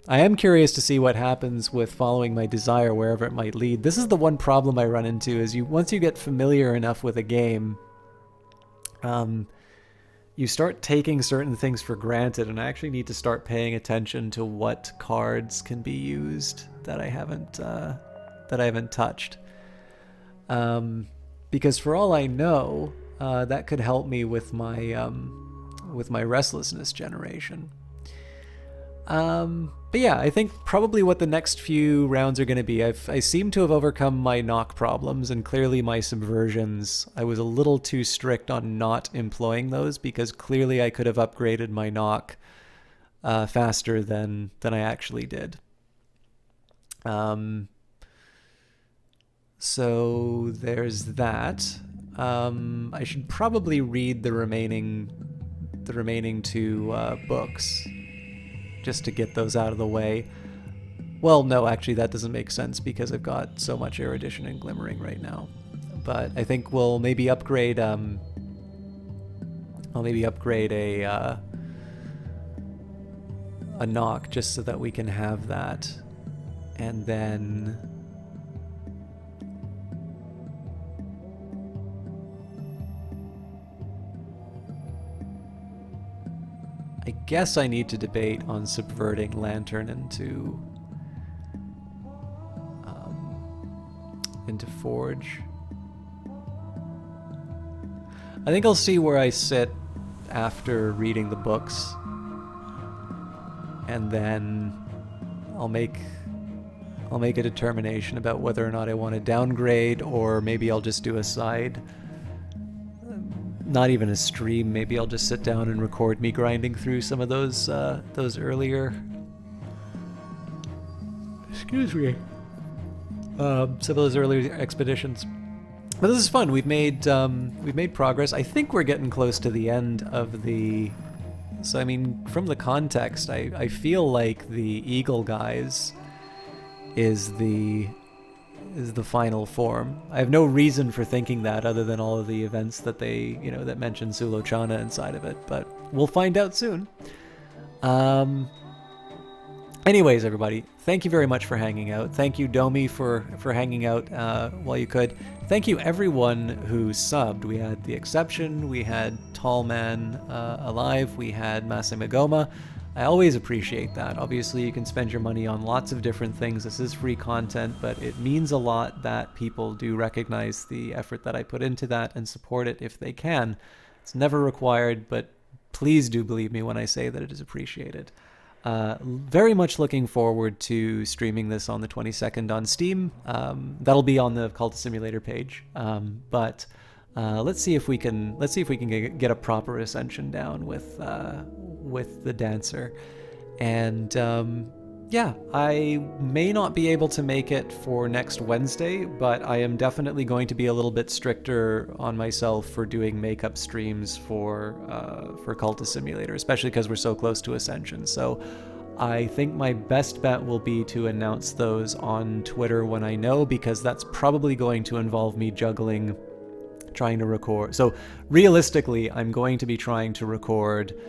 I am curious to see what happens with following my desire wherever it might lead. This is the one problem I run into is once you get familiar enough with a game, you start taking certain things for granted, and I actually need to start paying attention to what cards can be used that I haven't touched. Because for all I know, that could help me with my restlessness generation. But yeah, I think probably what the next few rounds are going to be, I seem to have overcome my knock problems, and clearly my subversions, I was a little too strict on not employing those, because clearly I could have upgraded my knock faster than I actually did. So there's that. I should probably read the remaining 2 books, just to get those out of the way. Well, no, actually that doesn't make sense because I've got so much erudition and glimmering right now. But I think we'll maybe upgrade I'll maybe upgrade a knock just so that we can have that. And then I guess I need to debate on subverting Lantern into Forge. I think I'll see where I sit after reading the books, and then I'll make a determination about whether or not I want to downgrade, or maybe I'll just do a side, not even a stream. Maybe I'll just sit down and record me grinding through some of those earlier, some of those earlier expeditions. But this is fun. We've made progress. I think we're getting close to the end of the. So I mean, from the context, I feel like the Eagle Guys is the final form. I have no reason for thinking that other than all of the events that they, that mention Sulochana inside of it, but we'll find out soon. Anyways, everybody, thank you very much for hanging out. Thank you, Domi, for hanging out while you could. Thank you, everyone who subbed. We had The Exception, we had Tallman Alive, we had Masamagoma. I always appreciate that. Obviously, you can spend your money on lots of different things. This is free content, but it means a lot that people do recognize the effort that I put into that and support it if they can. It's never required, but please do believe me when I say that it is appreciated. Very much looking forward to streaming this on the 22nd on Steam. That'll be on the Cultist Simulator page. But let's see if we can get a proper ascension down with the Dancer. And yeah, I may not be able to make it for next Wednesday, but I am definitely going to be a little bit stricter on myself for doing makeup streams for Cultist Simulator, especially because we're so close to Ascension. So I think my best bet will be to announce those on Twitter when I know, because that's probably going to involve me juggling trying to record. So realistically, I'm going to be trying to record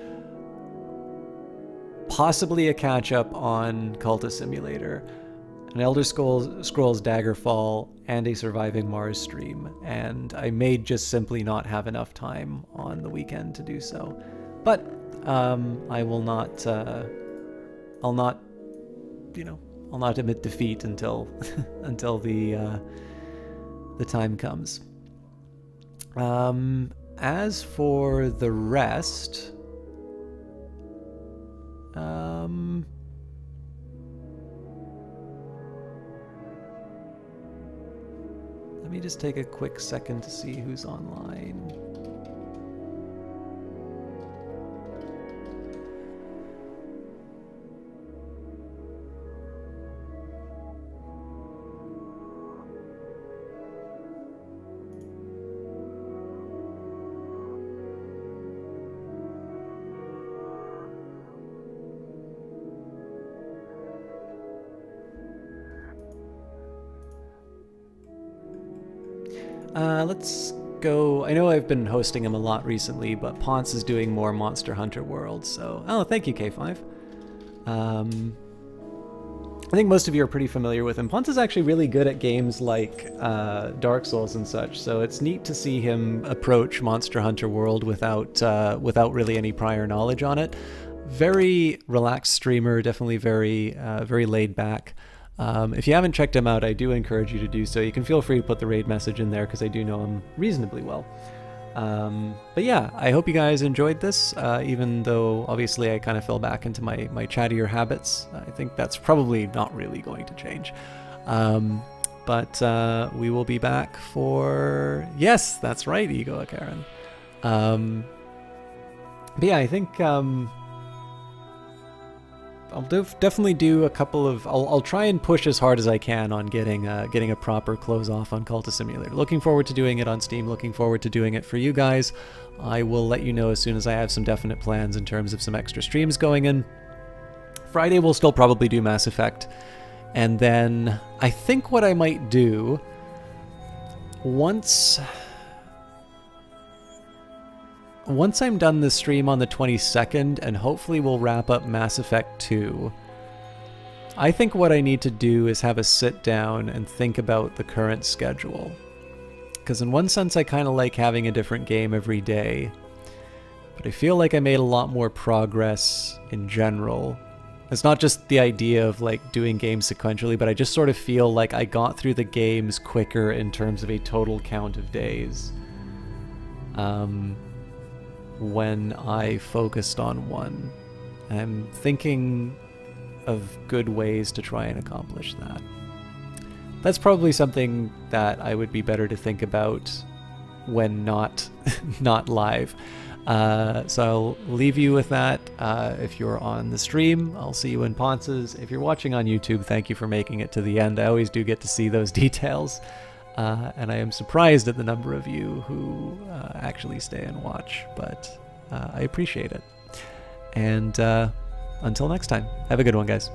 possibly a catch-up on Cultist Simulator, an Elder Scrolls Daggerfall, and a Surviving Mars stream, and I may just simply not have enough time on the weekend to do so. But I will not. I'll not admit defeat until until the time comes. As for the rest. Let me just take a quick second to see who's online. Let's go. I know I've been hosting him a lot recently, but Ponce is doing more Monster Hunter World, so... Oh, thank you, K5. I think most of you are pretty familiar with him. Ponce is actually really good at games like Dark Souls and such, so it's neat to see him approach Monster Hunter World without really any prior knowledge on it. Very relaxed streamer, definitely very laid back. If you haven't checked him out, I do encourage you to do so. You can feel free to put the raid message in there because I do know him reasonably well. But yeah, I hope you guys enjoyed this, even though obviously I kind of fell back into my chattier habits. I think that's probably not really going to change. But we will be back for... Yes, that's right, Ego Karen. But yeah, I think... I'll definitely do a couple of... I'll try and push as hard as I can on getting a proper close off on Cultist Simulator. Looking forward to doing it on Steam. Looking forward to doing it for you guys. I will let you know as soon as I have some definite plans in terms of some extra streams going in. Friday we'll still probably do Mass Effect. And then I think what I might do... Once I'm done the stream on the 22nd, and hopefully we'll wrap up Mass Effect 2, I think what I need to do is have a sit down and think about the current schedule. Because in one sense I kind of like having a different game every day, but I feel like I made a lot more progress in general. It's not just the idea of like doing games sequentially, but I just sort of feel like I got through the games quicker in terms of a total count of days. when I focused on one. I'm thinking of good ways to try and accomplish that. That's probably something that I would be better to think about when not not live. So I'll leave you with that. If you're on the stream, I'll see you in Ponce's. If you're watching on YouTube, thank you for making it to the end. I always do get to see those details. And I am surprised at the number of you who actually stay and watch, but I appreciate it. And until next time, have a good one, guys.